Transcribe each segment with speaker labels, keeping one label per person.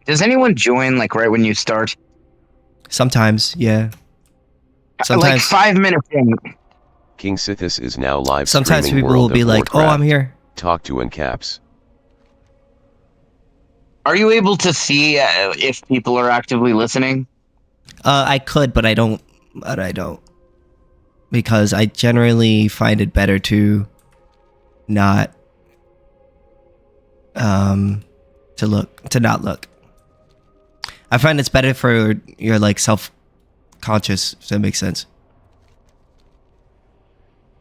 Speaker 1: Does anyone join like right when you start?
Speaker 2: Sometimes, yeah.
Speaker 1: Like
Speaker 2: Sometimes,
Speaker 1: 5 minutes in.
Speaker 3: KingSithis is now live
Speaker 2: sometimes
Speaker 3: streaming
Speaker 2: people will
Speaker 3: World
Speaker 2: be
Speaker 3: of
Speaker 2: like, "Oh,
Speaker 3: Warcraft.
Speaker 2: I'm here."
Speaker 3: Talk to AnCaps.
Speaker 1: Are you able to see if people are actively listening?
Speaker 2: I could, but I don't. But I don't, because I generally find it better to not to not look. I find it's better for your like self-conscious. If that makes sense.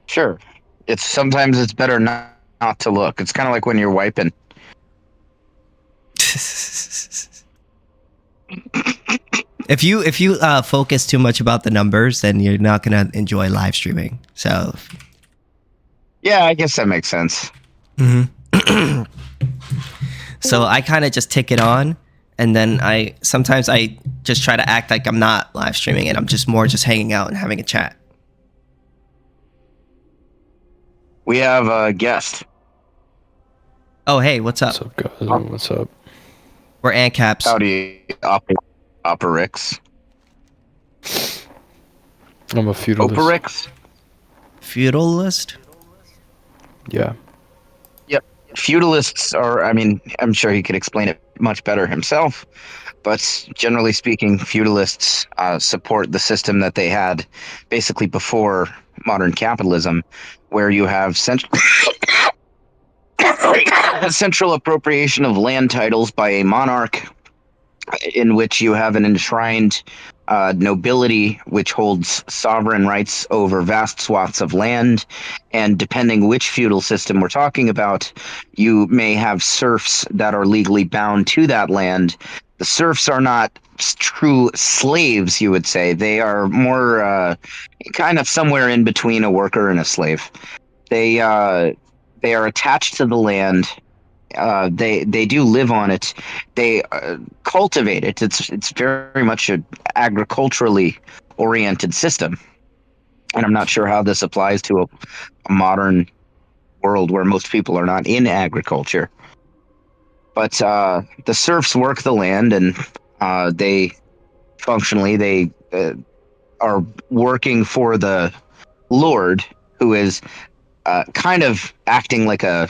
Speaker 1: Sure. Sometimes it's better not to look. It's kind of like when you're wiping.
Speaker 2: If you focus too much about the numbers, then you're not gonna enjoy live streaming. So
Speaker 1: Yeah, I guess that makes sense.
Speaker 2: so I kind of just tick it on, and then sometimes I just try to act like I'm not live streaming it. I'm just hanging out and having a chat.
Speaker 1: We have a guest.
Speaker 2: Oh, hey, what's up?
Speaker 4: What's up, guys? What's up?
Speaker 2: We're AnCaps.
Speaker 1: Howdy, Operix.
Speaker 4: I'm a feudalist.
Speaker 1: Operix?
Speaker 2: Feudalist?
Speaker 4: Yeah.
Speaker 1: Yep. Feudalists are, I mean, I'm sure he could explain it much better himself, but generally speaking, feudalists support the system that they had basically before modern capitalism, where you have central appropriation of land titles by a monarch, in which you have an enshrined nobility which holds sovereign rights over vast swaths of land, and depending which feudal system we're talking about, you may have serfs that are legally bound to that land. The serfs are not true slaves, you would say. They are more kind of somewhere in between a worker and a slave. They are attached to the land. They do live on it. They cultivate it. It's very much an agriculturally oriented system, and I'm not sure how this applies to a modern world where most people are not in agriculture. But the serfs work the land, and they are working for the lord, who is kind of acting like a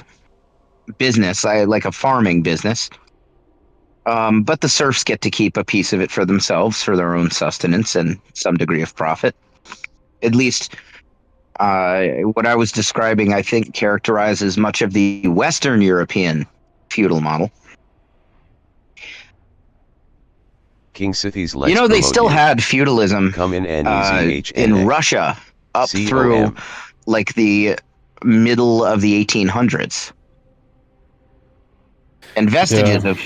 Speaker 1: business, like a farming business. But the serfs get to keep a piece of it for themselves, for their own sustenance and some degree of profit. At least what I was describing, I think, characterizes much of the Western European feudal model.
Speaker 3: KingSithis,
Speaker 1: You know, they still had feudalism
Speaker 3: Come in
Speaker 1: in Russia up through like the middle of the 1800s. And vestiges of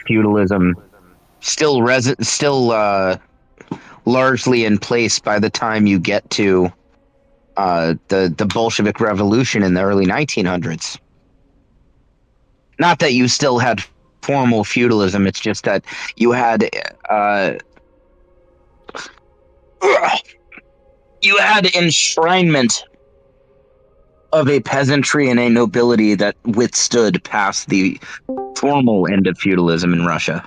Speaker 1: feudalism still largely in place by the time you get to the Bolshevik Revolution in the early 1900s. Not that you still had formal feudalism, it's just that you had enshrinement of a peasantry and a nobility that withstood past the formal end of feudalism in Russia.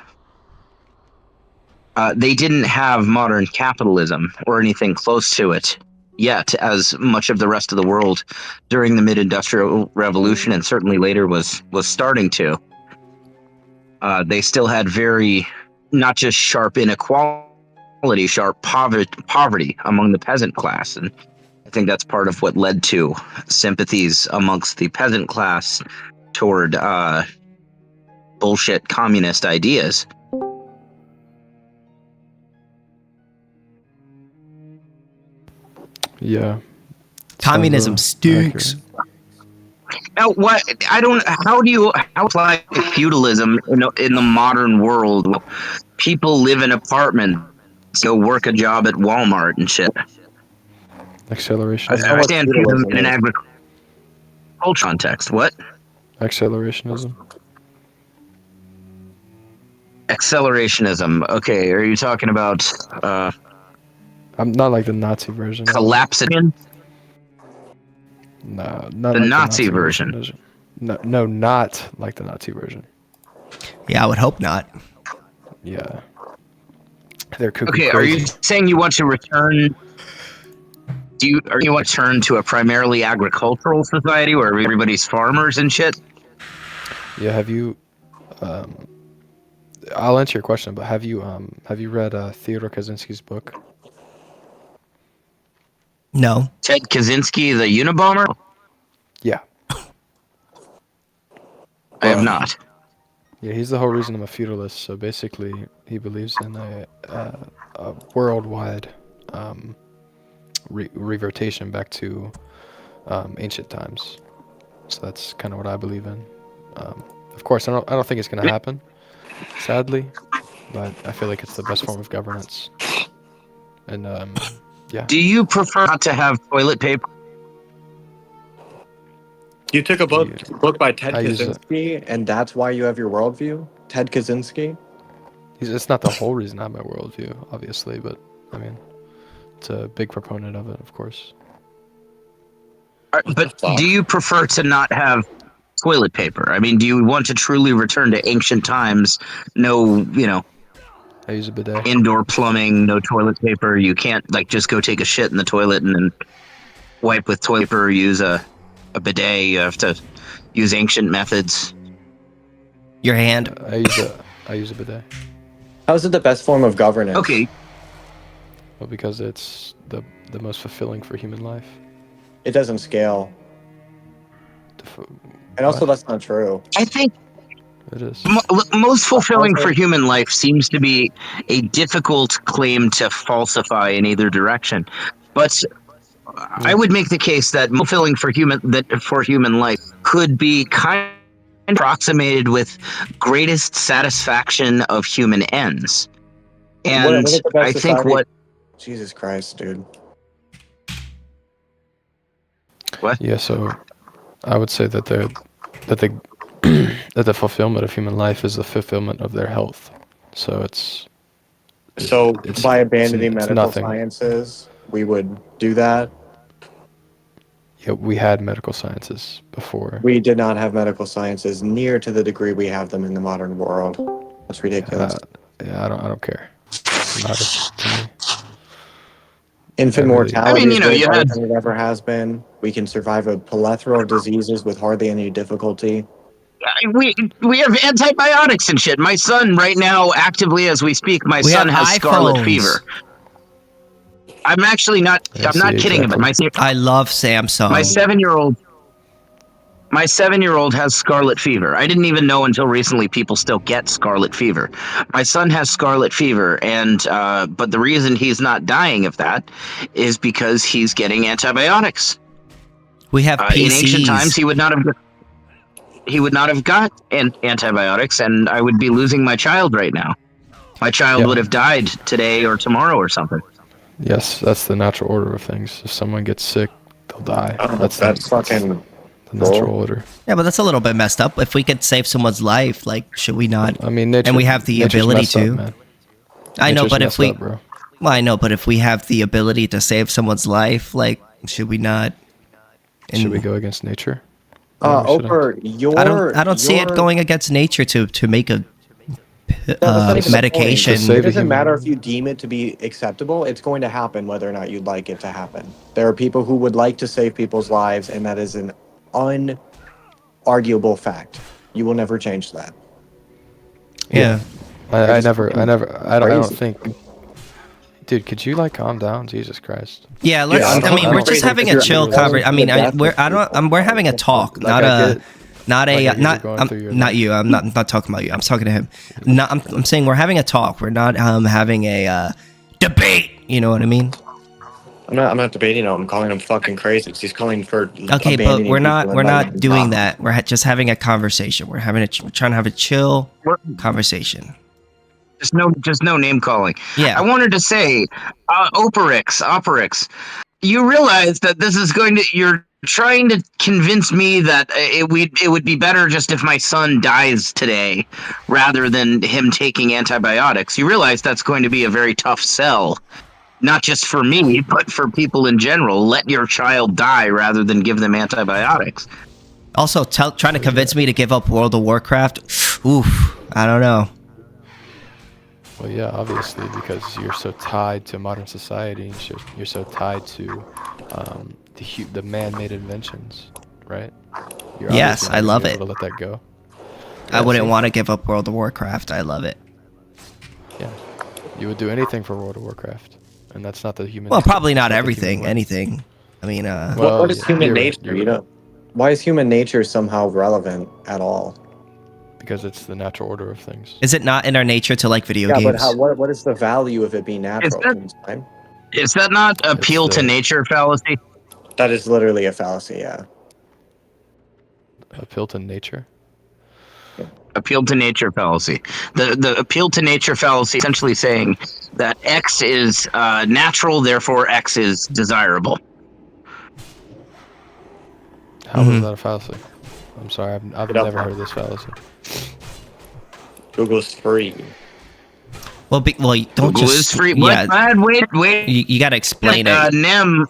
Speaker 1: They didn't have modern capitalism or anything close to it yet, as much of the rest of the world during the mid-industrial revolution and certainly later was starting to. They still had very, not just sharp inequality, sharp poverty among the peasant class. And I think that's part of what led to sympathies amongst the peasant class toward bullshit communist ideas.
Speaker 4: Yeah.
Speaker 2: Communism stinks.
Speaker 1: Now, how do you apply feudalism in the modern world? People live in apartments, go work a job at Walmart and shit.
Speaker 4: Acceleration.
Speaker 1: I understand feudalism in an agricultural context. What?
Speaker 4: Accelerationism.
Speaker 1: Accelerationism. Okay, are you talking about
Speaker 4: I'm not like the Nazi version.
Speaker 1: collapsing?
Speaker 4: No, not
Speaker 1: The
Speaker 4: like
Speaker 1: Nazi version.
Speaker 4: No, not like the Nazi version.
Speaker 2: Yeah, I would hope not.
Speaker 4: yeah, they're cuckoo
Speaker 1: Okay, are
Speaker 4: crazy.
Speaker 1: you saying you want to return? Are you want to turn to a primarily agricultural society where everybody's farmers and shit?
Speaker 4: Yeah, have you? Um, I'll answer your question, but have you read Theodore Kaczynski's book?
Speaker 2: No.
Speaker 1: Ted Kaczynski, the Unabomber?
Speaker 4: Yeah.
Speaker 1: I have not.
Speaker 4: Yeah, he's the whole reason I'm a feudalist. So basically, he believes in a worldwide revertation back to ancient times. So that's kind of what I believe in. Of course, I don't think it's gonna happen, sadly, but I feel like it's the best form of governance. And yeah.
Speaker 1: Do you prefer not to have toilet paper?
Speaker 5: You took a book by Ted
Speaker 4: I use it.
Speaker 5: Kaczynski, and that's why you have your worldview? Ted Kaczynski?
Speaker 4: It's not the whole reason I have my worldview, obviously, but I mean, it's a big proponent of it, of course.
Speaker 1: But do you prefer to not have toilet paper? I mean, do you want to truly return to ancient times? No,
Speaker 4: I use a bidet.
Speaker 1: indoor plumbing, no toilet paper. You can't like just go take a shit in the toilet and then wipe with toilet paper or use a bidet. You have to use ancient methods.
Speaker 2: Your hand.
Speaker 4: I use a bidet.
Speaker 5: How is it the best form of governance?
Speaker 1: Okay.
Speaker 4: Well, because it's the most fulfilling for human life.
Speaker 5: It doesn't scale. And also, that's not true.
Speaker 1: I think
Speaker 4: It is.
Speaker 1: most fulfilling for human life seems to be a difficult claim to falsify in either direction. But I would make the case that fulfilling for human life could be kind of approximated with greatest satisfaction of human ends. And
Speaker 5: What is the best
Speaker 1: I think
Speaker 5: society? Jesus Christ, dude.
Speaker 1: What?
Speaker 4: Yeah, so I would say that that the fulfillment of human life is the fulfillment of their health. So it's
Speaker 5: By abandoning
Speaker 4: it's
Speaker 5: medical
Speaker 4: nothing.
Speaker 5: sciences, we would do that.
Speaker 4: Yeah, we had medical sciences before.
Speaker 5: We did not have medical sciences near to the degree we have them in the modern world. That's ridiculous.
Speaker 4: Yeah, I don't care. It matters to me.
Speaker 5: Infant
Speaker 4: I really-
Speaker 5: mortality
Speaker 1: I mean, you know,
Speaker 5: is
Speaker 1: you
Speaker 5: way
Speaker 1: had-
Speaker 5: higher than it ever has been. We can survive a plethora of diseases with hardly any difficulty.
Speaker 1: We have antibiotics and shit. My son right now, actively as we speak, my
Speaker 2: We
Speaker 1: son
Speaker 2: have
Speaker 1: has scarlet
Speaker 2: iPhones.
Speaker 1: fever. I'm actually not.
Speaker 4: Yeah,
Speaker 1: I'm not
Speaker 4: see,
Speaker 1: kidding
Speaker 4: exactly.
Speaker 1: about
Speaker 2: I love Samsung.
Speaker 1: my 7-year-old. My 7-year-old has scarlet fever. I didn't even know until recently people still get scarlet fever. My son has scarlet fever, and but the reason he's not dying of that is because he's getting antibiotics.
Speaker 2: We have PCs.
Speaker 1: In ancient times, he would not have got antibiotics, and I would be losing my child right now. My child
Speaker 4: Yeah.
Speaker 1: would have died today or tomorrow or something.
Speaker 4: Yes, that's the natural order of things. If someone gets sick, they'll die.
Speaker 5: That's fucking
Speaker 4: the natural order.
Speaker 2: Yeah, but that's a little bit messed up. If we could save someone's life, like, should we not?
Speaker 4: I mean, nature,
Speaker 2: And we have the
Speaker 4: nature's
Speaker 2: ability
Speaker 4: messed up,
Speaker 2: to.
Speaker 4: man.
Speaker 2: I know,
Speaker 4: Nature's
Speaker 2: but if
Speaker 4: messed
Speaker 2: we,
Speaker 4: up, bro.
Speaker 2: well, I know, but if we have the ability to save someone's life, like, should we not?
Speaker 4: Should we go against nature? No, we shouldn't.
Speaker 5: Oprah,
Speaker 2: I don't see it going against nature to make a
Speaker 5: that's not even the
Speaker 2: medication.
Speaker 5: point.
Speaker 4: To save
Speaker 5: It
Speaker 4: a
Speaker 5: doesn't
Speaker 4: human
Speaker 5: matter if
Speaker 4: being.
Speaker 5: you deem it to be acceptable. It's going to happen whether or not you'd like it to happen. There are people who would like to save people's lives, and that is an unarguable fact. You will never change that.
Speaker 2: Yeah.
Speaker 4: I don't
Speaker 5: Crazy.
Speaker 4: think. Dude, could you like calm down? Jesus Christ.
Speaker 2: Yeah, let's.
Speaker 5: Yeah,
Speaker 2: I mean,
Speaker 4: I
Speaker 2: we're
Speaker 4: don't
Speaker 2: just
Speaker 4: think
Speaker 2: having
Speaker 5: you're
Speaker 2: a chill
Speaker 5: understanding
Speaker 2: conversation. I mean,
Speaker 5: the death
Speaker 2: we're having a talk,
Speaker 4: Like I get-
Speaker 2: not
Speaker 4: like
Speaker 2: a,
Speaker 4: you're
Speaker 2: not,
Speaker 4: going through your
Speaker 2: not
Speaker 4: life.
Speaker 2: you. I'm not talking about you. I'm talking to him. Not, I'm saying we're having a talk. We're not having a debate. You know what I mean?
Speaker 5: I'm not debating him. I'm calling him fucking crazy. He's calling for
Speaker 2: Okay, but
Speaker 5: abandoning
Speaker 2: we're not
Speaker 5: people
Speaker 2: we're
Speaker 5: and
Speaker 2: not
Speaker 5: letting
Speaker 2: doing
Speaker 5: them die.
Speaker 2: that. We're just having a conversation. We're trying to have a chill conversation.
Speaker 1: Just no name calling.
Speaker 2: Yeah.
Speaker 1: I wanted to say, Operix, you realize that this is you're trying to convince me that it would be better just if my son dies today rather than him taking antibiotics. You realize that's going to be a very tough sell, not just for me, but for people in general. Let your child die rather than give them antibiotics.
Speaker 2: Also, trying to convince me to give up World of Warcraft. Oof, I don't know.
Speaker 4: Well, yeah, obviously, because you're so tied to modern society, and you're so tied to the man-made inventions, right? You're
Speaker 2: Yes,
Speaker 4: obviously
Speaker 2: I
Speaker 4: not going
Speaker 2: love
Speaker 4: to be
Speaker 2: it.
Speaker 4: able to let that go.
Speaker 2: I
Speaker 4: Yeah,
Speaker 2: wouldn't
Speaker 4: see?
Speaker 2: want to give up World of Warcraft. I love it.
Speaker 4: Yeah, you would do anything for World of Warcraft, and that's not the human.
Speaker 2: Well, probably
Speaker 4: that's
Speaker 2: not
Speaker 4: not the human
Speaker 2: everything.
Speaker 4: way.
Speaker 2: Anything. I mean,
Speaker 4: Well,
Speaker 5: What is human
Speaker 4: you're right.
Speaker 5: nature?
Speaker 4: You're
Speaker 5: You
Speaker 4: right.
Speaker 5: know, why is human nature somehow relevant at all?
Speaker 4: Because it's the natural order of things.
Speaker 2: is it not in our nature to like video
Speaker 5: Yeah, but
Speaker 2: games?
Speaker 5: what is the value of it being
Speaker 1: Is
Speaker 5: natural?
Speaker 1: that
Speaker 5: Can you explain?
Speaker 1: is that not
Speaker 4: It's
Speaker 1: appeal to
Speaker 4: the
Speaker 1: nature fallacy?
Speaker 5: That is literally a fallacy. Yeah.
Speaker 4: appeal to nature.
Speaker 1: Appeal to nature fallacy. The appeal to nature fallacy essentially saying that X is natural, therefore X is desirable.
Speaker 4: How is
Speaker 2: Mhm.
Speaker 4: that a fallacy? I'm sorry, I've
Speaker 5: Get up
Speaker 4: never
Speaker 5: there.
Speaker 4: heard of this fallacy.
Speaker 5: Google's free.
Speaker 2: Well, don't
Speaker 1: Google
Speaker 2: just
Speaker 1: is free.
Speaker 2: yeah.
Speaker 1: But wait.
Speaker 2: You got to explain it.
Speaker 1: Nem.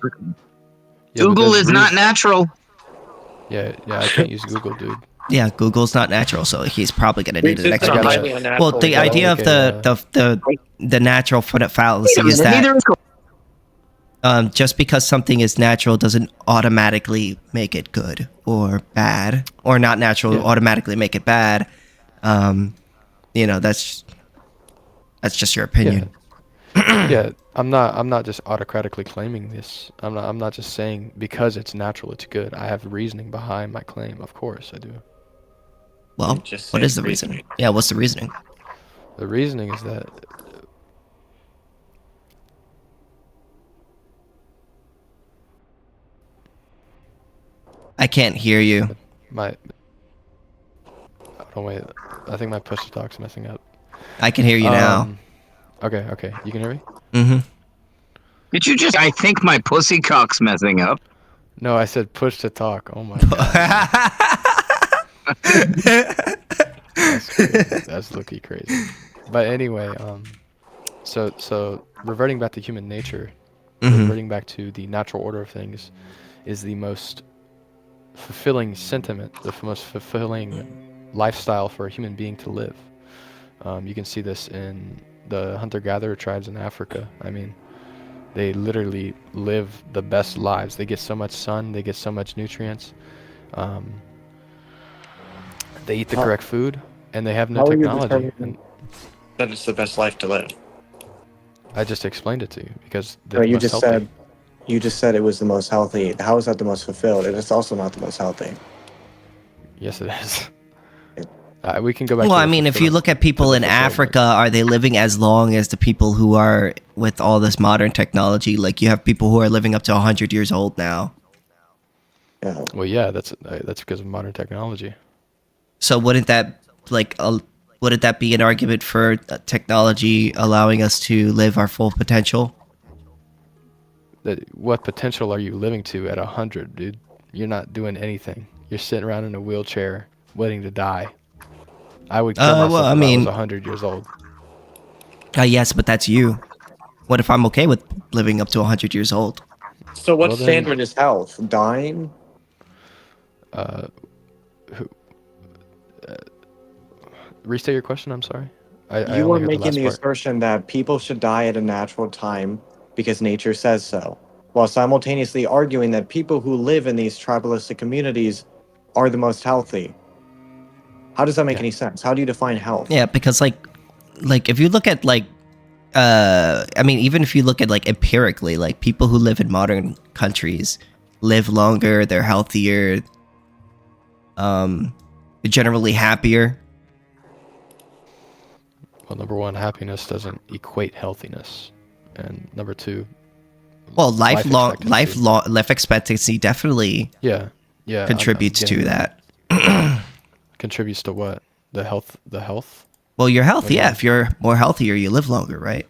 Speaker 4: Yeah,
Speaker 1: Google
Speaker 4: because
Speaker 1: is not natural.
Speaker 4: Yeah, I can't use Google, dude.
Speaker 2: Yeah, Google's not natural, so he's probably going to need an
Speaker 5: It's a
Speaker 4: got
Speaker 2: explanation.
Speaker 5: highly
Speaker 4: that.
Speaker 5: unnatural.
Speaker 2: Well, the
Speaker 4: gotta
Speaker 2: idea of
Speaker 4: make a,
Speaker 2: the natural
Speaker 1: Wait
Speaker 2: fallacy
Speaker 1: a
Speaker 2: is
Speaker 1: minute.
Speaker 2: that
Speaker 1: Neither is cool.
Speaker 2: just because something is natural doesn't automatically make it good or bad, or not natural
Speaker 4: Yeah.
Speaker 2: automatically make it bad. That's just your opinion.
Speaker 4: Yeah, I'm not just autocratically claiming this. I'm not just saying because it's natural it's good. I have reasoning behind my claim. Of course I do.
Speaker 2: Well,
Speaker 5: Just
Speaker 2: what
Speaker 5: say
Speaker 2: is the reasoning? Yeah, what's the reasoning?
Speaker 4: The reasoning is that
Speaker 2: I can't hear you.
Speaker 4: my oh wait, I think my push to talk's messing up.
Speaker 2: I can hear you now.
Speaker 4: Okay, you can hear me?
Speaker 2: Mm-hmm.
Speaker 1: Did you just? I think my pussy cock's messing up.
Speaker 4: No, I said push to talk. Oh my god. That's crazy. That's looky crazy. But anyway, so reverting back to human nature, reverting back to the natural order of things, is the most fulfilling sentiment, the most fulfilling lifestyle for a human being to live. You can see this in the hunter-gatherer tribes in Africa. I mean, they literally live the best lives. They get so much sun, they get so much nutrients. They eat the correct food, and they have no
Speaker 5: How are you
Speaker 4: technology. And
Speaker 5: determining that it's the best life to live?
Speaker 4: I just explained it to you because they're
Speaker 5: No,
Speaker 4: the
Speaker 5: you
Speaker 4: most
Speaker 5: just
Speaker 4: healthy.
Speaker 5: said you just said it was the most healthy. How is that the most fulfilled? It is also not the most healthy.
Speaker 4: Yes, it is. We can go back.
Speaker 2: Well,
Speaker 4: to
Speaker 2: I
Speaker 4: the
Speaker 2: mean, if you
Speaker 4: fulfilling-
Speaker 2: look at people
Speaker 4: to the
Speaker 2: in
Speaker 4: fulfilling
Speaker 2: Africa, are they living as long as the people who are with all this modern technology? Like, you have people who are living up to 100 years old now.
Speaker 5: Yeah.
Speaker 4: Well, yeah, that's because of modern technology.
Speaker 2: So wouldn't that be an argument for technology allowing us to live our full potential?
Speaker 4: What potential are you living to at 100, dude? You're not doing anything. You're sitting around in a wheelchair waiting to die. I would kill myself
Speaker 2: well, I
Speaker 4: if I
Speaker 2: mean-
Speaker 4: was 100 years old.
Speaker 2: Yes, but that's you. What if I'm okay with living up to 100 years old?
Speaker 5: So what
Speaker 4: Well, then-
Speaker 5: standard is health? Dying?
Speaker 4: Restate your question. I'm sorry. I
Speaker 5: You
Speaker 4: only
Speaker 5: were
Speaker 4: heard the
Speaker 5: making
Speaker 4: last
Speaker 5: the
Speaker 4: part.
Speaker 5: assertion that people should die at a natural time because nature says so, while simultaneously arguing that people who live in these tribalistic communities are the most healthy. How does that make
Speaker 4: Yeah.
Speaker 5: any sense? How do you define health?
Speaker 2: Yeah, because like if you look at I mean, even if you look at like empirically, like people who live in modern countries live longer, they're healthier, they're generally happier.
Speaker 4: Well, number one, happiness doesn't equate healthiness, and number two,
Speaker 2: Well, life
Speaker 4: expectancy.
Speaker 2: expectancy definitely
Speaker 4: Yeah, I'm
Speaker 2: contributes
Speaker 4: getting
Speaker 2: to
Speaker 4: that.
Speaker 2: that.
Speaker 4: Contributes to what? The health.
Speaker 2: Well, your health,
Speaker 4: What do you
Speaker 2: yeah.
Speaker 4: mean?
Speaker 2: If you're more healthier, you live longer, right?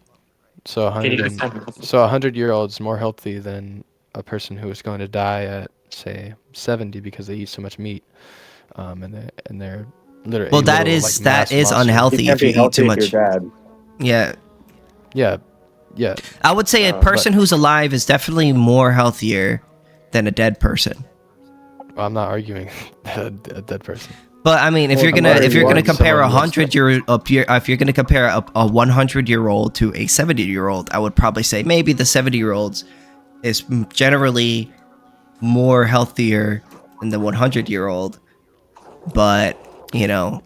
Speaker 4: So a 100-year-old's more healthy than a person who is going to die at say 70 because they eat so much meat, and they're literally.
Speaker 2: Well, that is unhealthy
Speaker 5: You can't
Speaker 2: if you
Speaker 5: be
Speaker 2: eat
Speaker 5: healthy
Speaker 2: too
Speaker 5: if
Speaker 2: much.
Speaker 5: you're bad.
Speaker 2: Yeah,
Speaker 4: Yeah.
Speaker 2: I would say a person who's alive is definitely more healthier than a dead person.
Speaker 4: I'm not arguing a dead person.
Speaker 2: But I mean, if
Speaker 5: Well,
Speaker 2: you're gonna
Speaker 5: I'm
Speaker 2: if you're gonna
Speaker 5: already
Speaker 2: compare a
Speaker 5: someone who's-
Speaker 2: 100-year if you're gonna compare a 100-year-old to a 70-year-old, I would probably say maybe the 70-year-olds is generally more healthier than the 100-year-old. But you know,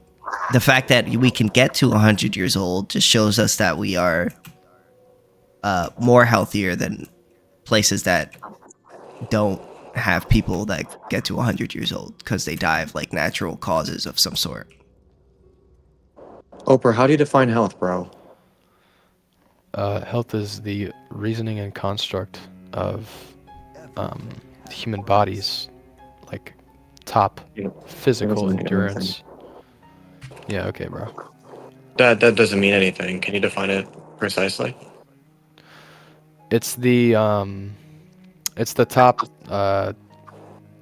Speaker 2: the fact that we can get to 100 years old just shows us that we are more healthier than places that don't have people that get to 100 years old because they die of like natural causes of some sort.
Speaker 5: Oprah, how do you define health, bro?
Speaker 4: Health is the reasoning and construct of human bodies, like top physical
Speaker 5: doesn't mean
Speaker 4: endurance. Yeah, okay, bro.
Speaker 5: That doesn't mean anything. Can you define it precisely?
Speaker 4: It's the top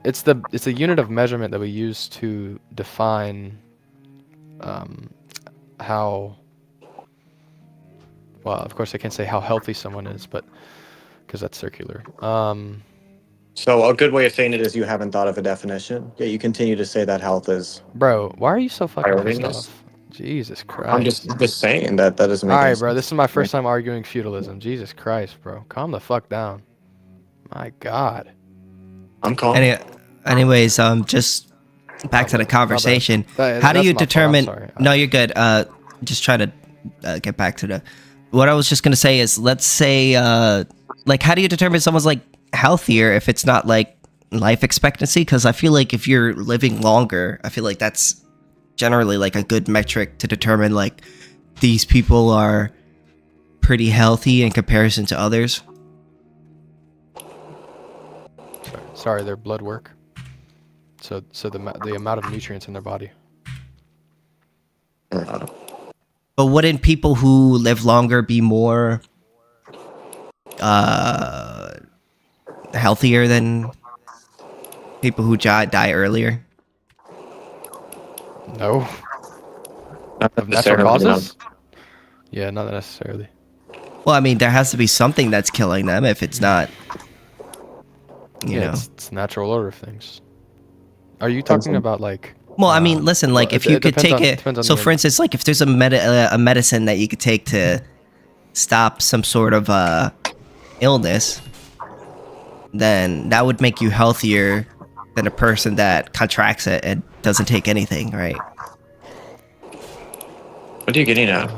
Speaker 4: it's a unit of measurement that we use to define how, well, of course I can't say how healthy someone is, but because that's circular.
Speaker 5: So a good way of saying it is you haven't thought of a definition, yet you continue to say that health is.
Speaker 4: Bro, why are you so fucking pissed
Speaker 5: Priorities?
Speaker 4: off? Jesus Christ.
Speaker 5: I'm just saying that doesn't make
Speaker 4: All
Speaker 5: any
Speaker 4: right, bro.
Speaker 5: sense.
Speaker 4: This is my first time arguing feudalism. Jesus Christ, bro. Calm the fuck down. My God.
Speaker 5: I'm calm.
Speaker 2: Anyways, just back to the conversation. How do
Speaker 4: That's
Speaker 2: you
Speaker 4: my fault, I'm
Speaker 2: determine?
Speaker 4: sorry.
Speaker 2: No, you're good. Just try to get back to the. What I was just gonna say is, let's say, like, how do you determine someone's like healthier if it's not like life expectancy? Because I feel like if you're living longer, I feel like that's generally like a good metric to determine like these people are pretty healthy in comparison to others.
Speaker 4: Sorry, their blood work. So the amount of nutrients in their body.
Speaker 2: But wouldn't people who live longer be more healthier than people who die earlier?
Speaker 4: No.
Speaker 5: Not
Speaker 4: Of natural
Speaker 5: necessarily,
Speaker 4: causes? Yeah, not necessarily.
Speaker 2: Well, I mean, there has to be something that's killing them if it's not, you know.
Speaker 4: It's natural order of things. Are you talking about like?
Speaker 2: Well, I mean, listen, like
Speaker 4: well,
Speaker 2: if you
Speaker 4: it
Speaker 2: could
Speaker 4: depends
Speaker 2: take
Speaker 4: on-
Speaker 2: it.
Speaker 4: depends on
Speaker 2: So,
Speaker 4: the-
Speaker 2: for instance, like if there's a medicine that you could take to stop some sort of illness, then that would make you healthier than a person that contracts it and doesn't take anything, right?
Speaker 5: What are you getting at?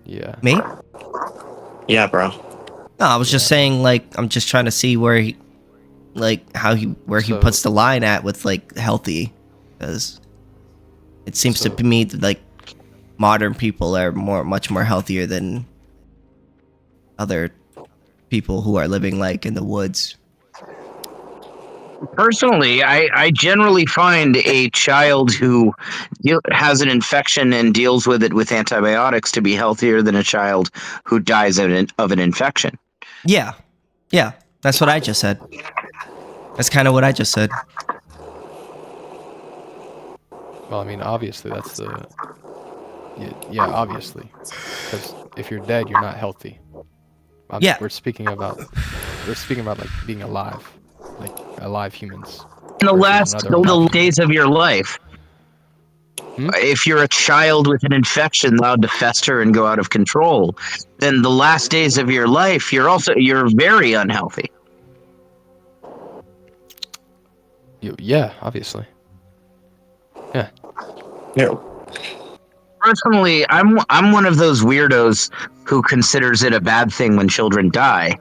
Speaker 4: Yeah.
Speaker 2: Me?
Speaker 5: Yeah, bro.
Speaker 2: No, I was just saying, like, I'm just trying to see where he, like, where he
Speaker 4: So-
Speaker 2: puts the line at with like healthy, because it seems
Speaker 4: So-
Speaker 2: to me that, like, modern people are much more healthier than other people who are living like in the woods.
Speaker 1: Personally, I generally find a child who has an infection and deals with it with antibiotics to be healthier than a child who dies of an infection.
Speaker 2: Yeah, that's what I just said. That's kind of what I just said.
Speaker 4: Well, I mean, obviously that's the. Yeah, obviously, because if you're dead, you're not healthy.
Speaker 2: Yeah.
Speaker 4: We're speaking about like being alive, like alive humans.
Speaker 1: In the
Speaker 4: versus
Speaker 1: last
Speaker 4: another alive
Speaker 1: days of your life,
Speaker 4: Hmm?
Speaker 1: if you're a child with an infection allowed to fester and go out of control, then the last days of your life, you're very unhealthy.
Speaker 4: Yeah, obviously. Yeah.
Speaker 5: No.
Speaker 1: Personally, I'm one of those weirdos who considers it a bad thing when children die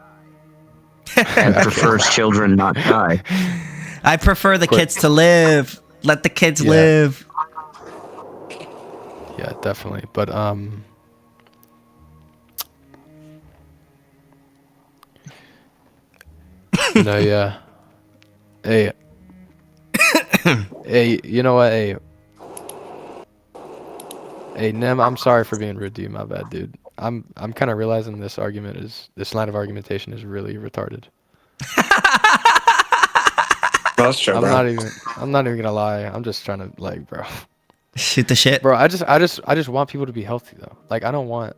Speaker 1: and prefers children not die.
Speaker 2: I prefer the kids to live. Let the kids
Speaker 4: Yeah.
Speaker 2: live.
Speaker 4: Yeah, definitely. But no, yeah. Hey. Hey, you know what? Hey, Nem, I'm sorry for being rude to you. My bad, dude. I'm kind of realizing this line of argumentation is really retarded.
Speaker 5: That's true,
Speaker 4: I'm
Speaker 5: bro.
Speaker 4: not even gonna lie. I'm just trying to like, bro.
Speaker 2: Shoot the shit.
Speaker 4: Bro, I just want people to be healthy though. Like I don't want.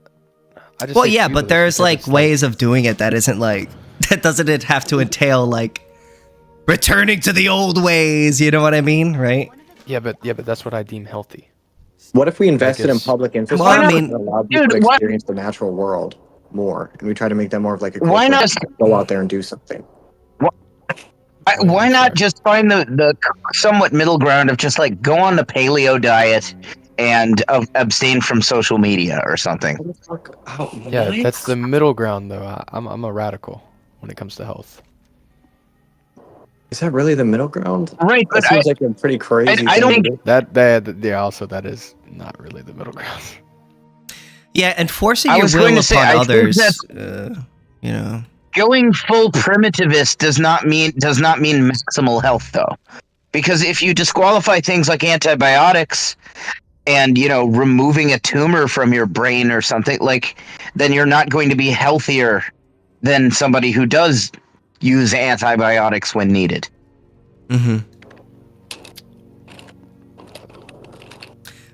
Speaker 4: I just
Speaker 2: Well,
Speaker 4: say
Speaker 2: yeah, but
Speaker 4: feudalist
Speaker 2: there's
Speaker 4: because
Speaker 2: like
Speaker 4: it's,
Speaker 2: ways of doing it that isn't like that doesn't it have to entail like returning to the old ways, you know what I mean, right?
Speaker 4: Yeah, but that's what I deem healthy.
Speaker 5: What if we invested in
Speaker 4: it's-
Speaker 5: public
Speaker 2: Well, I
Speaker 5: infrastructure
Speaker 2: mean,
Speaker 5: and allowed people
Speaker 1: dude,
Speaker 5: to
Speaker 1: why,
Speaker 5: experience the natural world more, and we try to make that more of like a
Speaker 1: why
Speaker 5: culture?
Speaker 1: not?
Speaker 5: Go out there and do something.
Speaker 4: Wait,
Speaker 1: Why
Speaker 4: I'm
Speaker 1: not
Speaker 4: sorry.
Speaker 1: just find the somewhat middle ground of just like go on the paleo diet and abstain from social media or something?
Speaker 5: What the fuck? How,
Speaker 4: Yeah,
Speaker 5: what?
Speaker 4: that's the middle ground though. I'm a radical when it comes to health.
Speaker 5: Is that really the middle ground?
Speaker 1: Right,
Speaker 5: That
Speaker 1: but I,
Speaker 5: seems like a pretty crazy
Speaker 1: I
Speaker 5: thing
Speaker 1: don't
Speaker 5: to
Speaker 1: think
Speaker 5: do.
Speaker 4: That yeah, also that is not really the middle ground.
Speaker 2: yeah, and forcing
Speaker 1: I
Speaker 2: your
Speaker 1: was going
Speaker 2: will
Speaker 1: to say
Speaker 2: upon
Speaker 1: I think that
Speaker 2: others, you know.
Speaker 1: going full primitivist does not mean maximal health though. Because if you disqualify things like antibiotics and removing a tumor from your brain or something, like, then you're not going to be healthier than somebody who does use antibiotics when needed.
Speaker 2: Mm-hmm.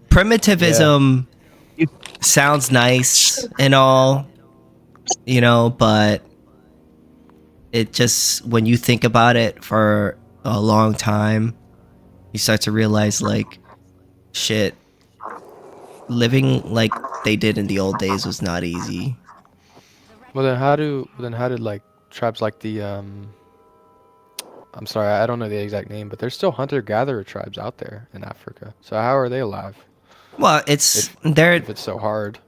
Speaker 2: Primitivism sounds nice and all, but it just, when you think about it for a long time, you start to realize, like, shit, living like they did in the old days was not easy.
Speaker 4: Well then how did like tribes like the I'm sorry, I don't know the exact name, but there's still hunter-gatherer tribes out there in Africa. So how are they alive
Speaker 2: Well, it's
Speaker 4: if
Speaker 2: there.
Speaker 4: if it's so hard?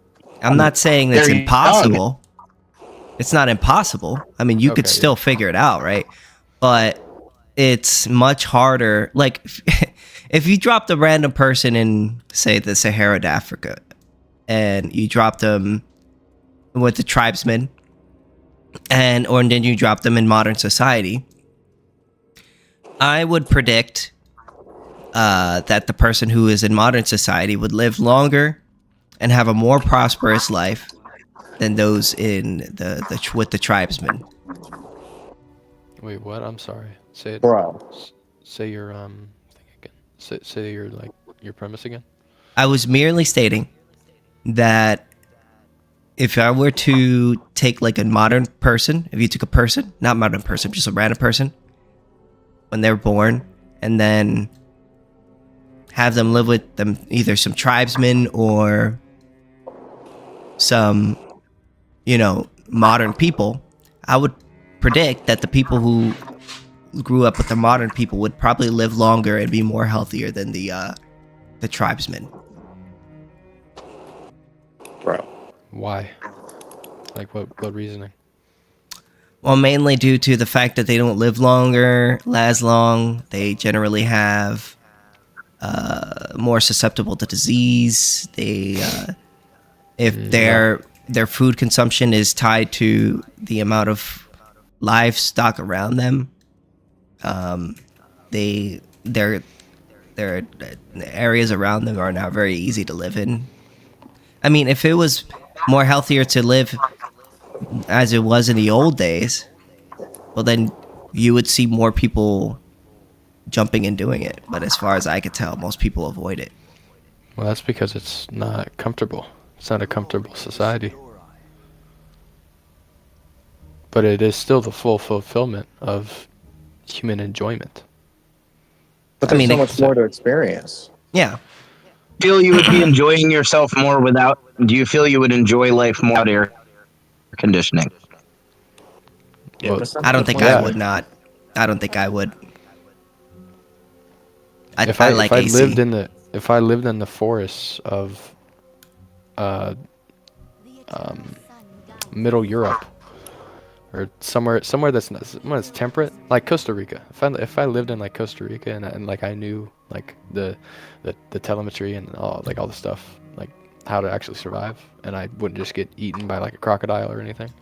Speaker 2: I'm not saying it's
Speaker 1: They're young.
Speaker 2: impossible. It's not impossible. I mean, you could
Speaker 4: Okay,
Speaker 2: still figure it out, right? But it's much harder. Like, if you dropped a random person in, say, the Sahara of Africa, and you dropped them with the tribesmen, or then you drop them in modern society, I would predict that the person who is in modern society would live longer and have a more prosperous life than those in with the tribesmen.
Speaker 4: Wait, what? I'm sorry. Say it.
Speaker 5: Bro.
Speaker 4: Say your thing again. Say your like your premise again.
Speaker 2: I was merely stating that if I were to take like a modern person, if you took a person, not modern person, just a random person, when they're born, and then have them live with them, either some tribesmen or some, modern people, I would predict that the people who grew up with the modern people would probably live longer and be more healthier than the tribesmen.
Speaker 5: Bro.
Speaker 4: Why? Like what reasoning?
Speaker 2: Well, mainly due to the fact that they don't live as long. They generally have more susceptible to disease. They, if their food consumption is tied to the amount of livestock around them, their areas around them are not very easy to live in. I mean, if it was more healthier to live as it was in the old days, well, then you would see more people jumping and doing it. But as far as I could tell, most people avoid it.
Speaker 4: Well, that's because it's not comfortable. It's not a comfortable society. But it is still the full fulfillment of human enjoyment.
Speaker 5: But
Speaker 2: I
Speaker 5: there's
Speaker 2: mean,
Speaker 5: so much more to experience.
Speaker 2: Yeah.
Speaker 1: Feel you would be enjoying yourself more without? Do you feel you would enjoy life more without air conditioning?
Speaker 5: Yeah,
Speaker 4: Well,
Speaker 5: but that's not
Speaker 2: I don't
Speaker 5: the
Speaker 2: think
Speaker 5: point.
Speaker 2: I would not. I don't think I would.
Speaker 4: If
Speaker 2: I
Speaker 4: I
Speaker 2: like
Speaker 4: if I
Speaker 2: AC.
Speaker 4: lived in the forests of Middle Europe or somewhere that's temperate, like Costa Rica. If I lived in like Costa Rica and like I knew like the telemetry and all the stuff, like how to actually survive, and I wouldn't just get eaten by like a crocodile or anything.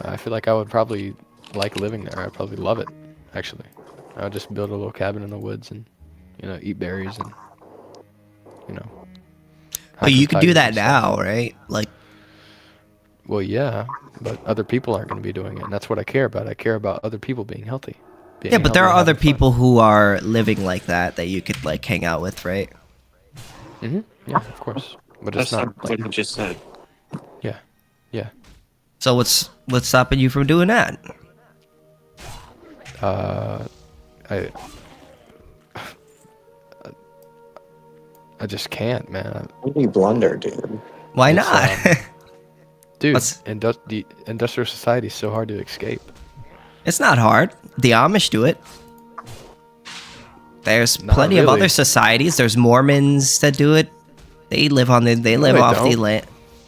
Speaker 4: I feel like I would probably like living there. I'd probably love it, actually. I would just build a little cabin in the woods and eat berries and
Speaker 2: But you could do
Speaker 4: tigers
Speaker 2: that
Speaker 4: and stuff.
Speaker 2: now, right? Like,
Speaker 4: Well, yeah, but other people aren't going to be doing it, and that's what I care about. I care about other people being healthy.
Speaker 2: yeah, but there are other
Speaker 4: having fun.
Speaker 2: people who are living like that you could like hang out with, right?
Speaker 4: Yeah, of course. But it's not like,
Speaker 6: what you just said.
Speaker 4: yeah.
Speaker 2: So what's stopping you from doing that?
Speaker 4: I I just can't, man.
Speaker 5: You blunder, dude.
Speaker 2: Why
Speaker 4: It's,
Speaker 2: not?
Speaker 4: Dude,
Speaker 2: What's-
Speaker 4: the industrial society is so hard to escape.
Speaker 2: It's not hard. The Amish do it. There's
Speaker 4: Not
Speaker 2: plenty of
Speaker 4: really.
Speaker 2: other societies. There's Mormons that do it. They live on the. They
Speaker 4: No,
Speaker 2: live
Speaker 4: they
Speaker 2: off the
Speaker 4: don't.
Speaker 2: land.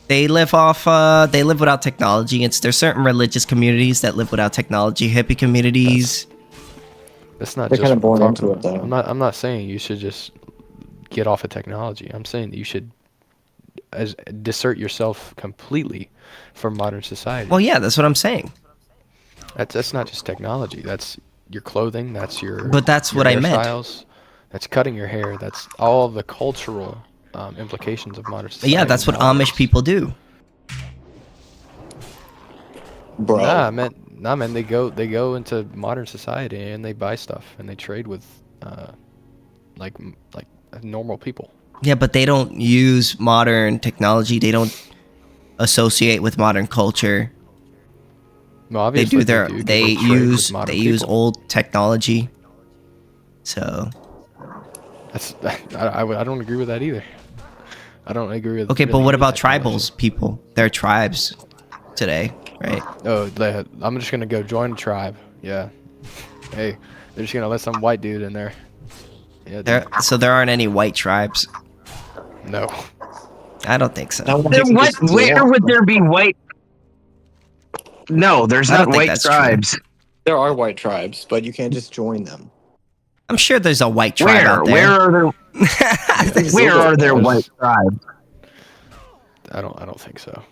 Speaker 2: They live off. They live without technology. There's certain religious communities that live without technology. Hippie communities.
Speaker 4: That's not
Speaker 5: They're
Speaker 4: just
Speaker 5: kinda
Speaker 4: what I'm
Speaker 5: born
Speaker 4: talking
Speaker 5: into it,
Speaker 4: about.
Speaker 5: though.
Speaker 4: I'm not saying you should just get off of technology. I'm saying that you should dissert yourself completely from modern society.
Speaker 2: Well, yeah, that's what I'm saying.
Speaker 4: That's not just technology. That's your clothing. That's your.
Speaker 2: But that's
Speaker 4: your
Speaker 2: what I meant.
Speaker 4: hairstyles, That's cutting your hair. That's all of the cultural implications of modern society.
Speaker 2: Yeah, that's what
Speaker 4: nowadays.
Speaker 2: Amish people do.
Speaker 5: Bro.
Speaker 4: Nah, man. They go into modern society and they buy stuff and they trade with, like normal people.
Speaker 2: Yeah, but they don't use modern technology. They don't associate with modern culture.
Speaker 4: Well,
Speaker 2: They
Speaker 4: obviously
Speaker 2: do their.
Speaker 4: do.
Speaker 2: They
Speaker 4: trade with
Speaker 2: use.
Speaker 4: modern
Speaker 2: They use
Speaker 4: people.
Speaker 2: old technology. So
Speaker 4: That's I don't agree with that either. I don't agree with.
Speaker 2: okay, but
Speaker 4: really
Speaker 2: what
Speaker 4: any
Speaker 2: about
Speaker 4: technology.
Speaker 2: tribals people? They're tribes today, right?
Speaker 4: Oh, I'm just gonna go join a tribe. Yeah. Hey, they're just gonna let some white dude in there. Yeah. dude.
Speaker 2: There aren't any white tribes.
Speaker 4: No.
Speaker 2: I don't think so.
Speaker 5: That one
Speaker 1: There,
Speaker 5: takes
Speaker 1: what?
Speaker 5: just
Speaker 1: Where
Speaker 5: zero.
Speaker 1: would there be white? No, there's
Speaker 2: I don't
Speaker 1: not
Speaker 2: think
Speaker 1: white
Speaker 2: that's true.
Speaker 1: tribes.
Speaker 5: There are white tribes, but you can't just join them.
Speaker 2: I'm sure there's a white tribe
Speaker 1: Where?
Speaker 2: out
Speaker 1: Where
Speaker 2: there.
Speaker 1: are there? Where are there white tribes?
Speaker 4: I don't think so.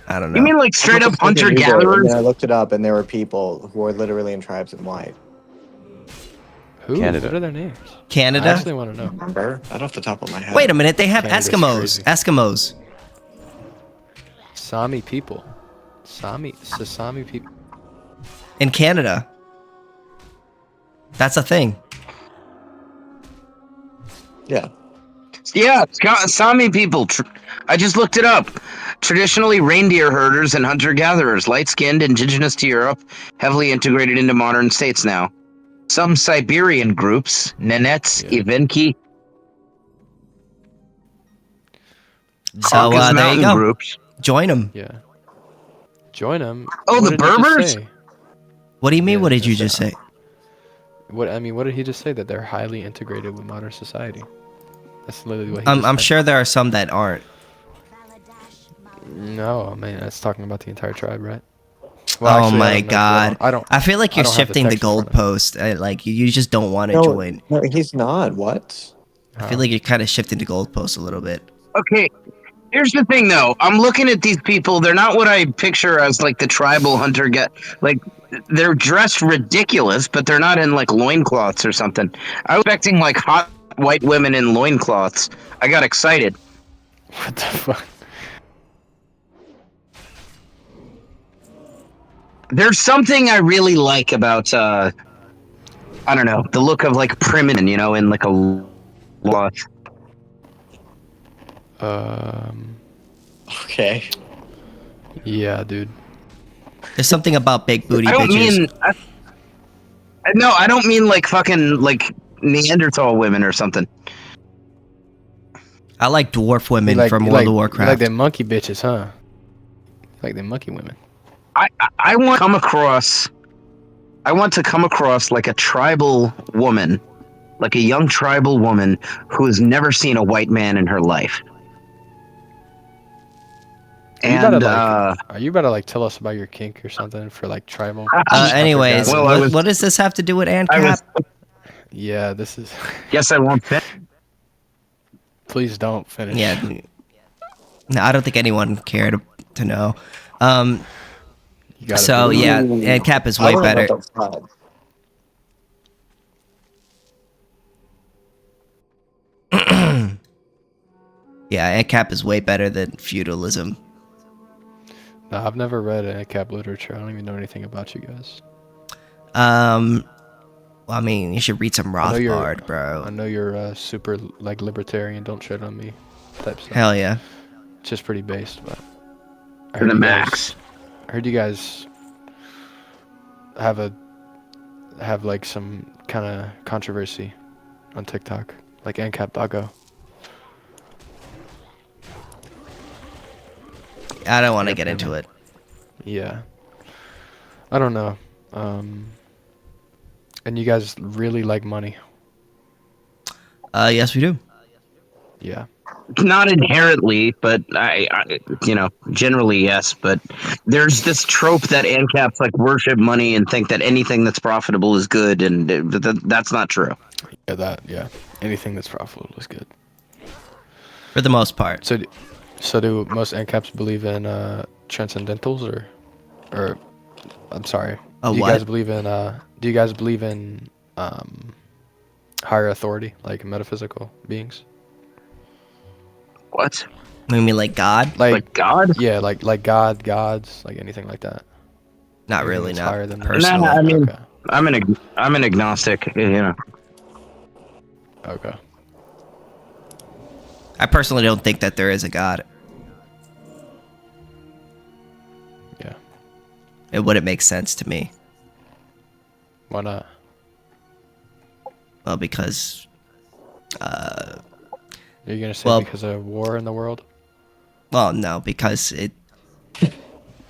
Speaker 2: I don't know.
Speaker 1: You mean like straight up
Speaker 5: I was thinking
Speaker 1: hunter
Speaker 5: either, and
Speaker 1: gatherers?
Speaker 5: then I looked it up, and there were people who are literally in tribes in white.
Speaker 4: Who?
Speaker 3: Canada.
Speaker 4: What are their names? I
Speaker 2: Canada?
Speaker 4: actually want to know.
Speaker 5: Remember? Not off the top of my head.
Speaker 2: Wait a minute, they have
Speaker 4: Canada's
Speaker 2: Eskimos.
Speaker 4: crazy.
Speaker 2: Eskimos.
Speaker 4: Sami people. Sami people.
Speaker 2: In Canada. That's a thing.
Speaker 5: Yeah.
Speaker 1: Yeah, Sami people. I just looked it up. Traditionally reindeer herders and hunter gatherers, light skinned, indigenous to Europe, heavily integrated into modern states now. Some Siberian groups, Nenets,
Speaker 4: Yeah.
Speaker 1: Evenki,
Speaker 2: So
Speaker 1: Caucasus
Speaker 2: there you
Speaker 1: Mountain
Speaker 2: go.
Speaker 1: groups.
Speaker 2: Join them.
Speaker 4: Yeah. Join them.
Speaker 1: Oh, the Berbers?
Speaker 2: What do you mean?
Speaker 4: Yeah,
Speaker 2: What did you
Speaker 4: that's
Speaker 2: just say?
Speaker 4: What did he just say? That they're highly integrated with modern society. That's literally what he just
Speaker 2: I'm
Speaker 4: said.
Speaker 2: sure there are some that aren't.
Speaker 4: No, man, that's talking about the entire tribe, right?
Speaker 2: Oh
Speaker 4: actually,
Speaker 2: my
Speaker 4: I don't know.
Speaker 2: God.
Speaker 4: I don't.
Speaker 2: I feel like
Speaker 4: I
Speaker 2: you're
Speaker 4: don't have the
Speaker 2: shifting the
Speaker 4: text in front of me.
Speaker 2: goalpost. Like you just don't want to
Speaker 5: No,
Speaker 2: join.
Speaker 5: no, he's not. What?
Speaker 2: I feel like you're kind of shifting the goalpost a little bit.
Speaker 1: Okay, here's the thing though. I'm looking at these people. They're not what I picture as like the tribal hunter like they're dressed ridiculous, but they're not in like loincloths or something. I was expecting like hot white women in loincloths. I got excited.
Speaker 4: What the fuck?
Speaker 1: There's something I really like about I don't know, the look of like primitive, you know, in like a cloth.
Speaker 5: Okay.
Speaker 4: Yeah, dude.
Speaker 2: There's something about big booty
Speaker 1: I don't
Speaker 2: bitches.
Speaker 1: mean no, I don't mean like fucking like Neanderthal women or something.
Speaker 2: I like dwarf women from
Speaker 4: You
Speaker 2: World of
Speaker 4: You
Speaker 2: Warcraft.
Speaker 4: like them monkey bitches, huh? Like them monkey women.
Speaker 1: I want to come across like a tribal woman, like a young tribal woman who has never seen a white man in her life. And
Speaker 4: Are you about to like tell us about your kink or something for like tribal?
Speaker 2: Anyways,
Speaker 1: Well, I was-
Speaker 2: what does this have to do with
Speaker 1: I
Speaker 2: AnCap?
Speaker 1: was,
Speaker 4: Yeah, this is.
Speaker 1: guess I won't fit.
Speaker 4: Please don't finish.
Speaker 2: Yeah. No, I don't think anyone cared to know.
Speaker 4: You gotta
Speaker 2: So
Speaker 4: do it.
Speaker 2: yeah,
Speaker 5: Ooh.
Speaker 2: AnCap is
Speaker 5: I
Speaker 2: way
Speaker 5: don't know
Speaker 2: better.
Speaker 5: about those tribes.
Speaker 2: Yeah, AnCap is way better than feudalism.
Speaker 4: No, I've never read AnCap literature. I don't even know anything about you guys.
Speaker 2: Well, I mean, you should read some
Speaker 4: I know you're-
Speaker 2: Rothbard, bro.
Speaker 4: I know you're super like libertarian, don't tread on me type stuff.
Speaker 2: Hell yeah.
Speaker 4: It's just pretty based, but I
Speaker 1: To the
Speaker 4: you
Speaker 1: max.
Speaker 4: I heard you guys have like some kind of controversy on TikTok, like AnCap Doggo.
Speaker 2: I don't want to
Speaker 4: Yeah,
Speaker 2: get
Speaker 4: pretty
Speaker 2: into it.
Speaker 4: Yeah. I don't know. And you guys really like money.
Speaker 2: Yes, we do.
Speaker 4: Yeah.
Speaker 1: Not inherently, but generally yes. But there's this trope that AnCaps like worship money and think that anything that's profitable is good, and that's not true.
Speaker 4: Yeah. Anything that's profitable is good.
Speaker 2: For the most part.
Speaker 4: So do most AnCaps believe in transcendentals or I'm sorry.
Speaker 2: A
Speaker 4: Do you
Speaker 2: what?
Speaker 4: guys believe in higher authority, like metaphysical beings?
Speaker 1: What?
Speaker 2: You mean like God?
Speaker 1: Like God?
Speaker 4: Yeah, like God, gods, like anything like that.
Speaker 2: Not
Speaker 4: Anything
Speaker 2: really,
Speaker 4: that's
Speaker 2: not
Speaker 4: higher than that?
Speaker 2: personally.
Speaker 1: Nah, I mean,
Speaker 4: Okay.
Speaker 1: I'm an agnostic.
Speaker 4: Okay.
Speaker 2: I personally don't think that there is a God.
Speaker 4: Yeah.
Speaker 2: It wouldn't make sense to me.
Speaker 4: Why not?
Speaker 2: Well, because
Speaker 4: You're gonna say
Speaker 2: Well-
Speaker 4: because of war in the world?
Speaker 2: no, because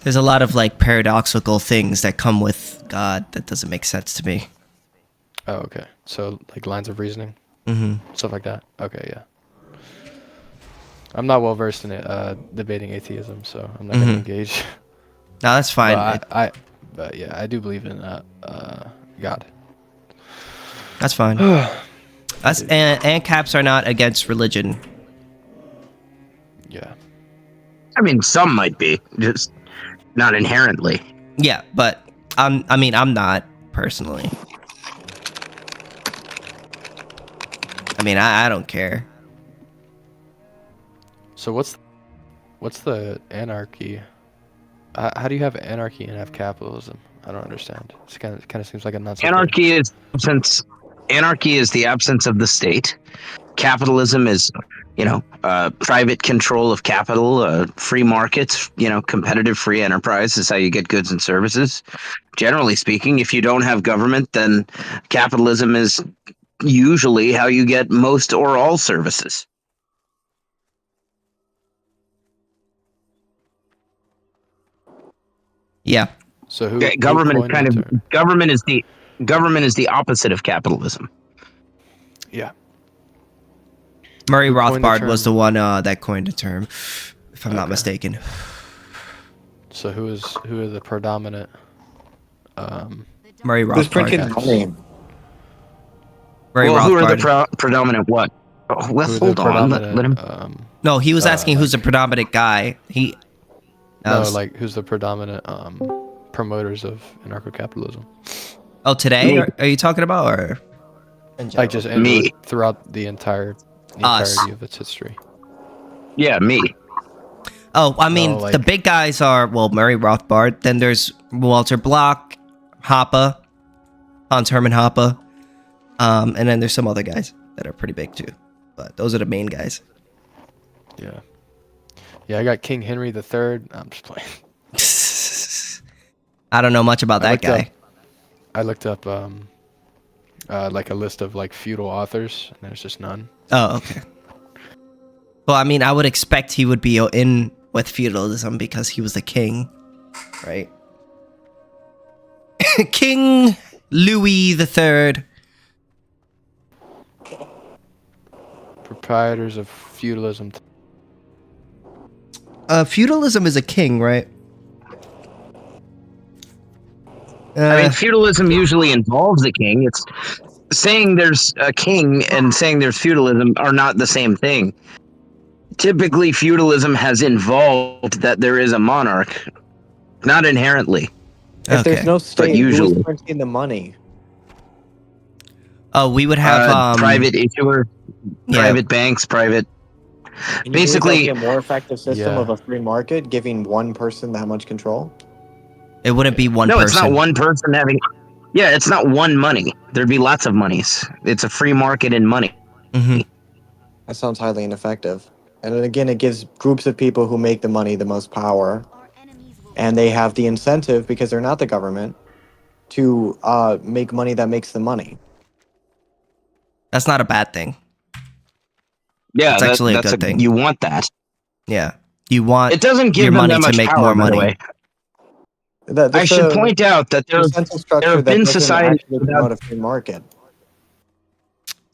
Speaker 2: there's a lot of like paradoxical things that come with God that doesn't make sense to me.
Speaker 4: Oh, okay. So like lines of reasoning, stuff like that. Okay, yeah. I'm not well versed in it, debating atheism, so I'm not gonna engage.
Speaker 2: No, that's fine.
Speaker 4: But yeah, I do believe in God.
Speaker 2: That's fine. Us and caps are not against religion.
Speaker 4: Yeah.
Speaker 1: I mean, some might be, just not inherently.
Speaker 2: Yeah, but I'm not personally. I mean, I don't care.
Speaker 4: So what's the anarchy? How do you have anarchy and have capitalism? I don't understand. It kind of seems like a nonsense.
Speaker 1: Anarchy is the absence of the state. Capitalism is, private control of capital, free markets, competitive free enterprise is how you get goods and services. Generally speaking, if you don't have government, then capitalism is usually how you get most or all services.
Speaker 2: Yeah.
Speaker 4: So who
Speaker 1: Government is
Speaker 4: coined the term?
Speaker 1: government is the opposite of capitalism.
Speaker 4: Yeah.
Speaker 2: Murray
Speaker 4: Who coined the
Speaker 2: Rothbard was the
Speaker 4: term?
Speaker 2: one that coined the term, if I'm not
Speaker 4: Okay.
Speaker 2: mistaken.
Speaker 4: So who is the predominant?
Speaker 2: Murray
Speaker 5: Who's
Speaker 2: Rothbard.
Speaker 5: printing money?
Speaker 2: Murray
Speaker 1: Well, who are the
Speaker 2: Rothbard.
Speaker 1: predominant what? Oh, well,
Speaker 4: Who the
Speaker 1: hold on.
Speaker 4: predominant?
Speaker 1: Let him.
Speaker 2: No, he was asking who's the predominant guy.
Speaker 4: Like who's the predominant promoters of anarcho-capitalism?
Speaker 2: Oh, today?
Speaker 1: Me.
Speaker 2: Are you talking about or?
Speaker 4: Like just
Speaker 1: Me.
Speaker 4: throughout the entirety
Speaker 2: Us.
Speaker 4: of its history.
Speaker 1: Yeah, me.
Speaker 2: Oh, I mean,
Speaker 4: No,
Speaker 2: the
Speaker 4: like-
Speaker 2: big guys are, well, Murray Rothbard. Then there's Walter Block, Hoppe, Hans Hermann Hoppe. And then there's some other guys that are pretty big too. But those are the main guys.
Speaker 4: Yeah. Yeah, I got King Henry III. I'm just playing.
Speaker 2: I don't know much about that guy.
Speaker 4: I looked up like a list of like feudal authors, and there's just none.
Speaker 2: Oh, okay. Well, I mean, I would expect he would be in with feudalism because he was the king, right? King Louis III.
Speaker 4: Proprietors of feudalism.
Speaker 2: Feudalism is a king, right?
Speaker 1: I mean, feudalism usually involves a king. It's saying there's a king and saying there's feudalism are not the same thing. Typically, feudalism has involved that there is a monarch, not inherently.
Speaker 5: If there's no state,
Speaker 1: usually.
Speaker 5: who's printing the money?
Speaker 2: Oh, we would have
Speaker 1: Private issuer,
Speaker 2: yeah.
Speaker 1: private banks, private.
Speaker 5: And you
Speaker 1: Basically-
Speaker 5: believe that'd be a more effective system
Speaker 4: Yeah.
Speaker 5: of a free market, giving one person that much control.
Speaker 2: It wouldn't be one
Speaker 1: No,
Speaker 2: person.
Speaker 1: it's not one person having. Yeah, it's not one money. There'd be lots of monies. It's a free market in money.
Speaker 2: Mm-hmm.
Speaker 5: That sounds highly ineffective. And then again, it gives groups of people who make the money the most power, and they have the incentive because they're not the government to make money that makes the money.
Speaker 2: That's not a bad thing.
Speaker 1: Yeah,
Speaker 2: It's actually a good thing.
Speaker 1: You want that.
Speaker 2: Yeah. You want
Speaker 1: It doesn't give
Speaker 2: your
Speaker 1: them
Speaker 2: money
Speaker 1: that
Speaker 2: to
Speaker 1: much
Speaker 2: make
Speaker 1: power,
Speaker 2: more
Speaker 1: by the
Speaker 2: money.
Speaker 1: way.
Speaker 5: That,
Speaker 1: I
Speaker 5: that's
Speaker 1: should
Speaker 5: a
Speaker 1: point out that
Speaker 5: incentive structure
Speaker 1: have
Speaker 5: that
Speaker 1: been
Speaker 5: doesn't
Speaker 1: societies
Speaker 5: actually promote a free market.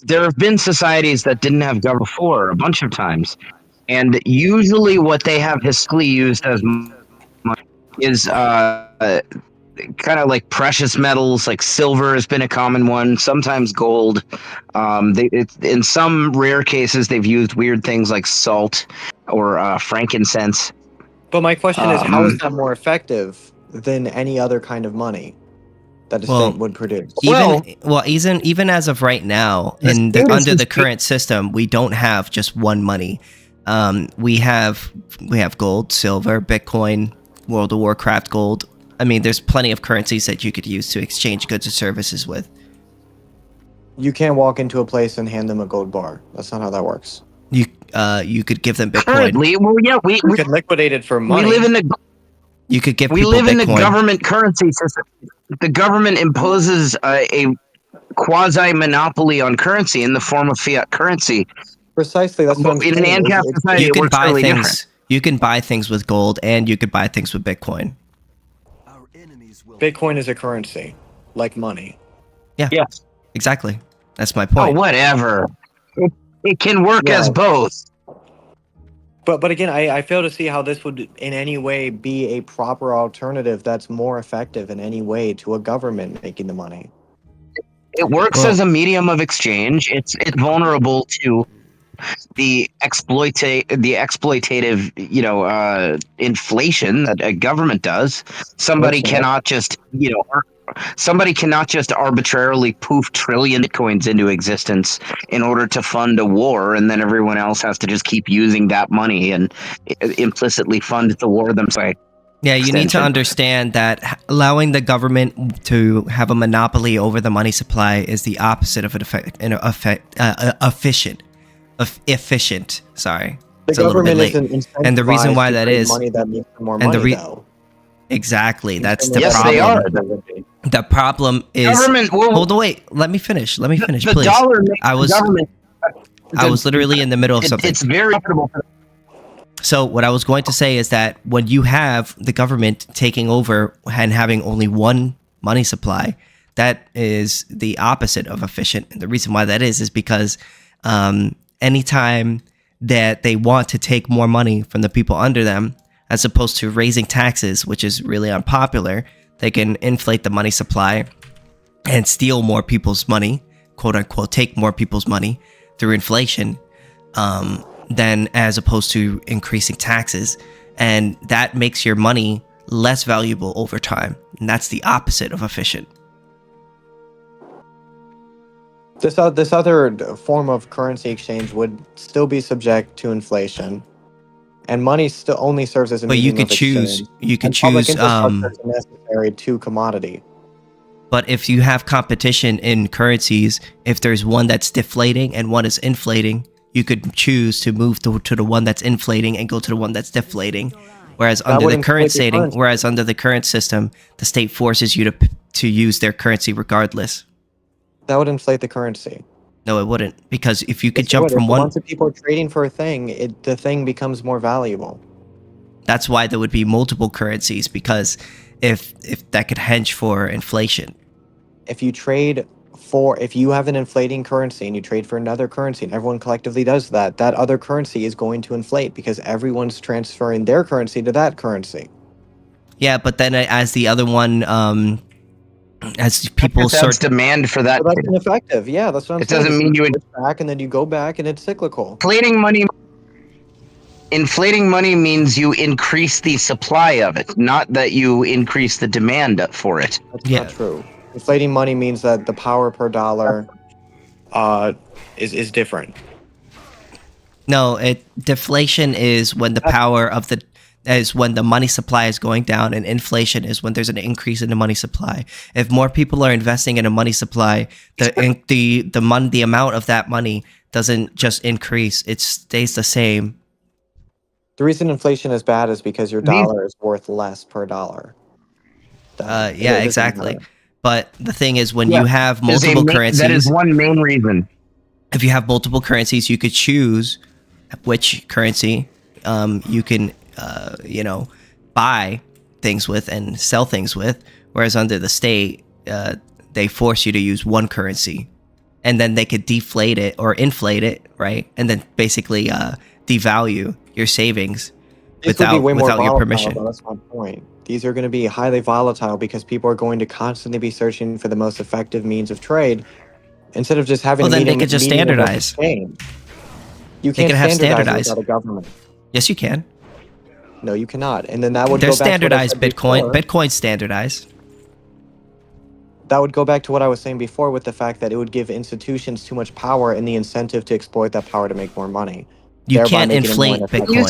Speaker 1: there have been societies that didn't have government before a bunch of times, and usually what they have historically used as money is kind of like precious metals, like silver has been a common one. Sometimes gold. In some rare cases, they've used weird things like salt or frankincense.
Speaker 5: But my question is, how is
Speaker 1: Um,
Speaker 5: that more effective than any other kind of money that a
Speaker 2: Well,
Speaker 5: state would produce?
Speaker 2: Even as of right now, under the current system, we don't have just one money. We have gold, silver, Bitcoin, World of Warcraft gold. I mean, there's plenty of currencies that you could use to exchange goods or services with.
Speaker 5: You can't walk into a place and hand them a gold bar. That's not how that works.
Speaker 2: You could give them Bitcoin.
Speaker 1: currently, well, yeah,
Speaker 5: We could liquidate it for
Speaker 1: we
Speaker 5: money.
Speaker 1: live in the
Speaker 2: You could give
Speaker 1: we
Speaker 2: people
Speaker 1: live in the
Speaker 2: Bitcoin.
Speaker 1: government currency system. The government imposes a quasi monopoly on currency in the form of fiat currency.
Speaker 5: Precisely, that's what I'm
Speaker 1: In an
Speaker 5: saying.
Speaker 1: ANCAP society,
Speaker 2: You
Speaker 1: it
Speaker 2: can
Speaker 1: works
Speaker 2: buy
Speaker 1: really
Speaker 2: things.
Speaker 1: different.
Speaker 2: You can buy things with gold, and you could buy things with Bitcoin.
Speaker 5: Bitcoin is a currency, like money.
Speaker 2: Yeah.
Speaker 1: Yes.
Speaker 2: Exactly. That's my
Speaker 1: Oh,
Speaker 2: point.
Speaker 1: whatever. It can work as
Speaker 5: Yeah.
Speaker 1: both.
Speaker 5: But again, I fail to see how this would in any way be a proper alternative that's more effective in any way to a government making the money.
Speaker 1: It works
Speaker 2: Well-
Speaker 1: as a medium of exchange. It's vulnerable to the exploitative, inflation that a government does. Somebody
Speaker 5: Looks like-
Speaker 1: cannot just, somebody cannot just arbitrarily poof trillion bitcoins into existence in order to fund a war, and then everyone else has to just keep using that money and implicitly fund the war themselves.
Speaker 2: Yeah, you need to
Speaker 1: extension.
Speaker 2: understand that allowing the government to have a monopoly over the money supply is the opposite of efficient. Sorry,
Speaker 5: The
Speaker 2: it's a little bit
Speaker 5: government
Speaker 2: late.
Speaker 5: isn't
Speaker 2: And the reason
Speaker 5: incentivized
Speaker 2: why
Speaker 5: to
Speaker 2: that
Speaker 5: create
Speaker 2: is-
Speaker 5: money that makes them more
Speaker 2: and the
Speaker 5: money,
Speaker 2: re-
Speaker 5: though.
Speaker 2: Exactly, that's the
Speaker 1: Yes,
Speaker 2: problem.
Speaker 1: they are.
Speaker 2: The problem is.
Speaker 1: Government will
Speaker 2: Hold on, wait. Let me finish.
Speaker 1: the
Speaker 2: Please.
Speaker 1: dollar makes
Speaker 2: I was-
Speaker 1: the government.
Speaker 2: I was literally in the middle of something.
Speaker 1: It's very profitable.
Speaker 2: So what I was going to say is that when you have the government taking over and having only one money supply, that is the opposite of efficient. And the reason why that is because anytime that they want to take more money from the people under them, as opposed to raising taxes, which is really unpopular, they can inflate the money supply and steal more people's money, quote unquote, take more people's money through inflation. Than as opposed to increasing taxes, and that makes your money less valuable over time, and that's the opposite of efficient.
Speaker 5: This other form of currency exchange would still be subject to inflation, and money still only serves as a
Speaker 2: But you
Speaker 5: medium
Speaker 2: could
Speaker 5: of exchange.
Speaker 2: choose. You could
Speaker 5: And public
Speaker 2: choose.
Speaker 5: infrastructure is necessary to commodity.
Speaker 2: But if you have competition in currencies, if there's one that's deflating and one is inflating, you could choose to move to the one that's inflating and go to the one that's deflating. Whereas under
Speaker 5: would
Speaker 2: the current
Speaker 5: inflate the
Speaker 2: setting,
Speaker 5: currency.
Speaker 2: whereas under the current system, the state forces you to use their currency regardless.
Speaker 5: That would inflate the currency.
Speaker 2: No, it wouldn't, because if you could
Speaker 5: Yes, it
Speaker 2: jump
Speaker 5: would.
Speaker 2: from
Speaker 5: If
Speaker 2: one,
Speaker 5: lots of people are trading for a thing, the thing becomes more valuable.
Speaker 2: that's why there would be multiple currencies, because if that could hedge for inflation.
Speaker 5: If you have an inflating currency and you trade for another currency and everyone collectively does that, that other currency is going to inflate because everyone's transferring their currency to that currency.
Speaker 2: Yeah, but then as the other one, as people
Speaker 1: That's
Speaker 2: sort,
Speaker 1: demand for that.
Speaker 5: So that's ineffective. Yeah, that's what I'm
Speaker 1: It
Speaker 5: saying.
Speaker 1: doesn't mean you
Speaker 5: It's back and then you go back and it's cyclical.
Speaker 1: Inflating money means you increase the supply of it, not that you increase the demand for it.
Speaker 5: That's
Speaker 2: Yeah.
Speaker 5: not true. Inflating money means that the power per dollar is different.
Speaker 2: no, deflation is when the power of the is when the money supply is going down, and inflation is when there's an increase in the money supply. If more people are investing in a money supply, the amount of that money doesn't just increase; it stays the same.
Speaker 5: The reason inflation is bad is because your dollar is worth less per dollar.
Speaker 2: Yeah,
Speaker 5: It doesn't
Speaker 2: exactly.
Speaker 5: matter.
Speaker 2: But the thing is, when
Speaker 1: Yeah,
Speaker 2: you have multiple currencies,
Speaker 1: That is one main reason.
Speaker 2: if you have multiple currencies, you could choose which currency you can buy things with and sell things with. Whereas under the state, they force you to use one currency, and then they could deflate it or inflate it, right? And then basically devalue your savings without your
Speaker 5: volatile,
Speaker 2: permission.
Speaker 5: though. That's my point. These are going to be highly volatile because people are going to constantly be searching for the most effective means of trade instead of just having.
Speaker 2: Well, then they could just standardize.
Speaker 5: You
Speaker 2: They
Speaker 5: can't
Speaker 2: could have
Speaker 5: standardize
Speaker 2: standardized.
Speaker 5: without a government.
Speaker 2: Yes, you can.
Speaker 5: No, you cannot. And then that would
Speaker 2: There's
Speaker 5: go back to what I
Speaker 2: standardized
Speaker 5: said
Speaker 2: Bitcoin.
Speaker 5: before.
Speaker 2: Bitcoin's standardized.
Speaker 5: That would go back to what I was saying before with the fact that it would give institutions too much power and the incentive to exploit that power to make more money.
Speaker 2: You
Speaker 5: thereby
Speaker 2: can't
Speaker 5: making it more
Speaker 2: inflate
Speaker 5: ineffective.
Speaker 1: When you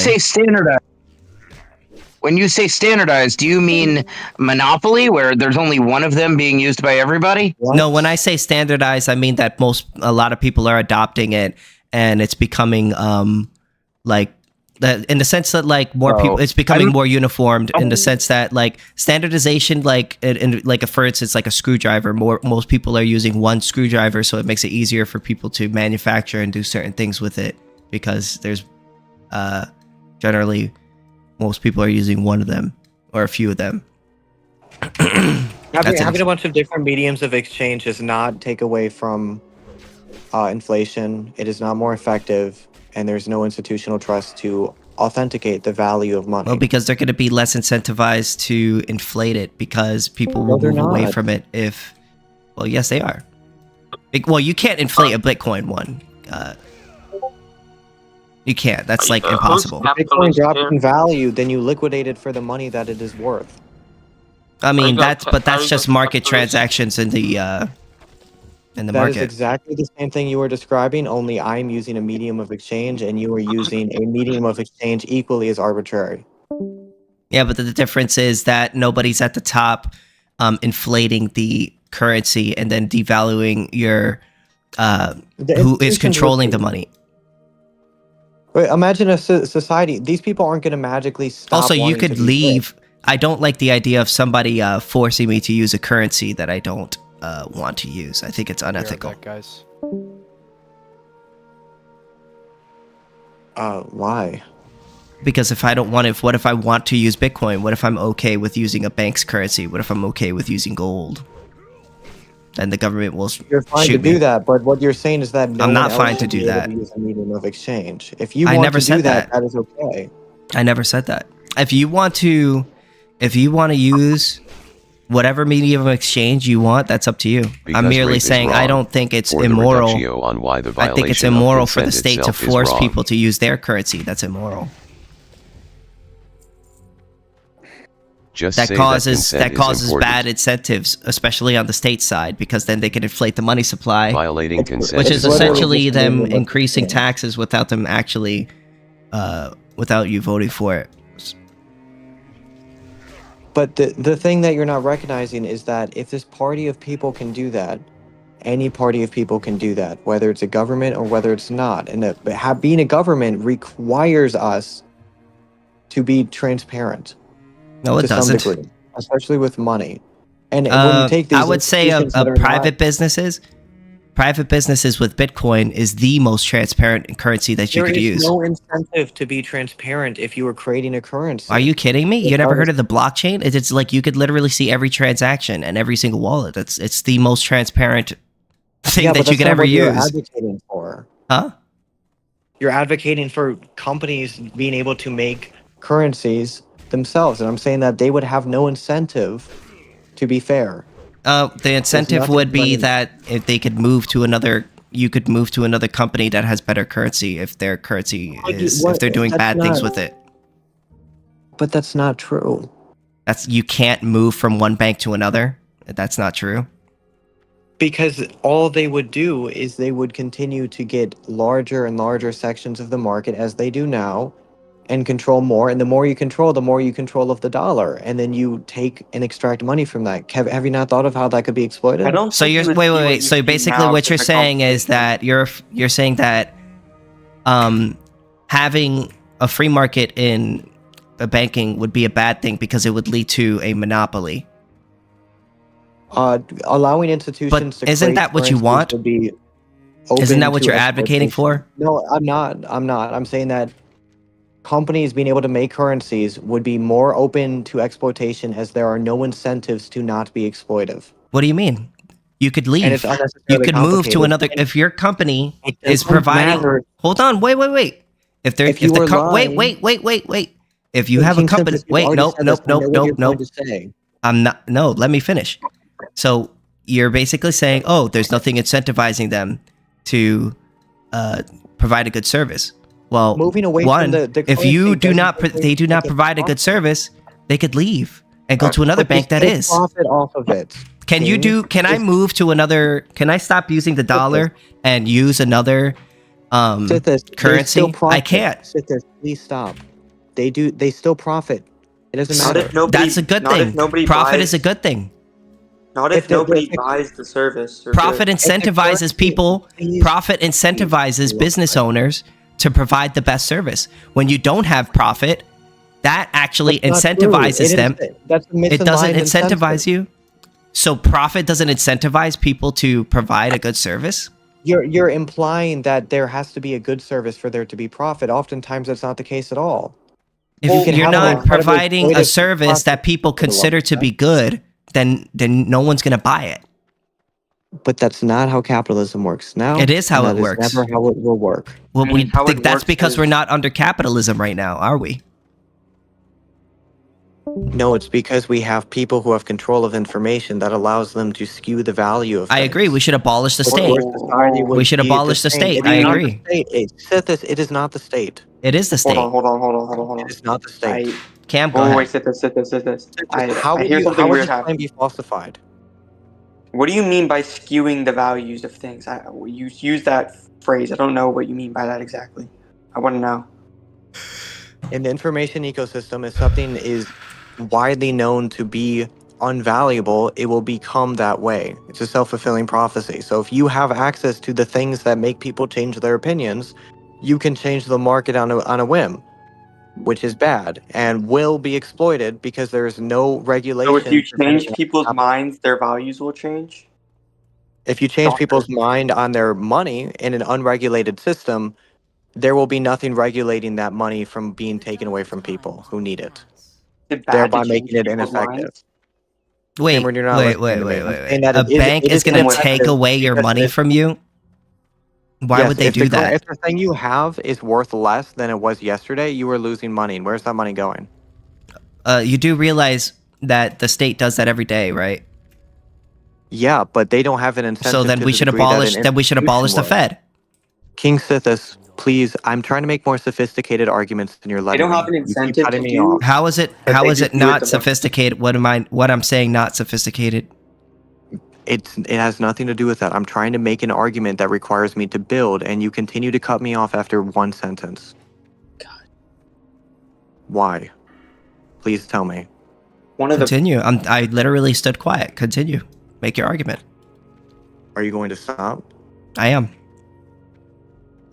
Speaker 2: Bitcoin.
Speaker 1: say standardized, do you mean monopoly, where there's only one of them being used by everybody?
Speaker 5: What?
Speaker 2: No, when I say standardized, I mean that a lot of people are adopting it, and it's becoming like that in the sense that like more
Speaker 1: Oh,
Speaker 2: people, it's becoming
Speaker 1: I'm-
Speaker 2: more uniformed in the sense that like standardization, like for instance, like a screwdriver. Most people are using one screwdriver, so it makes it easier for people to manufacture and do certain things with it because there's generally most people are using one of them or a few of them.
Speaker 5: Having a bunch of different mediums of exchange does not take away from inflation. It is not more effective, and there's no institutional trust to authenticate the value of money.
Speaker 2: Well, because they're going to be less incentivized to inflate it because people
Speaker 5: No,
Speaker 2: will
Speaker 5: they're
Speaker 2: move away
Speaker 5: not.
Speaker 2: from it if... Well, yes, they are. Well, you can't inflate a Bitcoin one. You can't. That's like impossible.
Speaker 5: Bitcoin drops in value, then you liquidate it for the money that it is worth.
Speaker 2: I mean, that's
Speaker 6: Are
Speaker 2: just
Speaker 6: you
Speaker 2: market
Speaker 6: capitalist?
Speaker 2: transactions in the
Speaker 5: That is
Speaker 2: market.
Speaker 5: exactly the same thing you were describing, only I'm using a medium of exchange and you are using a medium of exchange equally as arbitrary.
Speaker 2: Yeah, but the difference is that nobody's at the top inflating the currency and then devaluing your
Speaker 5: The
Speaker 2: who is
Speaker 5: institutions
Speaker 2: controlling
Speaker 5: would-
Speaker 2: the money.
Speaker 5: Wait, imagine a society. These people aren't going to magically stop.
Speaker 2: Also, you
Speaker 5: wanting to
Speaker 2: could
Speaker 5: be
Speaker 2: leave. I don't like the idea of somebody forcing me to use a currency that I don't want to use. I think it's
Speaker 4: Be right
Speaker 2: unethical.
Speaker 4: back, guys.
Speaker 5: Why?
Speaker 2: Because if I don't want it, what if I want to use Bitcoin? What if I'm okay with using a bank's currency? What if I'm okay with using gold? Then the government will
Speaker 5: You're fine to
Speaker 2: shoot me.
Speaker 5: do that, but what you're saying is that no
Speaker 2: I'm
Speaker 5: one
Speaker 2: not
Speaker 5: else
Speaker 2: fine to
Speaker 5: should
Speaker 2: do
Speaker 5: be able
Speaker 2: that.
Speaker 5: to use a medium of exchange. If you
Speaker 2: I
Speaker 5: want
Speaker 2: never
Speaker 5: to do
Speaker 2: said
Speaker 5: that,
Speaker 2: that.
Speaker 5: that is okay.
Speaker 2: I never said that. If you want to use whatever medium of exchange you want, that's up to you.
Speaker 3: Because
Speaker 2: I'm merely
Speaker 3: rape is
Speaker 2: saying I
Speaker 3: wrong,
Speaker 2: don't think it's
Speaker 3: or the
Speaker 2: immoral.
Speaker 3: reductio on why the
Speaker 2: I think it's
Speaker 3: violation of
Speaker 2: immoral for the
Speaker 3: consent
Speaker 2: state to
Speaker 3: itself is
Speaker 2: force
Speaker 3: wrong.
Speaker 2: people to use their currency. That's immoral.
Speaker 3: Just
Speaker 2: That
Speaker 3: say
Speaker 2: causes
Speaker 3: consent is important.
Speaker 2: bad incentives, especially on the state side, because then they can inflate the money supply,
Speaker 3: Violating consent
Speaker 2: which
Speaker 5: It's
Speaker 2: is
Speaker 5: literally
Speaker 2: essentially
Speaker 5: just a
Speaker 2: them
Speaker 5: medium of
Speaker 2: increasing
Speaker 5: exchange.
Speaker 2: taxes without them actually, without you voting for it.
Speaker 5: But the thing that you're not recognizing is that if this party of people can do that, any party of people can do that, whether it's a government or whether it's not. And being a government requires us to be transparent
Speaker 2: No, it
Speaker 5: to some
Speaker 2: doesn't.
Speaker 5: degree, especially with money. And when you take these
Speaker 2: I would say
Speaker 5: institutions that are
Speaker 2: private
Speaker 5: not-
Speaker 2: businesses with Bitcoin is the most transparent currency that you
Speaker 5: there
Speaker 2: could
Speaker 5: is
Speaker 2: use.
Speaker 5: no incentive to be transparent if you are creating a currency.
Speaker 2: Are you kidding me? You
Speaker 5: It
Speaker 2: never
Speaker 5: does.
Speaker 2: heard of the blockchain? It's like you could literally see every transaction and every single wallet. It's the most transparent thing
Speaker 5: Yeah, but
Speaker 2: that you
Speaker 5: that's
Speaker 2: could
Speaker 5: not
Speaker 2: ever
Speaker 5: what you're
Speaker 2: use.
Speaker 5: advocating for.
Speaker 2: Huh?
Speaker 5: You're advocating for companies being able to make currencies themselves, and I'm saying that they would have no incentive to be fair.
Speaker 2: The incentive
Speaker 5: nothing
Speaker 2: would be
Speaker 5: running-
Speaker 2: that if they could move to another, you could move to another company that has better currency if their currency
Speaker 5: But
Speaker 2: is
Speaker 5: what-
Speaker 2: if they're doing
Speaker 5: that's
Speaker 2: bad things
Speaker 5: not-
Speaker 2: with it.
Speaker 5: But that's not true.
Speaker 2: You can't move from one bank to another. That's not true.
Speaker 5: Because all they would do is they would continue to get larger and larger sections of the market as they do now and control more. And the more you control of the dollar. And then you take and extract money from that. Have you not thought of how that could be exploited?
Speaker 6: I don't
Speaker 2: So
Speaker 6: think
Speaker 2: you're
Speaker 6: you would
Speaker 2: wait.
Speaker 6: see what you
Speaker 2: So
Speaker 6: see
Speaker 2: basically,
Speaker 6: now
Speaker 2: what you're
Speaker 6: as a
Speaker 2: saying is
Speaker 6: competition.
Speaker 2: that you're saying that having a free market in banking would be a bad thing because it would lead to a monopoly.
Speaker 5: Allowing institutions to
Speaker 2: isn't
Speaker 5: create
Speaker 2: that what you
Speaker 5: currencies
Speaker 2: want?
Speaker 5: would be
Speaker 2: Isn't
Speaker 5: open
Speaker 2: that what
Speaker 5: to
Speaker 2: you're advocating
Speaker 5: exploitation.
Speaker 2: for?
Speaker 5: No, I'm not. I'm saying that companies being able to make currencies would be more open to exploitation as there are no incentives to not be exploitive.
Speaker 2: What do you mean? You could
Speaker 5: And
Speaker 2: leave.
Speaker 5: it's unnecessarily
Speaker 2: You could move to
Speaker 5: complicated.
Speaker 2: another. If your company
Speaker 5: It
Speaker 2: is
Speaker 5: doesn't
Speaker 2: providing,
Speaker 5: matter.
Speaker 2: hold on, wait.
Speaker 5: If you
Speaker 2: the
Speaker 5: were
Speaker 2: wait,
Speaker 5: lying-
Speaker 2: wait. If you have a company, wait, nope. I'm not. No, let me finish. So you're basically saying, oh, there's nothing incentivizing them to provide a good service. Well,
Speaker 5: Moving away
Speaker 2: one,
Speaker 5: from the
Speaker 2: if you
Speaker 5: currency
Speaker 2: do
Speaker 5: doesn't
Speaker 2: not,
Speaker 5: make
Speaker 2: they do not
Speaker 5: it
Speaker 2: provide a good
Speaker 5: profit.
Speaker 2: service, they could leave and go to another
Speaker 5: But they
Speaker 2: bank that
Speaker 5: still
Speaker 2: is.
Speaker 5: profit off of it.
Speaker 2: Can you
Speaker 5: King.
Speaker 2: do? Can I
Speaker 5: It's-
Speaker 2: move to another? Can I stop using the dollar and use another
Speaker 5: Sithis, they
Speaker 2: currency?
Speaker 5: still profit.
Speaker 2: I can't.
Speaker 5: Sithis, please stop. They still profit. It doesn't
Speaker 6: Not
Speaker 5: matter.
Speaker 6: if nobody.
Speaker 2: That's a good
Speaker 6: not
Speaker 2: thing.
Speaker 6: If nobody
Speaker 2: Profit
Speaker 6: buys,
Speaker 2: is a good thing.
Speaker 6: Not
Speaker 5: If
Speaker 6: if
Speaker 5: the-
Speaker 6: nobody
Speaker 5: the-
Speaker 6: buys the service. Or
Speaker 2: Profit
Speaker 6: good.
Speaker 2: incentivizes
Speaker 5: currency-
Speaker 2: people.
Speaker 5: please-
Speaker 2: Profit incentivizes business owners to provide the best service. When you don't have profit, that actually
Speaker 5: That's not true.
Speaker 2: incentivizes
Speaker 5: It
Speaker 2: them.
Speaker 5: is- That's a
Speaker 2: It doesn't
Speaker 5: misaligned
Speaker 2: incentivize
Speaker 5: incentive.
Speaker 2: you. So profit doesn't incentivize people to provide a good service.
Speaker 5: You're implying that there has to be a good service for there to be profit. Oftentimes, that's not the case at all.
Speaker 2: If
Speaker 5: You can
Speaker 2: you're
Speaker 5: have an
Speaker 2: not
Speaker 5: incredibly
Speaker 2: providing a
Speaker 5: exploitive
Speaker 2: service
Speaker 5: process
Speaker 2: that people
Speaker 5: for the long
Speaker 2: consider to
Speaker 5: term.
Speaker 2: be good, then no one's going to buy it.
Speaker 5: But that's not how capitalism works now.
Speaker 2: It is how
Speaker 5: and
Speaker 2: it
Speaker 5: that is
Speaker 2: works.
Speaker 5: never how it will work.
Speaker 2: Well,
Speaker 6: I
Speaker 2: we
Speaker 6: mean, how
Speaker 2: think
Speaker 6: it
Speaker 2: that's
Speaker 6: works
Speaker 2: because
Speaker 6: is-
Speaker 2: we're not under capitalism right now, are we?
Speaker 5: No, it's because we have people who have control of information that allows them to skew the value of
Speaker 2: I
Speaker 5: things.
Speaker 2: agree. We should abolish the
Speaker 5: Or
Speaker 2: state.
Speaker 5: society would
Speaker 2: We should
Speaker 5: be
Speaker 2: abolish the
Speaker 5: same.
Speaker 2: state.
Speaker 5: It
Speaker 2: I
Speaker 5: is not
Speaker 2: agree.
Speaker 5: the state. Sithis, it is not the state.
Speaker 2: It is the state.
Speaker 6: Hold on.
Speaker 5: It is not the state.
Speaker 2: Cam, go
Speaker 6: Oh
Speaker 2: ahead.
Speaker 6: wait, sit this.
Speaker 5: How
Speaker 6: I
Speaker 5: would
Speaker 6: hear
Speaker 5: you,
Speaker 6: something
Speaker 5: how would
Speaker 6: weird
Speaker 5: this claim
Speaker 6: happening.
Speaker 5: be falsified?
Speaker 6: What do you mean by skewing the values of things? You use that phrase. I don't know what you mean by that exactly. I want to know.
Speaker 5: In the information ecosystem, if something is widely known to be unvaluable, it will become that way. It's a self-fulfilling prophecy. So if you have access to the things that make people change their opinions, you can change the market on a whim, which is bad and will be exploited because there is no regulation.
Speaker 6: So if you
Speaker 5: preventing
Speaker 6: change
Speaker 5: that
Speaker 6: people's
Speaker 5: from happening.
Speaker 6: minds, their values will change.
Speaker 5: If you change
Speaker 6: Shocker.
Speaker 5: people's mind on their money in an unregulated system, there will be nothing regulating that money from being taken away from people who need it,
Speaker 6: Is it bad
Speaker 5: thereby
Speaker 6: to
Speaker 5: making
Speaker 6: change
Speaker 5: it
Speaker 6: people's
Speaker 5: ineffective.
Speaker 6: minds?
Speaker 2: Wait,
Speaker 5: Cameron, you're not
Speaker 2: wait.
Speaker 5: listening to me. I'm saying that
Speaker 2: A
Speaker 5: it is-
Speaker 2: bank
Speaker 5: it
Speaker 2: is
Speaker 5: is
Speaker 2: going to
Speaker 5: ineffective
Speaker 2: take away your
Speaker 5: because
Speaker 2: money
Speaker 5: if-
Speaker 2: from you? Why
Speaker 5: Yes,
Speaker 2: would they
Speaker 5: if
Speaker 2: do
Speaker 5: the cur-
Speaker 2: that?
Speaker 5: If the thing you have is worth less than it was yesterday, you are losing money. And where's that money going?
Speaker 2: You do realize that the state does that every day, right?
Speaker 5: Yeah, but they don't have an incentive.
Speaker 2: So then
Speaker 5: to
Speaker 2: we
Speaker 5: the
Speaker 2: should
Speaker 5: degree that
Speaker 2: abolish.
Speaker 5: an
Speaker 2: Then we should abolish the
Speaker 5: institution would.
Speaker 2: Fed.
Speaker 5: KingSithis, please. I'm trying to make more sophisticated arguments than you're letting
Speaker 6: don't
Speaker 5: me.
Speaker 6: have an
Speaker 5: You keep
Speaker 6: incentive
Speaker 5: cutting
Speaker 6: to
Speaker 5: me
Speaker 6: do-
Speaker 5: off.
Speaker 2: How is it?
Speaker 6: But
Speaker 2: How
Speaker 6: they
Speaker 2: is
Speaker 6: just
Speaker 2: it
Speaker 6: do it
Speaker 2: not
Speaker 6: the-
Speaker 2: sophisticated? What I'm saying not sophisticated?
Speaker 5: It has nothing to do with that. I'm trying to make an argument that requires me to build, and you continue to cut me off after one sentence. God. Why? Please tell me.
Speaker 6: One of the
Speaker 2: Continue. I literally stood quiet. Continue. Make your argument.
Speaker 5: Are you going to stop?
Speaker 2: I am.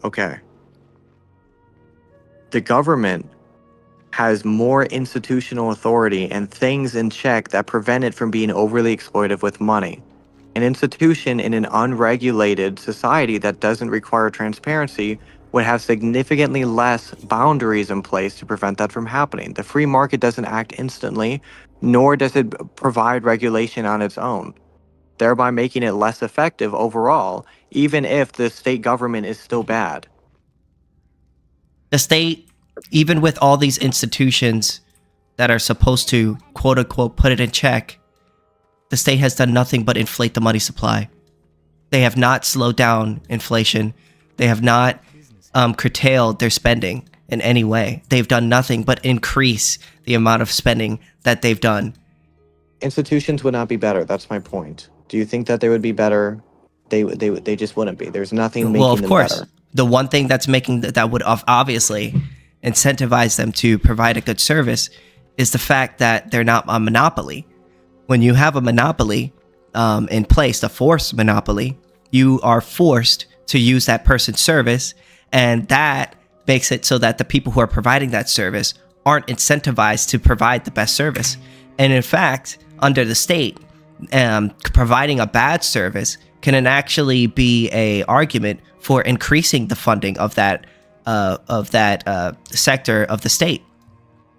Speaker 5: Okay. The government has more institutional authority and things in check that prevent it from being overly exploitive with money. An institution in an unregulated society that doesn't require transparency would have significantly less boundaries in place to prevent that from happening. The free market doesn't act instantly, nor does it provide regulation on its own, thereby making it less effective overall, even if the state government is still bad.
Speaker 2: The state, even with all these institutions that are supposed to quote unquote put it in check, the state has done nothing but inflate the money supply. They have not slowed down inflation. They have not curtailed their spending in any way. They've done nothing but increase the amount of spending that they've done.
Speaker 5: Institutions would not be better. That's my point. Do you think that they would be better? They just wouldn't be. There's nothing making
Speaker 2: Well, of
Speaker 5: them
Speaker 2: course,
Speaker 5: better.
Speaker 2: the one thing that's making that would obviously incentivize them to provide a good service is the fact that they're not a monopoly. When you have a monopoly in place, a forced monopoly, you are forced to use that person's service, and that makes it so that the people who are providing that service aren't incentivized to provide the best service. And in fact, under the state, providing a bad service can actually be a argument for increasing the funding of that sector of the state,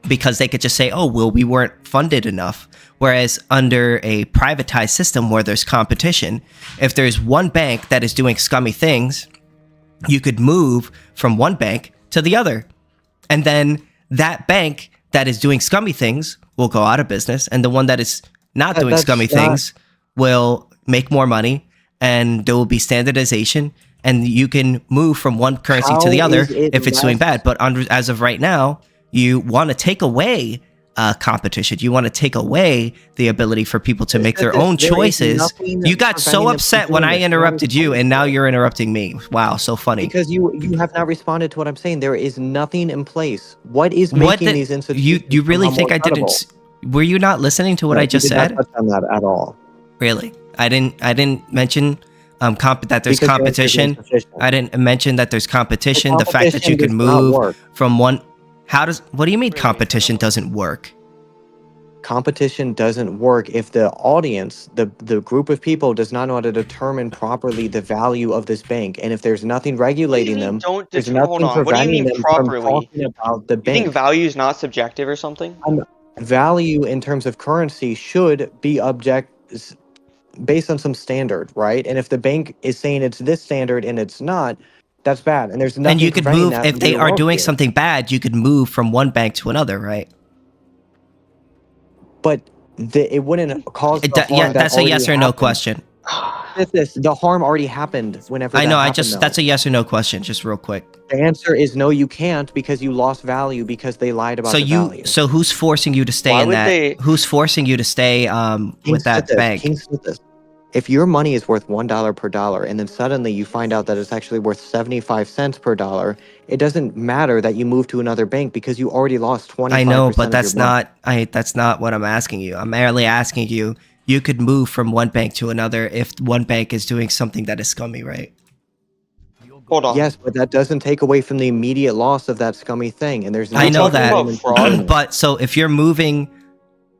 Speaker 2: because they could just say, oh, well, we weren't funded enough. Whereas under a privatized system where there's competition, if there's one bank that is doing scummy things, you could move from one bank to the other. And then that bank that is doing scummy things will go out of business, and the one that is not doing scummy things will make more money, and there will be standardization, and you can move from one currency to the other if it's doing bad. But as of right now, you want to take away competition. You want to take away the ability for people to make their own choices. You got so upset when I interrupted you, and now you're interrupting me. Wow, so funny.
Speaker 5: Because you have not responded to what I'm saying. There is nothing in place. What is making these institutions?
Speaker 2: You really think I didn't? Were you not listening to what I just said?
Speaker 5: I did not touch on that at all.
Speaker 2: Really, I didn't mention that there's competition. I didn't mention that there's competition. The fact that you can move from one. What do you mean competition doesn't work?
Speaker 5: Competition doesn't work if the audience, the group of people, does not know how to determine properly the value of this bank. And if there's nothing regulating them, there's nothing preventing them from talking about the bank.
Speaker 6: You think value is not subjective or something?
Speaker 5: Value in terms of currency should be based on some standard, right? And if the bank is saying it's this standard and it's not, that's bad. And there's nothing.
Speaker 2: And you could move if they are doing something bad. You could move from one bank to another, right?
Speaker 5: But it wouldn't cause the harm.
Speaker 2: Yeah, that's a yes or no question.
Speaker 5: The harm already happened whenever.
Speaker 2: I know.
Speaker 5: Happened,
Speaker 2: that's a yes or no question. Just real quick.
Speaker 5: The answer is no. You can't, because you lost value because they lied about the value.
Speaker 2: So who's forcing you to stay in that? Who's forcing you to stay with that bank?
Speaker 5: KingSithis. If your money is worth $1 per dollar, and then suddenly you find out that it's actually worth 75 cents per dollar, it doesn't matter that you move to another bank because you already lost 25%.
Speaker 2: I know, but that's not what I'm asking you. I'm merely asking you. You could move from one bank to another if one bank is doing something that is scummy, right?
Speaker 6: Hold on.
Speaker 5: Yes, but that doesn't take away from the immediate loss of that scummy thing. And there's
Speaker 2: I know that. But so if you're moving.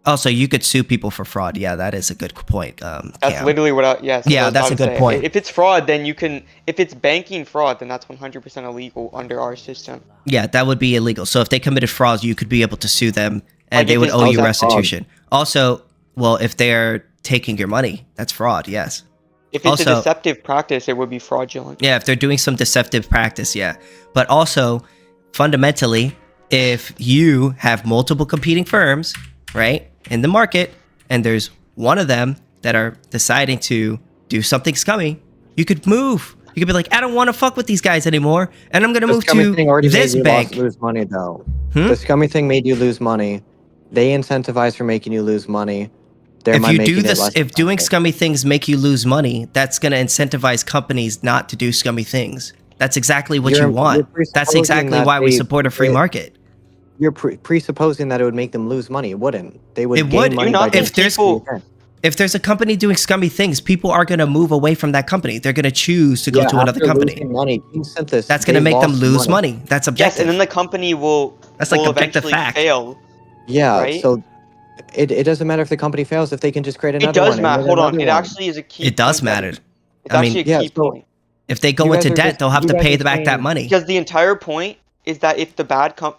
Speaker 2: Also, you could sue people for fraud. Yeah, that is a good point.
Speaker 6: That's literally what that's
Speaker 2: a good point.
Speaker 6: If it's fraud, then if it's banking fraud, then that's 100% illegal under our system.
Speaker 2: Yeah, that would be illegal. So if they committed fraud, you could be able to sue them, and they would owe you restitution. Also, well, if they're taking your money, that's fraud, yes.
Speaker 6: If it's a deceptive practice, it would be fraudulent.
Speaker 2: Yeah, if they're doing some deceptive practice, yeah. But also, fundamentally, if you have multiple competing firms, right, in the market, and there's one of them that are deciding to do something scummy, you could move. You could be like, I don't want to fuck with these guys anymore, and I'm going to move to this bank.
Speaker 5: Lose money though. The scummy thing made you lose money. They incentivize for making you lose money.
Speaker 2: If doing scummy things make you lose money, that's going to incentivize companies not to do scummy things. That's exactly what you want. That's exactly why we support a free market.
Speaker 5: You're presupposing that it would make them lose money. It wouldn't. They would.
Speaker 2: It would. If there's a company doing scummy things, people are going to move away from that company. They're going to choose to go to another company.
Speaker 5: Money.
Speaker 2: That's going to make them lose money. That's objective.
Speaker 6: Yes, and then the company will.
Speaker 2: That's like objective fact.
Speaker 6: Fail.
Speaker 5: Yeah.
Speaker 6: Right?
Speaker 5: So it doesn't matter if the company fails if they can just create another one.
Speaker 6: It does matter. Hold on. It actually is a key.
Speaker 2: It does matter.
Speaker 6: It's actually a key point.
Speaker 2: If they go into debt, they'll have to pay back that money.
Speaker 6: Because the entire point is that if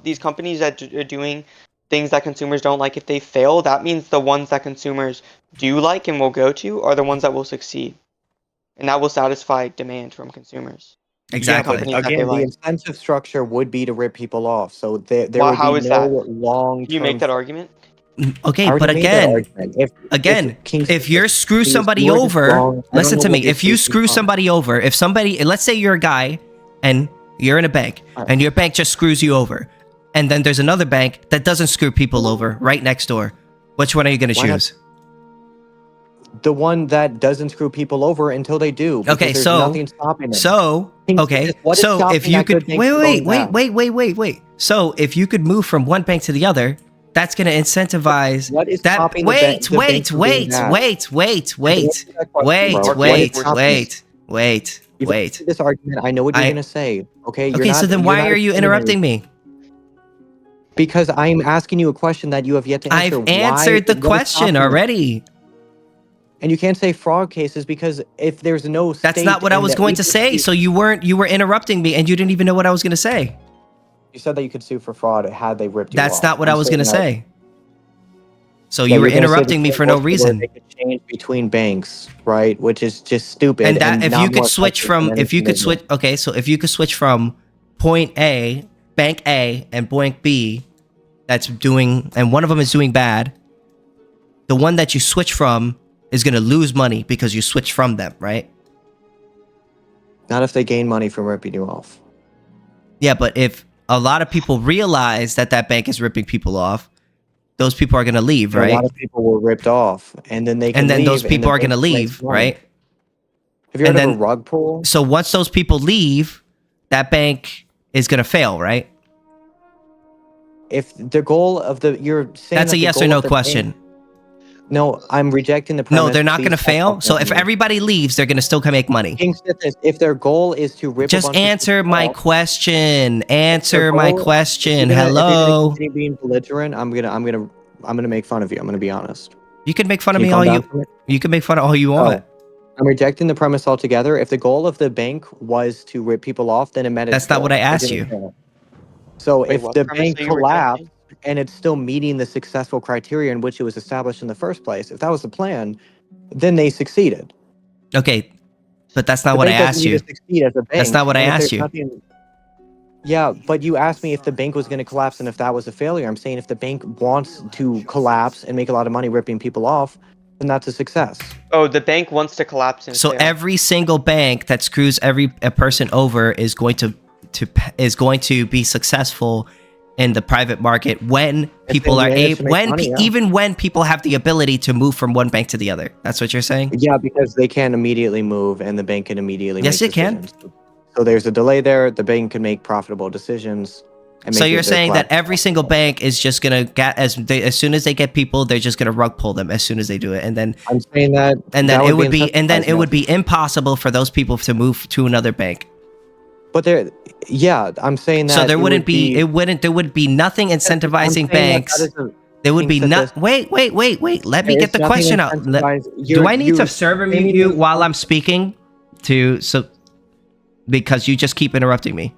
Speaker 6: these companies that are doing things that consumers don't like, if they fail, that means the ones that consumers do like and will go to are the ones that will succeed. And that will satisfy demand from consumers.
Speaker 2: Exactly.
Speaker 5: Again, the incentive structure would be to rip people off. So there would be no long-term...
Speaker 6: Do you make that argument?
Speaker 2: Okay, but if you screw somebody over, listen to me. If you screw somebody over, let's say you're a guy and you're in a bank and your bank just screws you over, and then there's another bank that doesn't screw people over right next door. Which one are you going to choose?
Speaker 5: The one that doesn't screw people over until they do.
Speaker 2: Okay, so
Speaker 5: nothing stopping it.
Speaker 2: So if you could wait. So if you could move from one bank to the other, that's going to incentivize that. Wait.
Speaker 5: This argument, I know what you're going to say. Okay.
Speaker 2: So then why are you interrupting me?
Speaker 5: Because I'm asking you a question that you have yet to answer.
Speaker 2: I've answered the question already.
Speaker 5: And you can't say fraud cases because if there's no state...
Speaker 2: That's not what I was going to say. So you were interrupting me and you didn't even know what I was going to say.
Speaker 5: You said that you could sue for fraud had they ripped you
Speaker 2: That's
Speaker 5: off.
Speaker 2: not what I was going to say. So
Speaker 5: Yeah,
Speaker 2: you were
Speaker 5: you're gonna say
Speaker 2: interrupting me
Speaker 5: the
Speaker 2: for no
Speaker 5: word
Speaker 2: reason.
Speaker 5: They could change between banks, right? Which is just stupid.
Speaker 2: And that if
Speaker 5: not
Speaker 2: you could
Speaker 5: more
Speaker 2: switch
Speaker 5: effective
Speaker 2: from
Speaker 5: than
Speaker 2: if you
Speaker 5: anything
Speaker 2: could
Speaker 5: they
Speaker 2: switch
Speaker 5: do.
Speaker 2: okay, so if you could switch from point A, bank A and bank B that's doing and one of them is doing bad, the one that you switch from is going to lose money because you switch from them, right?
Speaker 5: Not if they gain money from ripping you off.
Speaker 2: Yeah, but if a lot of people realize that that bank is ripping people off, those people are going to leave,
Speaker 5: A
Speaker 2: right?
Speaker 5: lot of people were ripped off, and then they can
Speaker 2: And then
Speaker 5: leave,
Speaker 2: those
Speaker 5: and
Speaker 2: people
Speaker 5: the
Speaker 2: are going to
Speaker 5: bank makes
Speaker 2: leave,
Speaker 5: money.
Speaker 2: right?
Speaker 5: Have you heard
Speaker 2: And
Speaker 5: of a
Speaker 2: then-
Speaker 5: rug pull?
Speaker 2: So once those people leave, that bank is going to fail, right?
Speaker 5: If the goal of the you're saying
Speaker 2: That's
Speaker 5: that
Speaker 2: a
Speaker 5: the
Speaker 2: yes or
Speaker 5: goal
Speaker 2: no
Speaker 5: of the
Speaker 2: question.
Speaker 5: bank- no, I'm rejecting the premise.
Speaker 2: No, they're not going to
Speaker 5: Please
Speaker 2: fail.
Speaker 5: stop
Speaker 2: So if
Speaker 5: talking to me.
Speaker 2: everybody leaves, they're going to still make money.
Speaker 5: KingSithis, if their goal is to rip a
Speaker 2: Just
Speaker 5: bunch of
Speaker 2: answer
Speaker 5: people
Speaker 2: my
Speaker 5: off,
Speaker 2: question.
Speaker 5: their
Speaker 2: Answer my
Speaker 5: goal-
Speaker 2: question.
Speaker 5: if you're gonna
Speaker 2: Hello.
Speaker 5: continue being belligerent, I'm gonna make fun of you. I'm gonna be honest.
Speaker 2: You can make fun of
Speaker 5: Can
Speaker 2: me
Speaker 5: calm
Speaker 2: all
Speaker 5: down
Speaker 2: you.
Speaker 5: for me?
Speaker 2: You can make fun of all you want.
Speaker 5: I'm rejecting the premise altogether. If the goal of the bank was to rip people off, then it met its
Speaker 2: That's not what
Speaker 5: goal.
Speaker 2: I
Speaker 5: It
Speaker 2: asked
Speaker 5: didn't
Speaker 2: you.
Speaker 5: fail. So
Speaker 6: Wait,
Speaker 5: if
Speaker 6: what
Speaker 5: the
Speaker 6: premise
Speaker 5: bank
Speaker 6: are you
Speaker 5: collapsed
Speaker 6: rejecting?
Speaker 5: and it's still meeting the successful criteria in which it was established in the first place, if that was the plan, then they succeeded.
Speaker 2: Okay, but that's not
Speaker 5: The
Speaker 2: what I
Speaker 5: bank doesn't
Speaker 2: asked
Speaker 5: need
Speaker 2: you.
Speaker 5: to succeed as a bank.
Speaker 2: That's not what I
Speaker 5: and if
Speaker 2: asked
Speaker 5: there's
Speaker 2: you.
Speaker 5: nothing- Yeah, but you asked me if the bank was going to collapse and if that was a failure. I'm saying if the bank wants to collapse and make a lot of money ripping people off, then that's a success.
Speaker 6: Oh, the bank wants to collapse and
Speaker 2: So
Speaker 6: fail.
Speaker 2: every single bank that screws a person over is going to be successful in the private market when people
Speaker 5: they
Speaker 2: are
Speaker 5: manage to
Speaker 2: able,
Speaker 5: make money, yeah.
Speaker 2: even when people have the ability to move from one bank to the other. That's what you're saying?
Speaker 5: Yeah, because they can't immediately move and the bank can immediately
Speaker 2: Yes,
Speaker 5: make
Speaker 2: it can.
Speaker 5: decisions. So there's a delay there. The bank can make profitable decisions. And
Speaker 2: So
Speaker 5: make
Speaker 2: you're
Speaker 5: it the
Speaker 2: saying that
Speaker 5: collapse.
Speaker 2: every single bank is just gonna get as soon as they get people, they're just gonna rug pull them as soon as they do it, and then
Speaker 5: I'm saying that.
Speaker 2: it
Speaker 5: would
Speaker 2: would be
Speaker 5: incentivized,
Speaker 2: impossible for those people to move to another bank.
Speaker 5: But I'm saying that.
Speaker 2: So there
Speaker 5: it
Speaker 2: wouldn't
Speaker 5: would
Speaker 2: be there would be nothing
Speaker 5: I'm
Speaker 2: incentivizing
Speaker 5: saying
Speaker 2: banks.
Speaker 5: that is a-
Speaker 2: There would be
Speaker 5: King's
Speaker 2: not. Wait. Let me
Speaker 5: there
Speaker 2: get
Speaker 5: is
Speaker 2: the
Speaker 5: nothing
Speaker 2: question out. Do I need to server mute you while I'm speaking? Because you just keep interrupting me.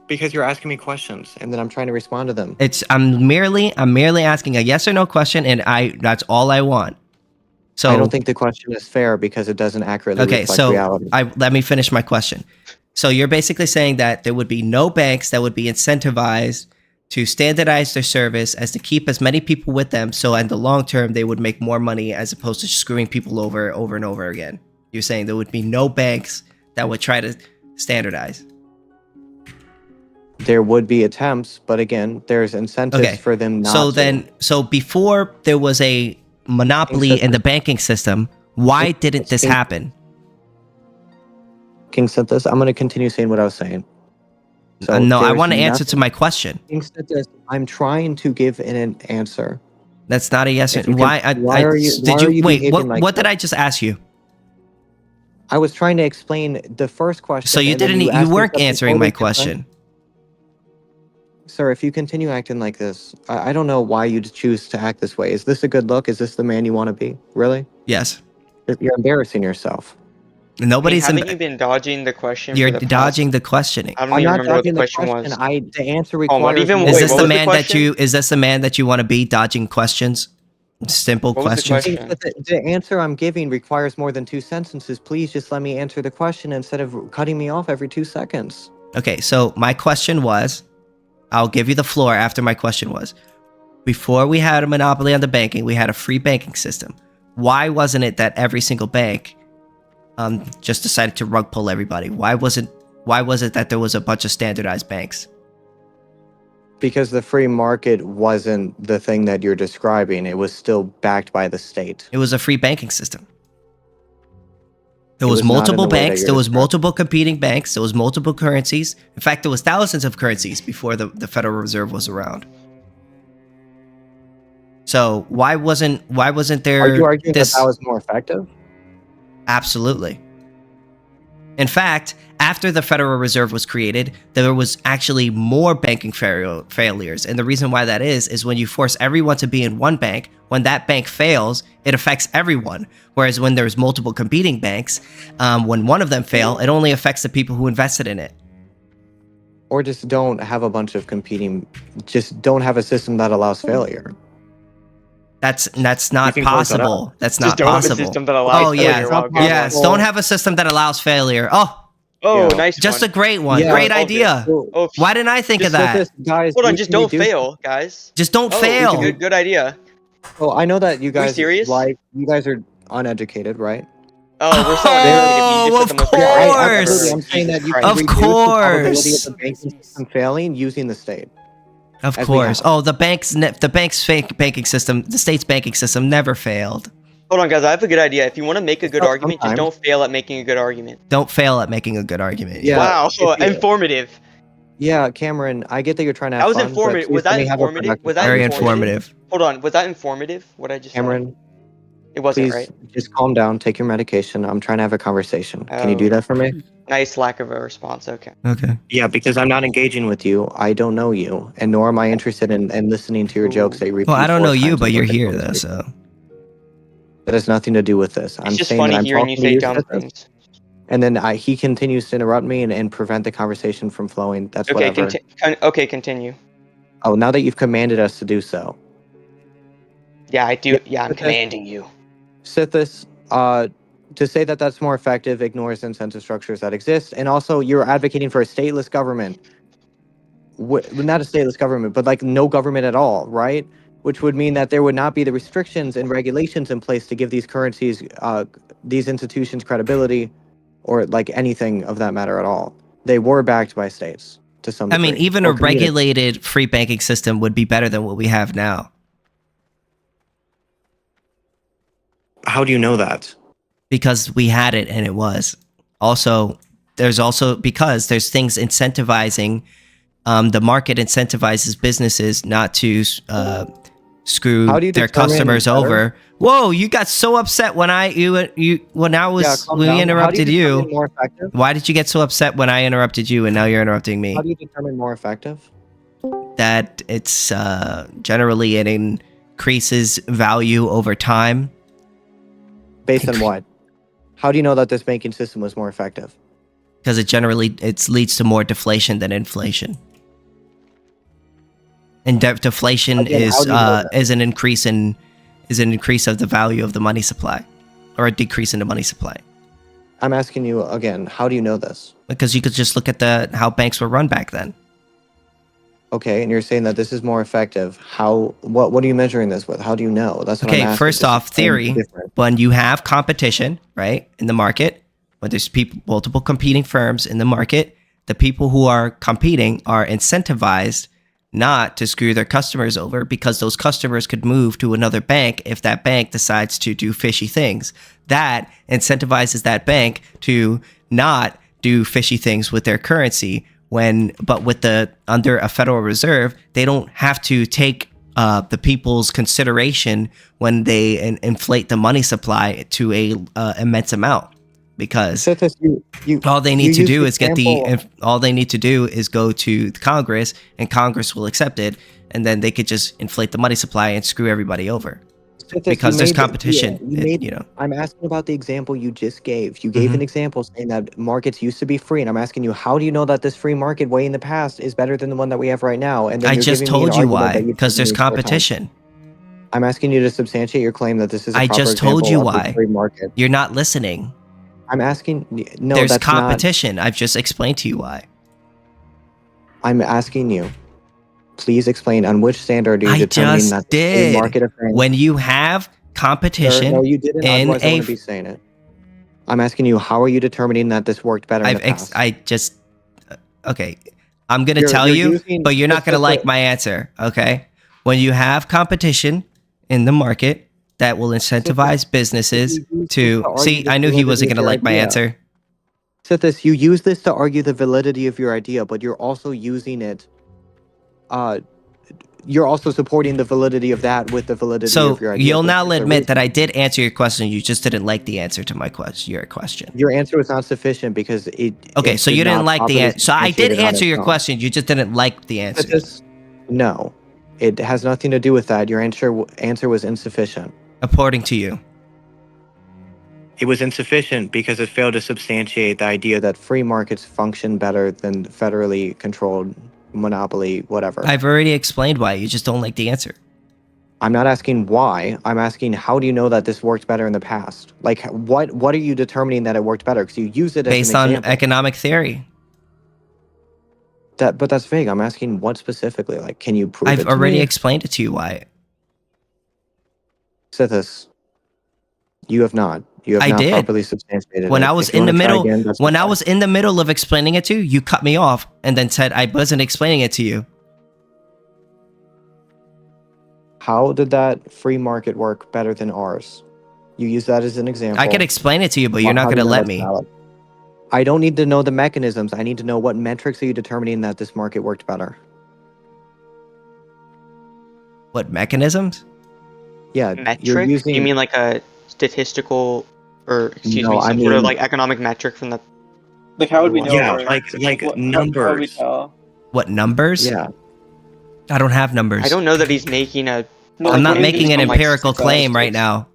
Speaker 5: Because you're asking me questions and then I'm trying to respond to them.
Speaker 2: I'm merely asking a yes or no question, and that's all I want. So
Speaker 5: I don't think the question is fair because it doesn't accurately reflect reality.
Speaker 2: let me finish my question. So you're basically saying that there would be no banks that would be incentivized to standardize their service as to keep as many people with them, so in the long term they would make more money as opposed to screwing people over and over again. You're saying there would be no banks that would try to standardize.
Speaker 5: There would be attempts, but again, there's incentives for them not to.
Speaker 2: So before there was a monopoly in the banking system, why didn't this happen?
Speaker 5: KingSithis, I'm going to continue saying what I was saying. So
Speaker 2: No, I
Speaker 5: there's
Speaker 2: want to answer
Speaker 5: nothing-
Speaker 2: to my question.
Speaker 5: KingSithis, I'm trying to give an answer.
Speaker 2: That's not a yes or
Speaker 5: If you can-
Speaker 2: why.
Speaker 5: why are you
Speaker 2: Wait?
Speaker 5: behaving like
Speaker 2: What did
Speaker 5: that?
Speaker 2: I just ask you?
Speaker 5: I was trying to explain the first question.
Speaker 2: So you
Speaker 5: and then
Speaker 2: didn't. You
Speaker 5: asked me
Speaker 2: weren't
Speaker 5: something
Speaker 2: answering my
Speaker 5: totally different.
Speaker 2: question.
Speaker 5: Sir, if you continue acting like this, I don't know why you'd choose to act this way. Is this a good look? Is this the man you want to be? Really?
Speaker 2: Yes.
Speaker 5: You're embarrassing yourself.
Speaker 2: Nobody's.
Speaker 6: Haven't you been dodging the question?
Speaker 2: You're
Speaker 6: for the past-
Speaker 2: dodging the questioning.
Speaker 6: I don't
Speaker 5: I'm
Speaker 6: even
Speaker 5: not
Speaker 6: remember what the
Speaker 5: dodging the
Speaker 6: question
Speaker 5: question.
Speaker 6: was.
Speaker 5: The answer
Speaker 6: Hold on,
Speaker 5: requires.
Speaker 6: even-
Speaker 5: more-
Speaker 2: Is
Speaker 6: wait,
Speaker 2: this
Speaker 6: what
Speaker 2: the
Speaker 6: was the
Speaker 2: man that
Speaker 6: question?
Speaker 2: you? Is this the man that you want to be? Dodging questions. Simple
Speaker 6: What was the
Speaker 2: questions.
Speaker 6: question?
Speaker 5: But the answer I'm giving requires more than 2 sentences. Please just let me answer the question instead of cutting me off every 2 seconds.
Speaker 2: Okay, so my question was, I'll give you the floor after my question was, before we had a monopoly on the banking, we had a free banking system. Why wasn't it that every single bank just decided to rug pull everybody? Why was it that there was a bunch of standardized banks?
Speaker 5: Because the free market wasn't the thing that you're describing. It was still backed by the state.
Speaker 2: It was a free banking system. There
Speaker 5: It
Speaker 2: was
Speaker 5: was not in
Speaker 2: multiple
Speaker 5: the way that
Speaker 2: banks.
Speaker 5: you're
Speaker 2: There was
Speaker 5: describing.
Speaker 2: multiple competing banks. There was multiple currencies. In fact, there was thousands of currencies before the Federal Reserve was around. So why wasn't there?
Speaker 5: Are you arguing
Speaker 2: this?
Speaker 5: that was more effective?
Speaker 2: Absolutely. In fact, after the Federal Reserve was created, there was actually more banking failures. And the reason why that is when you force everyone to be in one bank, when that bank fails, it affects everyone. Whereas when there's multiple competing banks, when one of them fail, it only affects the people who invested in it.
Speaker 5: Or just don't have a bunch of competing, just don't have a system that allows failure.
Speaker 2: That's not
Speaker 5: can close that
Speaker 2: possible. That's
Speaker 6: Just
Speaker 2: not
Speaker 6: don't have a
Speaker 2: possible.
Speaker 6: system that allows
Speaker 2: yeah.
Speaker 6: failure while good.
Speaker 2: Yes, don't have a system that allows failure. Oh,
Speaker 6: Oh,
Speaker 5: Yeah.
Speaker 6: nice
Speaker 2: just
Speaker 6: one.
Speaker 2: a great one.
Speaker 5: Yeah.
Speaker 2: Great
Speaker 6: Oh,
Speaker 2: idea.
Speaker 6: Oh,
Speaker 2: Why didn't I think of
Speaker 6: Just
Speaker 2: that?
Speaker 5: This, guys,
Speaker 6: hold on,
Speaker 5: we
Speaker 6: just
Speaker 5: can
Speaker 6: don't
Speaker 5: reduce-
Speaker 6: fail, guys.
Speaker 2: Just don't
Speaker 6: Oh,
Speaker 2: fail.
Speaker 6: Good idea.
Speaker 5: Oh, I know that you guys
Speaker 6: serious?
Speaker 5: you guys are uneducated, right?
Speaker 6: Oh, we're so uneducated. You just
Speaker 2: of
Speaker 6: said the most
Speaker 2: course.
Speaker 6: uneducated
Speaker 5: Absolutely. I'm
Speaker 6: word.
Speaker 5: saying that you
Speaker 6: Jesus
Speaker 5: can
Speaker 2: Of
Speaker 5: reduce the probability
Speaker 2: course.
Speaker 5: of the banking system failing using the state.
Speaker 2: Of
Speaker 5: As we
Speaker 2: course.
Speaker 5: have.
Speaker 2: Oh, the bank's fake banking system, the state's banking system never failed.
Speaker 6: Hold on, guys. I have a good idea. If you want to make a good
Speaker 5: Well,
Speaker 6: argument, just
Speaker 5: sometimes.
Speaker 6: don't fail at making a good argument.
Speaker 2: Don't fail at making a good argument.
Speaker 5: Yeah.
Speaker 6: Wow,
Speaker 5: if you-
Speaker 6: informative.
Speaker 5: Yeah, Cameron, I get that you're trying to have
Speaker 6: That was
Speaker 5: fun, but
Speaker 6: informative.
Speaker 5: please
Speaker 6: Was
Speaker 5: let
Speaker 6: that
Speaker 5: me have a
Speaker 6: informative?
Speaker 5: productive
Speaker 6: Was that
Speaker 2: Very
Speaker 5: conversation.
Speaker 2: informative.
Speaker 6: Hold on. Was that informative? What I just said?
Speaker 5: Cameron,
Speaker 6: It wasn't
Speaker 5: please
Speaker 6: right.
Speaker 5: just calm down, take your medication. I'm trying to have a conversation. Can you
Speaker 6: Oh.
Speaker 5: do that for me?
Speaker 6: Nice lack of a response. Okay.
Speaker 2: Okay.
Speaker 5: Yeah, because I'm not engaging with you. I don't know you, and nor am I interested in listening to your jokes that you repeat.
Speaker 2: Well, I don't
Speaker 5: 4
Speaker 2: know you,
Speaker 5: times
Speaker 2: but
Speaker 5: in
Speaker 2: you're
Speaker 5: one
Speaker 2: here though,
Speaker 5: conversation.
Speaker 2: so.
Speaker 5: That has nothing to do with this. I'm
Speaker 6: It's just
Speaker 5: saying
Speaker 6: funny
Speaker 5: that I'm
Speaker 6: hearing
Speaker 5: talking
Speaker 6: you
Speaker 5: to
Speaker 6: say
Speaker 5: you,
Speaker 6: dumb
Speaker 5: Sithis,
Speaker 6: things.
Speaker 5: and then he continues to interrupt me and prevent the conversation from flowing. That's
Speaker 6: Okay,
Speaker 5: whatever.
Speaker 6: okay, continue.
Speaker 5: Oh, now that you've commanded us to do so,
Speaker 6: Yeah, I do. Yeah, I'm
Speaker 5: okay.
Speaker 6: commanding you.
Speaker 5: Sithis, to say that that's more effective ignores incentive structures that exist, and also you're advocating for a stateless government. Not a stateless government, but like no government at all, right? Which would mean that there would not be the restrictions and regulations in place to give these currencies, these institutions credibility, or like anything of that matter at all. They were backed by states to some
Speaker 2: I
Speaker 5: degree.
Speaker 2: mean, even
Speaker 5: or
Speaker 2: a
Speaker 5: communities.
Speaker 2: regulated free banking system would be better than what we have now.
Speaker 5: How do you know that?
Speaker 2: Because we had it and it was. Also, there's things incentivizing, the market incentivizes businesses not to screw
Speaker 5: How do you
Speaker 2: their
Speaker 5: determine
Speaker 2: customers
Speaker 5: better?
Speaker 2: over. Whoa, you got so upset when
Speaker 5: Calm
Speaker 2: we
Speaker 5: down.
Speaker 2: interrupted
Speaker 5: How do you.
Speaker 2: you.
Speaker 5: Determine more effective?
Speaker 2: Why did you get so upset when I interrupted you and now you're interrupting me?
Speaker 5: How do you determine more effective?
Speaker 2: That it's generally it increases value over time.
Speaker 5: Based on what? How do you know that this banking system was more effective?
Speaker 2: Because it leads to more deflation than inflation. And deflation
Speaker 5: Again, how do you know that?
Speaker 2: is an increase of the value of the money supply, or a decrease in the money supply.
Speaker 5: I'm asking you again, how do you know this?
Speaker 2: Because you could just look at how banks were run back then.
Speaker 5: Okay, and you're saying that this is more effective. What are you measuring this with? How do you know? That's what I'm
Speaker 2: Okay,
Speaker 5: asking.
Speaker 2: first
Speaker 5: This
Speaker 2: off,
Speaker 5: is totally
Speaker 2: theory.
Speaker 5: different.
Speaker 2: When you have competition, right, in the market, when there's multiple competing firms in the market, the people who are competing are incentivized not to screw their customers over, because those customers could move to another bank if that bank decides to do fishy things. That incentivizes that bank to not do fishy things with their currency. But under a Federal Reserve, they don't have to take the people's consideration when they inflate the money supply to a immense amount, because
Speaker 5: Sithis, you
Speaker 2: all they need to
Speaker 5: use
Speaker 2: do
Speaker 5: the
Speaker 2: is go to Congress, and Congress will accept it, and then they could just inflate the money supply and screw everybody over.
Speaker 5: Sithis,
Speaker 2: Because
Speaker 5: you
Speaker 2: there's
Speaker 5: made
Speaker 2: competition,
Speaker 5: you know. I'm asking about the example you just gave. You gave
Speaker 2: Mhm.
Speaker 5: an example saying that markets used to be free, and I'm asking you, how do you know that this free market way in the past is better than the one that we have right now? And then
Speaker 2: I
Speaker 5: you're
Speaker 2: just
Speaker 5: giving me an
Speaker 2: told you
Speaker 5: argument
Speaker 2: why.
Speaker 5: that you've
Speaker 2: Because
Speaker 5: given
Speaker 2: there's
Speaker 5: me 4 times.
Speaker 2: competition.
Speaker 5: I'm asking you to substantiate your claim that this is a
Speaker 2: I
Speaker 5: proper
Speaker 2: just told
Speaker 5: example
Speaker 2: you
Speaker 5: of the
Speaker 2: why.
Speaker 5: free market.
Speaker 2: You're not listening.
Speaker 5: I'm asking. No,
Speaker 2: There's
Speaker 5: that's not.
Speaker 2: competition. I've just explained to you why.
Speaker 5: I'm asking you. Please explain on which standard are you
Speaker 2: I
Speaker 5: determining
Speaker 2: just
Speaker 5: that the free
Speaker 2: did.
Speaker 5: market of things.
Speaker 2: When you have competition,
Speaker 5: No, you didn't.
Speaker 2: in
Speaker 5: Otherwise, I wouldn't be saying it. I'm asking you, how are you determining that this worked better in the past?
Speaker 2: Okay. I'm gonna
Speaker 5: You're
Speaker 2: tell you,
Speaker 5: using-
Speaker 2: but you're not gonna
Speaker 5: just
Speaker 2: like
Speaker 5: a-
Speaker 2: my answer. Okay. When you have competition in the market that will incentivize businesses to see, I knew he wasn't gonna like my answer.
Speaker 5: Sithis, you use this to argue the validity of your idea, but you're also using it you're also supporting the validity of that with the validity
Speaker 2: So
Speaker 5: of your idea.
Speaker 2: you'll now admit that I did answer your question. You just didn't like the answer to my question. Your question.
Speaker 5: Your answer was not sufficient because it.
Speaker 2: Okay,
Speaker 5: it
Speaker 2: so
Speaker 5: did
Speaker 2: you didn't
Speaker 5: not
Speaker 2: like the
Speaker 5: properly
Speaker 2: answer. So I did
Speaker 5: substantiate it on
Speaker 2: answer
Speaker 5: its
Speaker 2: your
Speaker 5: own.
Speaker 2: question. You just didn't like the answer.
Speaker 5: No, it has nothing to do with that. Your answer was insufficient.
Speaker 2: According to you.
Speaker 5: It was insufficient because it failed to substantiate the idea that free markets function better than federally controlled monopoly, whatever.
Speaker 2: I've already explained why. You just don't like the answer.
Speaker 5: I'm not asking why. I'm asking how do you know that this worked better in the past? Like, what are you determining that it worked better? Because you use it
Speaker 2: Based
Speaker 5: as an
Speaker 2: on
Speaker 5: example.
Speaker 2: economic theory.
Speaker 5: But that's vague. I'm asking what specifically. Like, can you prove it
Speaker 2: I've
Speaker 5: to
Speaker 2: already
Speaker 5: me?
Speaker 2: explained it to you why.
Speaker 5: Sithis, you have not. You have
Speaker 2: I
Speaker 5: not
Speaker 2: did.
Speaker 5: properly substantiated
Speaker 2: When
Speaker 5: it.
Speaker 2: I was
Speaker 5: If you
Speaker 2: in the
Speaker 5: wanna try
Speaker 2: middle,
Speaker 5: again, that's
Speaker 2: when I
Speaker 5: fine.
Speaker 2: was in the middle of explaining it to you, you cut me off and then said I wasn't explaining it to you.
Speaker 5: How did that free market work better than ours? You use that as an example.
Speaker 2: I could explain it to you, but you're not
Speaker 5: How do
Speaker 2: going to
Speaker 5: you know
Speaker 2: let
Speaker 5: that's
Speaker 2: me.
Speaker 5: valid? I don't need to know the mechanisms. I need to know what metrics are you determining that this market worked better.
Speaker 2: What mechanisms?
Speaker 5: Yeah, you're
Speaker 6: Metric?
Speaker 5: using.
Speaker 6: You mean like a statistical, or excuse
Speaker 5: No,
Speaker 6: me,
Speaker 5: I
Speaker 6: some sort of
Speaker 5: mean-
Speaker 6: like economic metric from the?
Speaker 7: Like, how would we know?
Speaker 5: Yeah,
Speaker 7: or,
Speaker 5: like
Speaker 7: what, How would we
Speaker 5: numbers.
Speaker 7: tell?
Speaker 2: What numbers?
Speaker 5: Yeah,
Speaker 2: I don't have numbers.
Speaker 6: I don't know that he's making a.
Speaker 7: No,
Speaker 2: I'm
Speaker 7: like,
Speaker 2: not
Speaker 7: what
Speaker 2: making an
Speaker 7: industry like
Speaker 2: empirical
Speaker 7: success
Speaker 2: claim right
Speaker 7: is?
Speaker 2: now.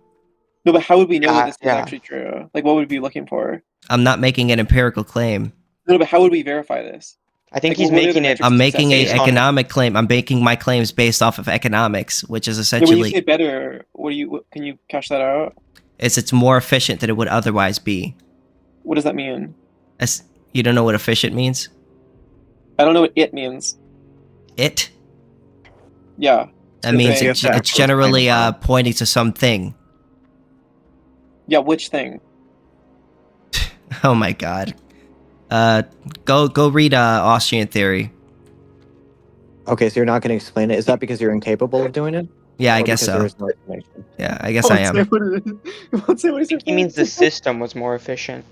Speaker 7: No, but how would we know
Speaker 6: Yeah,
Speaker 7: that this is
Speaker 6: yeah.
Speaker 7: actually true? Like, what would we be looking for?
Speaker 2: I'm not making an empirical claim.
Speaker 7: No, but how would we verify this?
Speaker 6: I think
Speaker 7: Like,
Speaker 6: he's
Speaker 7: what are the
Speaker 6: making it.
Speaker 7: metrics?
Speaker 2: I'm making a
Speaker 6: Based on-
Speaker 2: economic claim. I'm making my claims based off of economics, which is
Speaker 7: No, when you say
Speaker 2: essentially
Speaker 7: better, can you cash that out?
Speaker 2: it's more efficient than it would otherwise be.
Speaker 7: What does that mean?
Speaker 2: You don't know what efficient means?
Speaker 7: I don't know what it means.
Speaker 2: It?
Speaker 7: Yeah.
Speaker 2: That means
Speaker 7: thing.
Speaker 2: it's generally pointing to something.
Speaker 7: Yeah, which thing?
Speaker 2: Oh my god. Go read Austrian theory.
Speaker 5: okay, so you're not going to explain it. Is that because you're incapable of doing it?
Speaker 2: Yeah, I
Speaker 5: Or
Speaker 2: guess
Speaker 5: because
Speaker 2: so.
Speaker 5: there is no explanation?
Speaker 2: Yeah, I guess I am.
Speaker 6: He means the system was more efficient.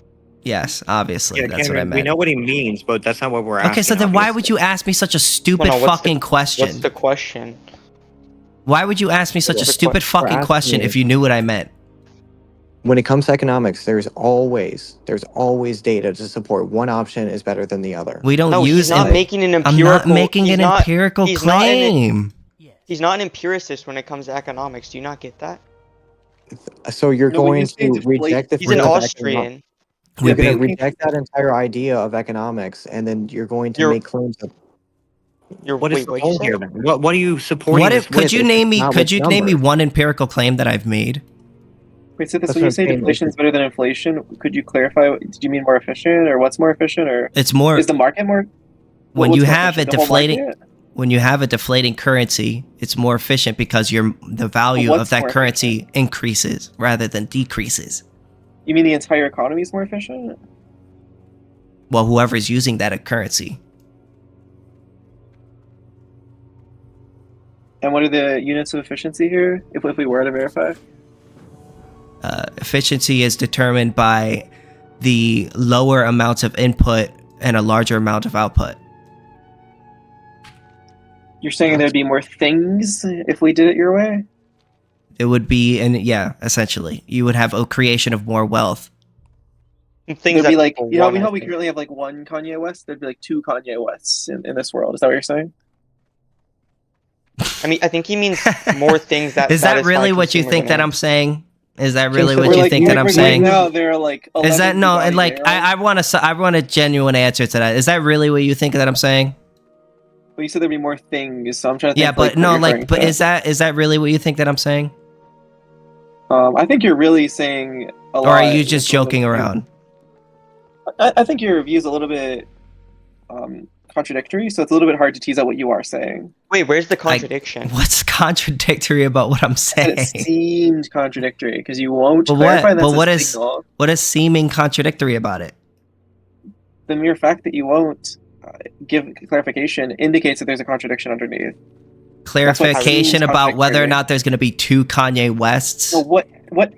Speaker 2: Yes, obviously. That's what I meant.
Speaker 5: We know what he means, but that's not what we're asking.
Speaker 2: Okay, so then why would you ask me such a stupid
Speaker 6: Hold on, what's the-
Speaker 2: fucking question?
Speaker 6: What's the question?
Speaker 2: Why would you ask me such a
Speaker 6: What's the
Speaker 2: stupid
Speaker 5: question? We're
Speaker 2: fucking
Speaker 5: asking
Speaker 2: question
Speaker 5: you.
Speaker 2: if you knew what I meant?
Speaker 5: When it comes to economics, there's always data to support one option is better than the other.
Speaker 2: We don't
Speaker 6: No,
Speaker 2: use
Speaker 6: he's not
Speaker 2: em-
Speaker 6: making an
Speaker 2: I'm
Speaker 6: empirical.
Speaker 2: not making
Speaker 6: he's
Speaker 2: an
Speaker 6: not-
Speaker 2: empirical
Speaker 6: he's not an-
Speaker 2: claim.
Speaker 6: He's not an empiricist when it comes to economics. Do you not get that?
Speaker 5: So you're
Speaker 7: No, when
Speaker 5: going
Speaker 7: you say
Speaker 5: to
Speaker 7: deflate-
Speaker 5: reject the
Speaker 6: He's
Speaker 5: fruit
Speaker 6: an
Speaker 5: of
Speaker 6: Austrian.
Speaker 5: You're
Speaker 2: We'd
Speaker 5: going to
Speaker 2: be-
Speaker 5: reject that entire idea of economics, and then you're going to
Speaker 6: You're-
Speaker 5: make claims of
Speaker 6: You're
Speaker 5: what is
Speaker 6: wait,
Speaker 5: the
Speaker 6: what
Speaker 5: goal
Speaker 6: you say?
Speaker 5: here? Then? What are you supporting?
Speaker 2: What if
Speaker 5: this with
Speaker 2: could you
Speaker 5: if
Speaker 2: name
Speaker 5: it's
Speaker 2: me
Speaker 5: not
Speaker 2: could
Speaker 5: with
Speaker 2: you name me
Speaker 5: numbers?
Speaker 2: one empirical claim that I've made?
Speaker 7: Wait, so this,
Speaker 5: That's
Speaker 7: when you
Speaker 5: what
Speaker 7: say
Speaker 5: I'm saying,
Speaker 7: deflation
Speaker 5: like-
Speaker 7: is better than inflation, could you clarify? Did you mean more efficient, or what's more efficient, or
Speaker 2: It's more
Speaker 7: is the market more?
Speaker 2: when
Speaker 7: what's
Speaker 2: you
Speaker 7: more
Speaker 2: have a
Speaker 7: efficient, the whole
Speaker 2: deflating
Speaker 7: market?
Speaker 2: when you have a deflating currency, it's more efficient because the value
Speaker 7: But
Speaker 2: of
Speaker 7: what's
Speaker 2: that
Speaker 7: more
Speaker 2: currency increases rather than decreases.
Speaker 7: You mean the entire economy is more efficient?
Speaker 2: Well, whoever's using that currency.
Speaker 7: And what are the units of efficiency here? If we were to verify,
Speaker 2: Efficiency is determined by the lower amounts of input and a larger amount of output.
Speaker 7: you're saying there'd be more things if we did it your way.
Speaker 2: It would be, essentially, you would have a creation of more wealth.
Speaker 6: Things
Speaker 7: There'd
Speaker 6: that
Speaker 7: be like,
Speaker 6: people
Speaker 7: you know
Speaker 6: want, I
Speaker 7: how we
Speaker 6: think.
Speaker 7: currently have like one Kanye West. There'd be like two Kanye Wests in this world. Is that what you're saying?
Speaker 6: I mean, I think he means more things that.
Speaker 2: Is that
Speaker 6: satisfy
Speaker 2: really what you
Speaker 6: consumer
Speaker 2: think that I'm
Speaker 6: demands.
Speaker 2: saying? Is that really
Speaker 5: So
Speaker 2: what
Speaker 5: we're
Speaker 2: you
Speaker 5: like-
Speaker 2: think that I'm
Speaker 7: right
Speaker 2: saying?
Speaker 7: now there are like.
Speaker 2: Is that
Speaker 7: 11
Speaker 2: no?
Speaker 7: Bugatti
Speaker 2: And like,
Speaker 7: Veyrons.
Speaker 2: I want a genuine answer to that. Is that really what you think that I'm saying?
Speaker 7: Well, you said there'd be more things, so I'm trying to.
Speaker 2: Yeah,
Speaker 7: think,
Speaker 2: but
Speaker 7: what
Speaker 2: no,
Speaker 7: you're
Speaker 2: like,
Speaker 7: referring
Speaker 2: but
Speaker 7: to.
Speaker 2: is that really what you think that I'm saying,
Speaker 7: I think you're really saying a lot.
Speaker 2: or are you just joking around?
Speaker 7: I think your view is a little bit contradictory, so it's a little bit hard to tease out what you are saying.
Speaker 6: Wait, where's the contradiction?
Speaker 2: What's contradictory about what I'm
Speaker 7: And
Speaker 2: saying?
Speaker 7: it seemed contradictory because you won't
Speaker 2: But
Speaker 7: clarify
Speaker 2: what?
Speaker 7: that's
Speaker 2: But
Speaker 7: a
Speaker 2: what is
Speaker 7: signal.
Speaker 2: what is seeming contradictory about it?
Speaker 7: The mere fact that you won't give clarification indicates that there's a contradiction underneath.
Speaker 2: Clarification
Speaker 7: seems
Speaker 2: about whether or
Speaker 7: contradictory.
Speaker 2: not there's going to be two Kanye Wests.
Speaker 7: So what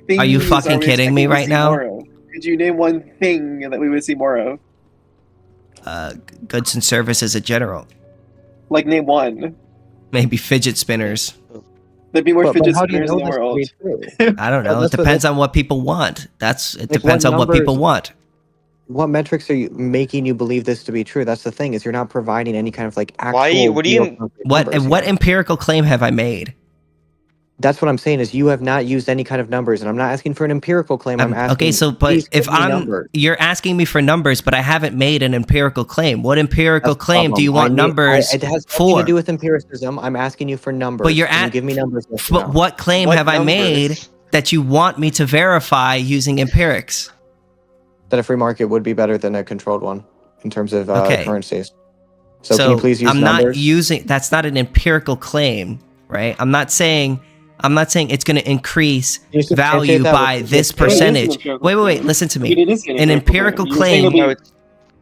Speaker 7: things
Speaker 2: Are you fucking
Speaker 7: we
Speaker 2: kidding me
Speaker 7: expecting to
Speaker 2: right
Speaker 7: see
Speaker 2: now?
Speaker 7: more of? Could you name one thing that we would see more of?
Speaker 2: Goods and services in general.
Speaker 7: Like name one.
Speaker 2: Maybe fidget spinners.
Speaker 7: There'd be more
Speaker 5: But
Speaker 7: fidget
Speaker 5: how do you
Speaker 7: spinners
Speaker 5: know
Speaker 7: in the
Speaker 5: this to
Speaker 7: world.
Speaker 5: be true?
Speaker 2: I don't know. It
Speaker 5: That's what-
Speaker 2: depends on what people want. It
Speaker 5: Like,
Speaker 2: depends
Speaker 5: what
Speaker 2: on what people
Speaker 5: numbers-
Speaker 2: want.
Speaker 5: What metrics are you making you believe this to be true? That's the thing, is you're not providing any kind of like actual.
Speaker 6: What do you-
Speaker 5: real concrete
Speaker 2: What
Speaker 5: numbers
Speaker 2: what
Speaker 5: here.
Speaker 2: empirical claim have I made?
Speaker 5: That's what I'm saying, is you have not used any kind of numbers, and I'm not asking for an empirical claim. I'm asking.
Speaker 2: Okay, so but
Speaker 5: please
Speaker 2: if
Speaker 5: give me
Speaker 2: I'm
Speaker 5: numbers.
Speaker 2: you're asking me for numbers, but I haven't made an empirical claim. What empirical
Speaker 5: That's the
Speaker 2: claim do you
Speaker 5: problem.
Speaker 2: want numbers
Speaker 5: It has nothing
Speaker 2: for?
Speaker 5: to do with empiricism. I'm asking you for numbers.
Speaker 2: But you're
Speaker 5: Can you
Speaker 2: at-
Speaker 5: give me numbers. Yes or
Speaker 2: But
Speaker 5: no?
Speaker 2: what claim
Speaker 6: What
Speaker 2: have I made
Speaker 6: numbers?
Speaker 2: that you want me to verify using empirics?
Speaker 5: That a free market would be better than a controlled one in terms of
Speaker 2: Okay.
Speaker 5: currencies. So, can you please use
Speaker 2: I'm
Speaker 5: numbers?
Speaker 2: not using that's not an empirical claim, right? I'm not saying it's going to increase
Speaker 5: Can you substantiate
Speaker 2: value
Speaker 5: that
Speaker 2: by
Speaker 5: with-
Speaker 2: this
Speaker 5: with-
Speaker 7: It is an
Speaker 2: percentage.
Speaker 7: empirical
Speaker 2: Wait,
Speaker 7: claim.
Speaker 2: listen to
Speaker 7: I
Speaker 2: me.
Speaker 7: mean, it is
Speaker 2: An empirical
Speaker 7: You're saying
Speaker 2: claim.
Speaker 7: there'll
Speaker 6: No,
Speaker 7: be-
Speaker 6: it's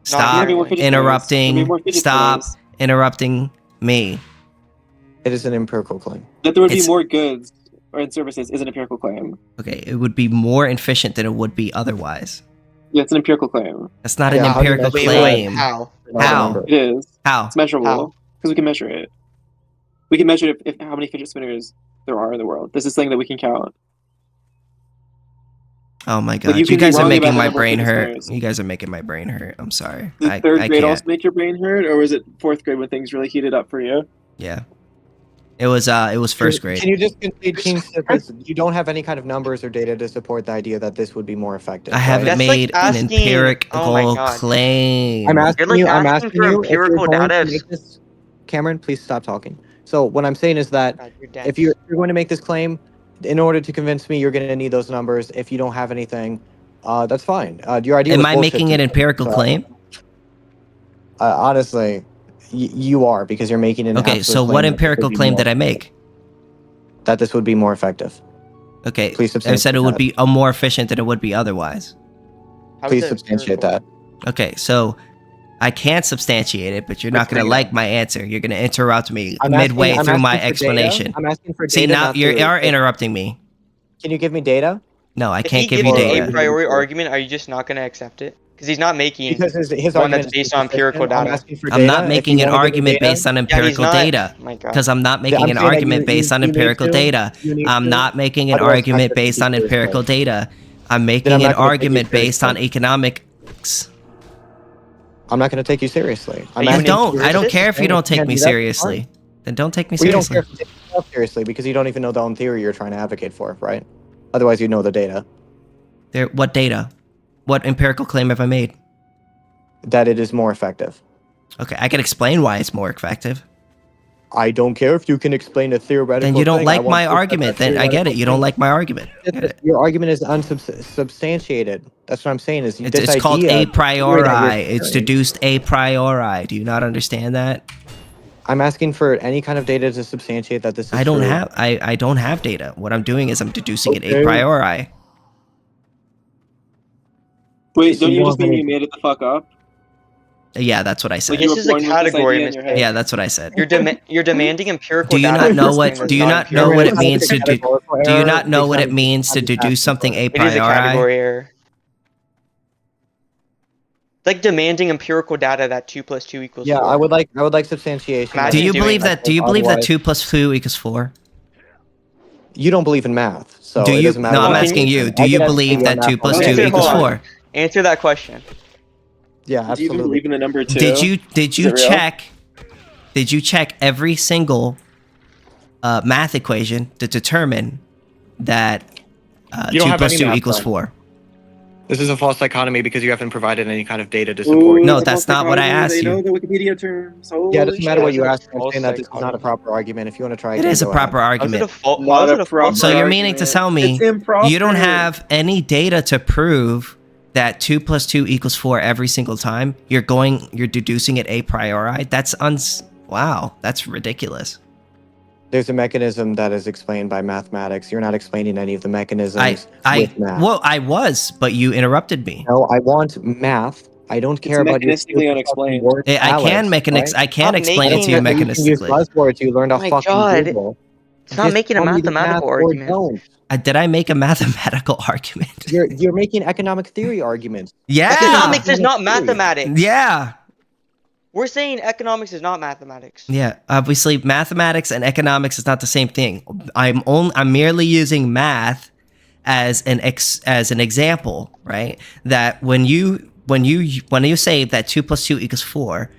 Speaker 2: Stop
Speaker 7: there'll be more fidget spinners. There'll be
Speaker 2: interrupting.
Speaker 7: more fidget
Speaker 2: Stop
Speaker 7: spinners.
Speaker 2: interrupting me.
Speaker 5: It is an empirical claim.
Speaker 7: That there would be
Speaker 2: It's-
Speaker 7: more goods or services is an empirical claim.
Speaker 2: Okay, it would be more efficient than it would be otherwise.
Speaker 7: Yeah, it's an empirical claim.
Speaker 2: That's not
Speaker 5: Yeah,
Speaker 2: an
Speaker 5: how do you
Speaker 2: empirical
Speaker 5: measure
Speaker 2: claim.
Speaker 6: How?
Speaker 2: How?
Speaker 7: It is.
Speaker 2: How?
Speaker 7: It's measurable
Speaker 6: How?
Speaker 7: because we can measure it. We can measure if how many fidget spinners there are in the world. This is something that we can count.
Speaker 2: Oh my
Speaker 7: But
Speaker 2: god,
Speaker 7: you
Speaker 2: you
Speaker 7: can be
Speaker 2: guys are
Speaker 7: wrong
Speaker 2: making
Speaker 7: about
Speaker 2: my
Speaker 7: the number of
Speaker 2: brain
Speaker 7: fidget
Speaker 2: hurt.
Speaker 7: spinners.
Speaker 2: You guys are making my brain hurt. I'm sorry.
Speaker 7: Did
Speaker 2: I
Speaker 7: third grade
Speaker 2: can't.
Speaker 7: also make your brain hurt, or was it fourth grade when things really heated up for you?
Speaker 2: Yeah. It was first grade.
Speaker 5: Can you just concede, KingSithis, you don't have any kind of numbers or data to support the idea that this would be more effective?
Speaker 2: I haven't
Speaker 6: That's like
Speaker 2: made an
Speaker 6: asking-
Speaker 2: empirical
Speaker 6: oh my God.
Speaker 2: claim.
Speaker 5: I'm asking
Speaker 8: like
Speaker 5: you. I'm
Speaker 8: asking
Speaker 5: asking
Speaker 8: for
Speaker 5: you. If you're
Speaker 8: empirical
Speaker 5: going
Speaker 8: data
Speaker 5: to
Speaker 8: if-
Speaker 5: make this, Cameron, please stop talking. So what I'm saying is that
Speaker 6: God, you're dense.
Speaker 5: if you're going to make this claim, in order to convince me, you're going to need those numbers. If you don't have anything, that's fine. Your idea.
Speaker 2: Am
Speaker 5: was
Speaker 2: I
Speaker 5: bullshit
Speaker 2: making
Speaker 5: to
Speaker 2: an
Speaker 5: me.
Speaker 2: empirical
Speaker 5: So,
Speaker 2: claim?
Speaker 5: Honestly, you are, because you're making an.
Speaker 2: Okay, so what empirical claim did I make?
Speaker 5: That this would be more effective.
Speaker 2: Okay,
Speaker 5: Please
Speaker 2: I said
Speaker 5: substantiate
Speaker 2: it would
Speaker 5: that.
Speaker 2: be more efficient than it would be otherwise.
Speaker 6: How is
Speaker 5: Please
Speaker 6: that
Speaker 5: substantiate
Speaker 6: empirical?
Speaker 5: that.
Speaker 2: Okay, so I can't substantiate it, but you're not
Speaker 5: Let's
Speaker 2: going to
Speaker 5: bring it
Speaker 2: like
Speaker 5: up.
Speaker 2: my answer. You're going to interrupt me
Speaker 5: I'm
Speaker 2: midway
Speaker 5: asking
Speaker 2: through my
Speaker 5: for data.
Speaker 2: explanation.
Speaker 5: I'm asking for
Speaker 2: See,
Speaker 5: data.
Speaker 2: now
Speaker 5: not
Speaker 2: you
Speaker 5: theory.
Speaker 2: are interrupting me.
Speaker 5: Can you give me data?
Speaker 2: No, I
Speaker 6: If
Speaker 2: can't
Speaker 6: he
Speaker 2: give
Speaker 6: gives
Speaker 2: you
Speaker 6: an
Speaker 2: data.
Speaker 6: a priori argument, are you just not going to accept it? Because he's not making.
Speaker 5: Because his
Speaker 6: One
Speaker 5: argument
Speaker 6: that's
Speaker 5: is
Speaker 6: based on empirical
Speaker 5: consistent. I'm
Speaker 6: data.
Speaker 5: asking for
Speaker 2: I'm
Speaker 5: data.
Speaker 2: not
Speaker 5: If
Speaker 2: making
Speaker 5: you
Speaker 2: an
Speaker 5: wanna give me
Speaker 2: argument
Speaker 5: data-
Speaker 2: based on
Speaker 6: Yeah, he's
Speaker 2: empirical
Speaker 6: not.
Speaker 2: data.
Speaker 6: Oh my God.
Speaker 2: Because I'm not making
Speaker 5: I'm
Speaker 2: an
Speaker 5: saying that
Speaker 2: argument
Speaker 5: you-
Speaker 2: based on
Speaker 5: you need
Speaker 2: empirical
Speaker 5: to-
Speaker 2: data.
Speaker 5: you need
Speaker 2: I'm
Speaker 5: to.
Speaker 2: not making an
Speaker 5: Otherwise, I'm not
Speaker 2: argument
Speaker 5: gonna
Speaker 2: based
Speaker 5: take
Speaker 2: on
Speaker 5: you seriously.
Speaker 2: empirical data. I'm
Speaker 5: Then
Speaker 2: making
Speaker 5: I'm
Speaker 2: an
Speaker 5: not gonna take you
Speaker 2: argument based on
Speaker 5: seriously.
Speaker 2: economics.
Speaker 5: I'm not going to take you seriously. I'm
Speaker 6: you
Speaker 2: Then
Speaker 6: an
Speaker 5: asking
Speaker 2: don't.
Speaker 5: for-
Speaker 2: I don't care if you don't take
Speaker 5: Can't
Speaker 2: me
Speaker 5: do that.
Speaker 2: seriously. Then don't take me
Speaker 5: Well, you don't
Speaker 2: seriously.
Speaker 5: care if you take yourself seriously because you don't even know the own theory you're trying to advocate for, right? Otherwise, you know the data.
Speaker 2: What data? What empirical claim have I made?
Speaker 5: That it is more effective.
Speaker 2: Okay, I can explain why it's more effective.
Speaker 5: I don't care if you can explain a theoretical.
Speaker 2: Then you don't
Speaker 5: thing. I
Speaker 2: like
Speaker 5: want
Speaker 2: my
Speaker 5: proof that
Speaker 2: argument.
Speaker 5: that
Speaker 2: Then I get it.
Speaker 5: theoretical
Speaker 2: You don't
Speaker 5: thing-
Speaker 2: like my argument. Get it.
Speaker 5: Your argument is unsubstantiated. That's what I'm saying. Is
Speaker 2: It's,
Speaker 5: this
Speaker 2: it's called
Speaker 5: idea,
Speaker 2: a
Speaker 5: theory that
Speaker 2: priori.
Speaker 5: you're
Speaker 2: It's
Speaker 5: sharing.
Speaker 2: deduced a priori. Do you not understand that?
Speaker 5: I'm asking for any kind of data to substantiate that this is
Speaker 2: I don't
Speaker 5: true.
Speaker 2: have. I don't have data. What I'm doing is I'm deducing it a
Speaker 5: Okay.
Speaker 2: priori.
Speaker 7: Wait,
Speaker 5: So
Speaker 7: don't
Speaker 5: you
Speaker 7: you
Speaker 5: don't
Speaker 7: just
Speaker 5: have
Speaker 7: mean
Speaker 5: any-
Speaker 7: you made it the fuck up?
Speaker 2: Yeah, that's what I said.
Speaker 7: Like you
Speaker 6: This
Speaker 7: were
Speaker 6: is a
Speaker 7: born with this
Speaker 6: category
Speaker 7: idea in your
Speaker 6: mistake.
Speaker 7: head?
Speaker 2: Yeah, that's what I said.
Speaker 6: You're demanding empirical
Speaker 2: Do you
Speaker 6: data.
Speaker 2: not know
Speaker 6: for
Speaker 2: what?
Speaker 6: something
Speaker 2: Do you
Speaker 6: that's
Speaker 2: not know what it
Speaker 6: empirical.
Speaker 2: means to do? Do you not know what it means to deduce something a
Speaker 6: It is a
Speaker 2: priori?
Speaker 6: category error. It's like demanding empirical data that 2 + 2 =
Speaker 5: Yeah,
Speaker 6: 4.
Speaker 5: I would like substantiation.
Speaker 6: Imagine
Speaker 2: Do you
Speaker 6: doing
Speaker 2: believe that? Do you believe that
Speaker 5: Otherwise-
Speaker 2: 2 + 2 = 4?
Speaker 5: You don't believe in math, so
Speaker 2: Do
Speaker 5: it
Speaker 2: you?
Speaker 5: doesn't matter
Speaker 2: No, I'm
Speaker 5: what-
Speaker 2: asking you. Do
Speaker 5: I
Speaker 2: you
Speaker 5: get
Speaker 2: believe
Speaker 5: SC on
Speaker 2: that 2 +
Speaker 5: one.
Speaker 2: 2
Speaker 6: Okay, hold
Speaker 2: =
Speaker 6: on.
Speaker 2: 4?
Speaker 6: Answer that question.
Speaker 5: Yeah,
Speaker 7: Do you even
Speaker 5: absolutely.
Speaker 7: believe in the number two?
Speaker 2: Did you
Speaker 7: Is it real?
Speaker 2: check? Did you check every single math equation to determine that
Speaker 5: You don't
Speaker 2: 2
Speaker 5: have
Speaker 2: +
Speaker 5: any
Speaker 2: 2
Speaker 5: math
Speaker 2: =
Speaker 5: done.
Speaker 2: 4?
Speaker 5: This is a false dichotomy because you haven't provided any kind of data to support.
Speaker 7: Ooh,
Speaker 2: No,
Speaker 7: the
Speaker 2: that's
Speaker 7: false
Speaker 2: not what I
Speaker 7: dichotomy,
Speaker 2: asked
Speaker 7: they
Speaker 2: you.
Speaker 7: know the Wikipedia terms.
Speaker 5: Yeah, it doesn't matter what you
Speaker 6: That's
Speaker 5: ask.
Speaker 6: a
Speaker 5: I'm
Speaker 6: false
Speaker 5: saying that this is not a
Speaker 6: dichotomy.
Speaker 5: proper argument. If you want to try
Speaker 2: It
Speaker 5: again,
Speaker 2: is a
Speaker 5: go
Speaker 2: proper
Speaker 5: ahead.
Speaker 6: How's it a
Speaker 2: argument.
Speaker 6: fault?
Speaker 7: Not
Speaker 6: How's
Speaker 7: a
Speaker 6: it a
Speaker 7: proper
Speaker 6: false
Speaker 2: So you're
Speaker 7: argument.
Speaker 2: meaning to tell me
Speaker 7: It's improper.
Speaker 2: you don't have any data to prove that 2 + 2 = 4 every single time? You're deducing it a priori? That's wow, that's ridiculous.
Speaker 5: There's a mechanism that is explained by mathematics. You're not explaining any of the mechanisms
Speaker 2: I
Speaker 5: with math.
Speaker 2: well, I was, but you interrupted me.
Speaker 5: No, I want math. I don't care about your
Speaker 7: mechanistically
Speaker 5: stupid
Speaker 7: unexplained.
Speaker 5: fucking word
Speaker 2: I can
Speaker 5: salads, right?
Speaker 2: I can
Speaker 6: Stop
Speaker 2: explain it to you
Speaker 6: making-
Speaker 5: You can use
Speaker 2: mechanistically.
Speaker 5: buzzwords you learned off
Speaker 6: Oh my
Speaker 5: fucking
Speaker 6: God.
Speaker 5: Google.
Speaker 8: It's not
Speaker 5: Just
Speaker 8: making a
Speaker 5: tell me the
Speaker 8: mathematical
Speaker 5: math or
Speaker 8: argument.
Speaker 5: don't.
Speaker 2: Did I make a mathematical argument?
Speaker 5: You're making economic theory arguments.
Speaker 2: Yeah.
Speaker 6: Economics is not mathematics.
Speaker 2: Yeah.
Speaker 6: We're saying economics is not mathematics.
Speaker 2: Yeah, obviously mathematics and economics is not the same thing. I'm merely using math as an example, right? That when you say that 2 + 2 = 4,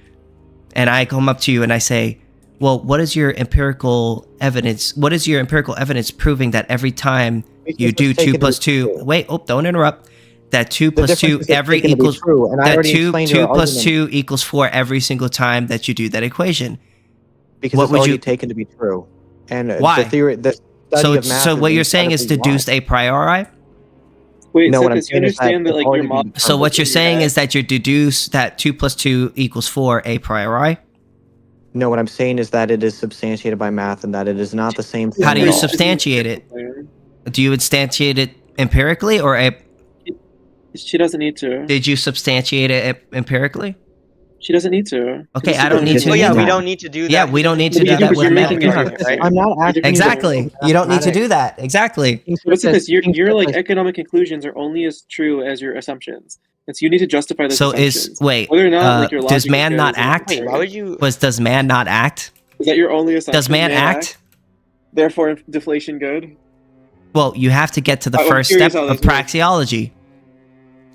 Speaker 2: and I come up to you and I say, well, what is your empirical evidence? What is your empirical evidence proving that every time you do 2 + 2? Wait, don't interrupt. That 2 + 2 equals
Speaker 5: true, and I
Speaker 2: that
Speaker 5: already
Speaker 2: 2
Speaker 5: explained your
Speaker 2: +
Speaker 5: argument.
Speaker 2: 2 = 4 every single time that you do that equation.
Speaker 5: Because
Speaker 2: What
Speaker 5: it's
Speaker 2: would
Speaker 5: already
Speaker 2: you-
Speaker 5: taken to be true. And
Speaker 2: Why?
Speaker 5: the study of math.
Speaker 2: So
Speaker 5: is
Speaker 2: what you're saying is
Speaker 5: incredibly
Speaker 2: deduced
Speaker 5: wide.
Speaker 2: a priori?
Speaker 7: Wait,
Speaker 5: No, what I'm
Speaker 7: Sithis, you
Speaker 5: saying is that
Speaker 7: understand that
Speaker 5: it's
Speaker 7: like
Speaker 5: already
Speaker 7: your
Speaker 5: been
Speaker 7: model.
Speaker 2: So what you're
Speaker 7: in your
Speaker 2: saying
Speaker 7: head-
Speaker 2: is that you deduce that 2 + 2 = 4 a priori?
Speaker 5: No, what I'm saying is that it is substantiated by math and that it is not the same thing.
Speaker 2: How do
Speaker 5: at
Speaker 2: you
Speaker 5: all.
Speaker 2: substantiate it? Do you instantiate it empirically, or
Speaker 7: She doesn't need to.
Speaker 2: did you substantiate it empirically?
Speaker 7: She doesn't need to.
Speaker 2: Okay,
Speaker 7: It's
Speaker 2: I don't need
Speaker 7: just-
Speaker 2: to
Speaker 6: Oh yeah,
Speaker 2: either.
Speaker 6: we don't need to do that.
Speaker 2: Yeah, we don't need to
Speaker 7: But
Speaker 2: do
Speaker 7: you do,
Speaker 2: that
Speaker 7: but
Speaker 2: with
Speaker 7: you're
Speaker 2: math.
Speaker 7: making
Speaker 2: Yeah.
Speaker 7: an argument, right?
Speaker 5: I'm not asking
Speaker 2: Exactly. You don't need to do that. Exactly.
Speaker 7: But Sithis, you're like economic conclusions are only as true as your assumptions, and so you need to justify those
Speaker 2: So
Speaker 7: assumptions.
Speaker 2: wait,
Speaker 7: Whether or not like your
Speaker 2: does
Speaker 7: logic
Speaker 2: man
Speaker 7: is
Speaker 2: not
Speaker 7: good is
Speaker 2: act?
Speaker 6: Wait, why would you?
Speaker 2: Does man not act?
Speaker 7: Is that your only assumption?
Speaker 2: Does man act?
Speaker 7: Therefore, deflation good.
Speaker 2: Well, you have to get to the
Speaker 7: I'm
Speaker 2: first
Speaker 7: curious
Speaker 2: step
Speaker 7: how
Speaker 2: of
Speaker 7: this works.
Speaker 2: praxeology.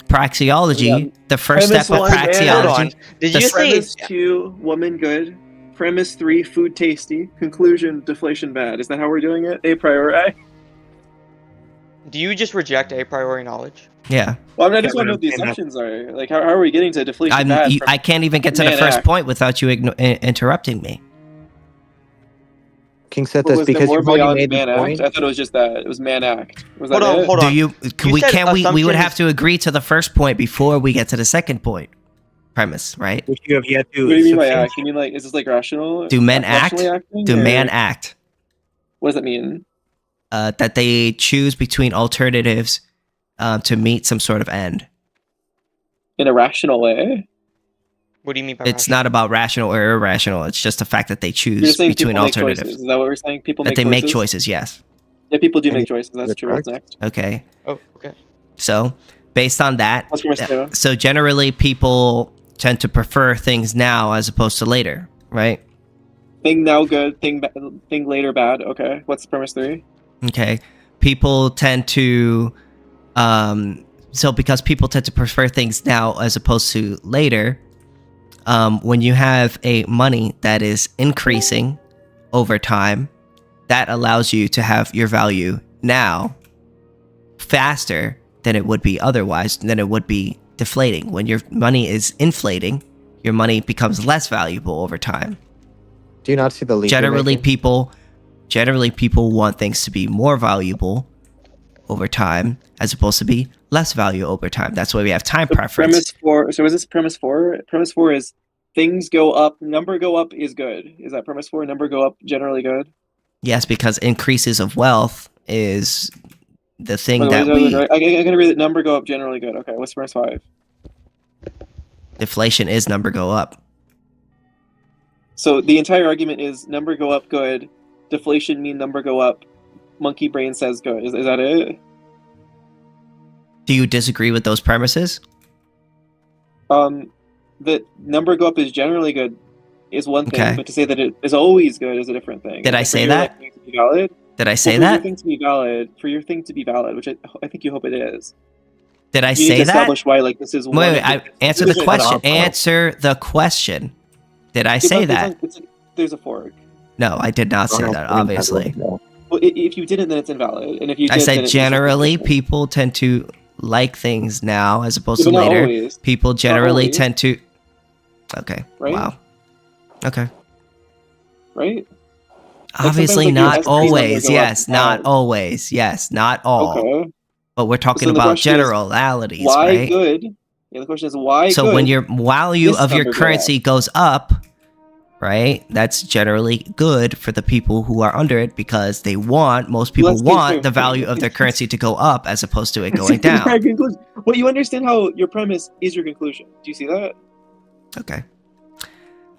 Speaker 2: Praxeology,
Speaker 7: Yeah.
Speaker 2: the first
Speaker 7: Premise
Speaker 2: step of
Speaker 7: one, man.
Speaker 6: Hold on.
Speaker 2: praxeology.
Speaker 6: Did
Speaker 2: The
Speaker 6: you say?
Speaker 7: Premise 2, woman good. Premise 3, food tasty. Conclusion, deflation bad. Is that how we're doing it? A priori.
Speaker 6: Do you just reject a priori knowledge?
Speaker 2: Yeah,
Speaker 7: Well, I mean, I just
Speaker 5: Yeah,
Speaker 7: want to know
Speaker 5: but
Speaker 7: what the
Speaker 5: I'm saying
Speaker 7: assumptions are. Like, how are we getting to deflation bad? from-
Speaker 2: I can't even get to the
Speaker 7: man
Speaker 2: first
Speaker 7: act?
Speaker 2: point without you interrupting me.
Speaker 5: KingSithis,
Speaker 7: What was
Speaker 5: because
Speaker 7: the more
Speaker 5: you've already
Speaker 7: beyond
Speaker 5: made the
Speaker 7: man
Speaker 5: point.
Speaker 7: act? I thought it was just that. It was man act. Was that
Speaker 6: Hold on,
Speaker 7: it?
Speaker 6: hold
Speaker 2: Do
Speaker 6: on.
Speaker 2: you?
Speaker 6: You
Speaker 2: We
Speaker 6: said
Speaker 2: can't. We would have
Speaker 6: assumptions-
Speaker 2: to agree to the first point before we get to the second point. Premise, right?
Speaker 5: Which you have yet to
Speaker 7: What do you mean by
Speaker 5: substantiate.
Speaker 7: act? You mean like, is this like rational?
Speaker 2: Do men act?
Speaker 7: Rationally acting,
Speaker 2: Do
Speaker 7: or-
Speaker 2: man act?
Speaker 7: What does that mean?
Speaker 2: That they choose between alternatives to meet some sort of end.
Speaker 7: In a rational way?
Speaker 6: What do you mean by?
Speaker 2: It's not about rational or irrational. It's just the fact that they
Speaker 7: You're
Speaker 2: choose
Speaker 7: saying
Speaker 2: between
Speaker 7: people make choices.
Speaker 2: alternatives.
Speaker 7: Is that what we're saying? People
Speaker 2: That
Speaker 7: make
Speaker 2: they
Speaker 7: choices?
Speaker 2: make choices. Yes.
Speaker 7: Yeah, people do
Speaker 5: And
Speaker 7: make choices. That's
Speaker 5: you're
Speaker 7: true. What's
Speaker 5: correct.
Speaker 7: next?
Speaker 2: Okay.
Speaker 6: Oh, okay.
Speaker 2: So based on that,
Speaker 7: What's premise 2?
Speaker 2: so generally people tend to prefer things now as opposed to later, right?
Speaker 7: Thing now good, thing later bad. Okay. What's premise 3?
Speaker 2: Okay. People tend to so because people tend to prefer things now as opposed to later, when you have a money that is increasing over time, that allows you to have your value now faster than it would be otherwise, than it would be deflating. When your money is inflating, your money becomes less valuable over time.
Speaker 5: Do you not see the leap? you're
Speaker 2: Generally
Speaker 5: making?
Speaker 2: people want things to be more valuable over time as opposed to be less value over time. That's why we have time preference.
Speaker 7: Premise 4. So is this premise 4? Premise 4 is things go up, number go up is good. Is that premise 4? Number go up, generally good?
Speaker 2: Yes, because increases of wealth is the thing
Speaker 7: Wait,
Speaker 2: that
Speaker 7: wait,
Speaker 2: we
Speaker 7: I can agree that number go up, generally good. Okay, what's premise 5?
Speaker 2: deflation is number go up.
Speaker 7: So the entire argument is number go up, good. Deflation mean number go up. Monkey brain says good. Is that it?
Speaker 2: Do you disagree with those premises?
Speaker 7: That number go up is generally good is one thing,
Speaker 2: Okay.
Speaker 7: but to say that it is always good is a different thing.
Speaker 2: Did I
Speaker 7: For
Speaker 2: say
Speaker 7: your,
Speaker 2: that?
Speaker 7: like, thing to be valid,
Speaker 2: Did I say
Speaker 7: for
Speaker 2: that?
Speaker 7: your thing to be valid, for your thing to be valid, which I think you hope it is.
Speaker 2: Did I
Speaker 7: You need
Speaker 2: say
Speaker 7: to
Speaker 2: that?
Speaker 7: establish why like this is.
Speaker 2: Wait, I answer the
Speaker 7: This is
Speaker 2: question.
Speaker 7: an option.
Speaker 2: Answer the question. Did I say that?
Speaker 7: There's a fork.
Speaker 2: No, I did not say that, obviously.
Speaker 7: Well, if you didn't, then it's invalid. And if you did,
Speaker 2: I
Speaker 7: then
Speaker 2: said
Speaker 7: it's
Speaker 2: generally
Speaker 7: different.
Speaker 2: people tend to like things now as opposed
Speaker 7: Yeah,
Speaker 2: to
Speaker 7: but not
Speaker 2: later.
Speaker 7: always.
Speaker 2: People generally
Speaker 7: always.
Speaker 2: tend to. Okay.
Speaker 7: Right?
Speaker 2: Wow. Okay.
Speaker 7: Right?
Speaker 2: Obviously
Speaker 7: sometimes, like,
Speaker 2: not
Speaker 7: your estimates
Speaker 2: always.
Speaker 7: go up
Speaker 2: Yes, not
Speaker 7: bad.
Speaker 2: always. Yes, not all.
Speaker 7: Okay.
Speaker 2: But we're talking
Speaker 7: So the
Speaker 2: about
Speaker 7: question is,
Speaker 2: generalities,
Speaker 7: Why
Speaker 2: right?
Speaker 7: good? Yeah, the question is why
Speaker 2: So
Speaker 7: good?
Speaker 2: when your value
Speaker 7: this
Speaker 2: of your
Speaker 7: number go
Speaker 2: currency goes up, right? That's generally good for the people who are under it because most people
Speaker 7: Let's
Speaker 2: want
Speaker 7: get
Speaker 2: the value of their currency to go up as opposed to it going down.
Speaker 7: Conclusion. Well, you understand how your premise is your conclusion. Do you see that?
Speaker 2: Okay.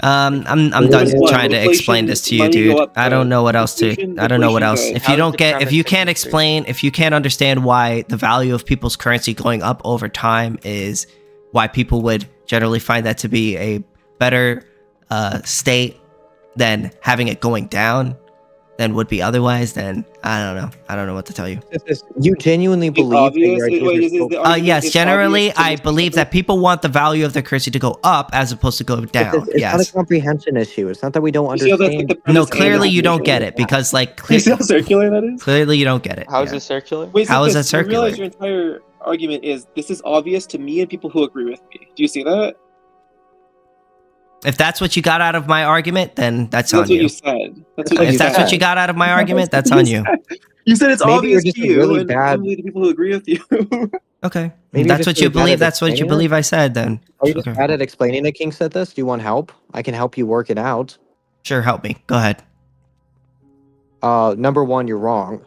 Speaker 2: I'm
Speaker 7: What
Speaker 2: done
Speaker 7: is one?
Speaker 2: trying to
Speaker 7: Inflation,
Speaker 2: explain this to you,
Speaker 7: money go
Speaker 2: dude.
Speaker 7: up,
Speaker 2: I don't know what else to.
Speaker 7: inflation,
Speaker 2: I don't know what else.
Speaker 7: deflation
Speaker 2: If
Speaker 7: good.
Speaker 2: you
Speaker 6: How
Speaker 2: don't
Speaker 6: is the
Speaker 2: get, if
Speaker 6: premise
Speaker 2: you can't
Speaker 6: inconsistent?
Speaker 2: explain, if you can't understand why the value of people's currency going up over time is why people would generally find that to be a better state than having it going down than would be otherwise, then I don't know. I don't know what to tell you.
Speaker 5: You genuinely believe that
Speaker 7: obvious?
Speaker 5: your ideas
Speaker 7: Wait,
Speaker 5: are
Speaker 7: is
Speaker 5: so-
Speaker 7: the argument
Speaker 2: Yes,
Speaker 7: is
Speaker 2: generally,
Speaker 7: obvious to
Speaker 2: I
Speaker 7: Mr.
Speaker 2: believe that people want the value of their currency to go up as opposed to go down.
Speaker 5: It's not a
Speaker 2: Yes.
Speaker 5: comprehension issue. It's not that we don't
Speaker 7: You see how that's
Speaker 5: understand.
Speaker 7: like the
Speaker 2: No,
Speaker 7: premise
Speaker 2: clearly
Speaker 7: and
Speaker 2: you don't
Speaker 7: the-
Speaker 2: get it because, like,
Speaker 7: You see how circular that is?
Speaker 2: clearly you don't get it.
Speaker 6: How is
Speaker 2: yeah.
Speaker 6: it circular?
Speaker 7: Wait,
Speaker 2: How is
Speaker 7: this,
Speaker 2: that
Speaker 7: you realize
Speaker 2: circular?
Speaker 7: your entire argument is this is obvious to me and people who agree with me. Do you see that?
Speaker 2: If that's what you got out of my argument, then that's
Speaker 7: That's
Speaker 2: on
Speaker 7: what
Speaker 2: you.
Speaker 7: you said. That's what
Speaker 5: If
Speaker 7: you
Speaker 2: If that's
Speaker 7: said.
Speaker 2: what you got out of my argument, that's on you.
Speaker 7: You said it's
Speaker 5: Maybe
Speaker 7: obvious
Speaker 5: you're
Speaker 7: to
Speaker 5: just a
Speaker 7: you
Speaker 5: really
Speaker 7: and
Speaker 5: bad-
Speaker 7: only the people who agree with you.
Speaker 2: Okay.
Speaker 5: Maybe
Speaker 2: That's
Speaker 5: you're
Speaker 2: what
Speaker 5: just
Speaker 2: you
Speaker 5: really bad
Speaker 2: believe.
Speaker 5: at
Speaker 2: That's what you
Speaker 5: explaining it.
Speaker 2: believe I said, then.
Speaker 5: Are you just
Speaker 2: Okay.
Speaker 5: bad at explaining to KingSithis? Do you want help? I can help you work it out.
Speaker 2: Sure, help me. Go ahead.
Speaker 5: Number one, you're wrong.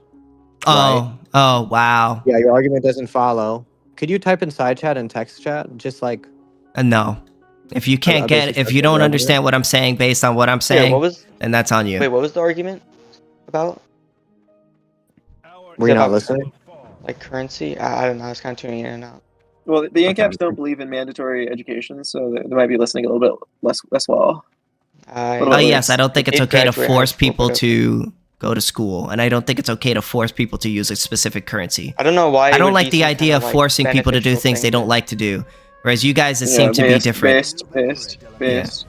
Speaker 2: Oh, oh, wow.
Speaker 5: Yeah, your argument doesn't follow. Could you type in side chat and text chat? Just like
Speaker 2: No. If you can't get it, if you don't understand what I'm saying based on what I'm
Speaker 6: Wait,
Speaker 2: saying,
Speaker 6: what was
Speaker 2: then that's on you.
Speaker 6: wait, what was the argument about?
Speaker 5: were you
Speaker 6: Is it
Speaker 5: not
Speaker 6: about,
Speaker 5: listening?
Speaker 6: Like currency? I don't know. I was kind of tuning in and out.
Speaker 7: Well, the AnCaps don't believe in mandatory education, so they might be listening a little bit less well.
Speaker 2: Oh, yes, I don't think it's
Speaker 6: did
Speaker 2: okay to
Speaker 6: graduate high
Speaker 2: force
Speaker 6: school,
Speaker 2: people
Speaker 6: but
Speaker 2: to go to school, and I don't think it's okay to force people to use a specific currency.
Speaker 6: I don't know why.
Speaker 2: I
Speaker 6: it
Speaker 2: don't
Speaker 6: would
Speaker 2: like
Speaker 6: be
Speaker 2: the
Speaker 6: some
Speaker 2: idea
Speaker 6: kind
Speaker 2: of
Speaker 6: like,
Speaker 2: forcing people to do
Speaker 6: beneficial
Speaker 2: things they
Speaker 6: thing.
Speaker 2: don't like to do, whereas you guys seem to be different.
Speaker 7: Based.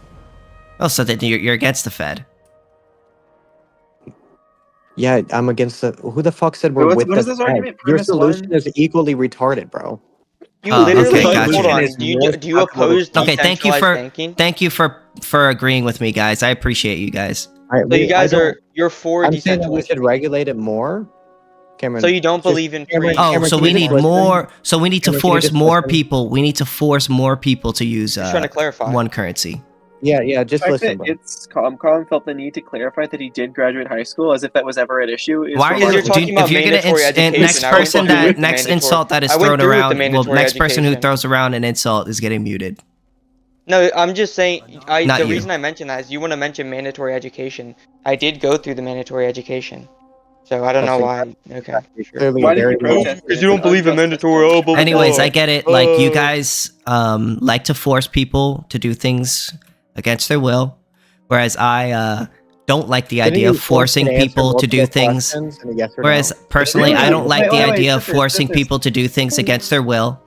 Speaker 2: Oh, so then you're against the Fed.
Speaker 5: Yeah, I'm against the. Who the fuck said
Speaker 7: Wait,
Speaker 5: we're
Speaker 7: what
Speaker 5: with
Speaker 7: is
Speaker 5: the
Speaker 7: this
Speaker 5: Fed?
Speaker 7: argument?
Speaker 5: Your
Speaker 7: Premise
Speaker 5: solution
Speaker 7: one?
Speaker 5: is equally retarded, bro.
Speaker 6: You
Speaker 2: Oh,
Speaker 6: literally
Speaker 2: okay, gotcha.
Speaker 6: hold on.
Speaker 5: Is
Speaker 6: Do you
Speaker 5: more
Speaker 6: do you
Speaker 5: acceptable
Speaker 6: oppose
Speaker 5: to-
Speaker 2: Okay, thank you
Speaker 6: decentralized banking?
Speaker 2: for agreeing with me, guys. I appreciate you guys.
Speaker 6: So you guys you're for
Speaker 5: I'm saying that we
Speaker 6: decentralized.
Speaker 5: should regulate it more. Cameron.
Speaker 6: So you don't
Speaker 5: just-
Speaker 6: believe in
Speaker 5: Cameron,
Speaker 6: free?
Speaker 2: Oh,
Speaker 5: Cameron,
Speaker 2: so
Speaker 5: can
Speaker 2: we
Speaker 5: you just
Speaker 2: need
Speaker 5: listen?
Speaker 2: more. So we need to
Speaker 5: Cameron, can you
Speaker 2: force
Speaker 5: just
Speaker 2: more
Speaker 5: listen?
Speaker 2: people. We need to force more people to use
Speaker 6: Just trying to clarify.
Speaker 2: one currency.
Speaker 5: Yeah, just
Speaker 7: The fact
Speaker 5: listen,
Speaker 7: that
Speaker 5: bro.
Speaker 7: it's Colin felt the need to clarify that he did graduate high school as if that was ever an issue. Is
Speaker 2: Why are
Speaker 7: so
Speaker 2: you?
Speaker 6: Because you're
Speaker 7: horrible.
Speaker 6: talking
Speaker 2: if
Speaker 6: about
Speaker 2: you're gonna
Speaker 6: mandatory education,
Speaker 2: next
Speaker 6: I went
Speaker 2: person
Speaker 6: through
Speaker 2: that
Speaker 6: with the
Speaker 2: next
Speaker 6: mandatory-
Speaker 2: insult that is
Speaker 6: I went
Speaker 2: thrown
Speaker 6: through with the
Speaker 2: around. Well,
Speaker 6: mandatory
Speaker 2: next person who
Speaker 6: education.
Speaker 2: throws around an insult is getting muted.
Speaker 6: No, I'm just saying.
Speaker 2: Not
Speaker 6: The
Speaker 2: you.
Speaker 6: reason I mentioned that is you want to mention mandatory education. I did go through the mandatory education, so I don't know why. Okay.
Speaker 5: Clearly,
Speaker 7: Why did
Speaker 5: very
Speaker 7: you protest?
Speaker 6: Because you don't believe in mandatory. Oh, blah, blah,
Speaker 2: Anyways,
Speaker 6: blah.
Speaker 2: I get it. Like you guys like to force people to do things against their will, whereas I don't like the idea of forcing people to do things. Whereas personally, I don't like the
Speaker 7: Wait,
Speaker 2: idea of
Speaker 7: Sithis,
Speaker 2: forcing
Speaker 7: Sithis.
Speaker 2: people to do things against their will.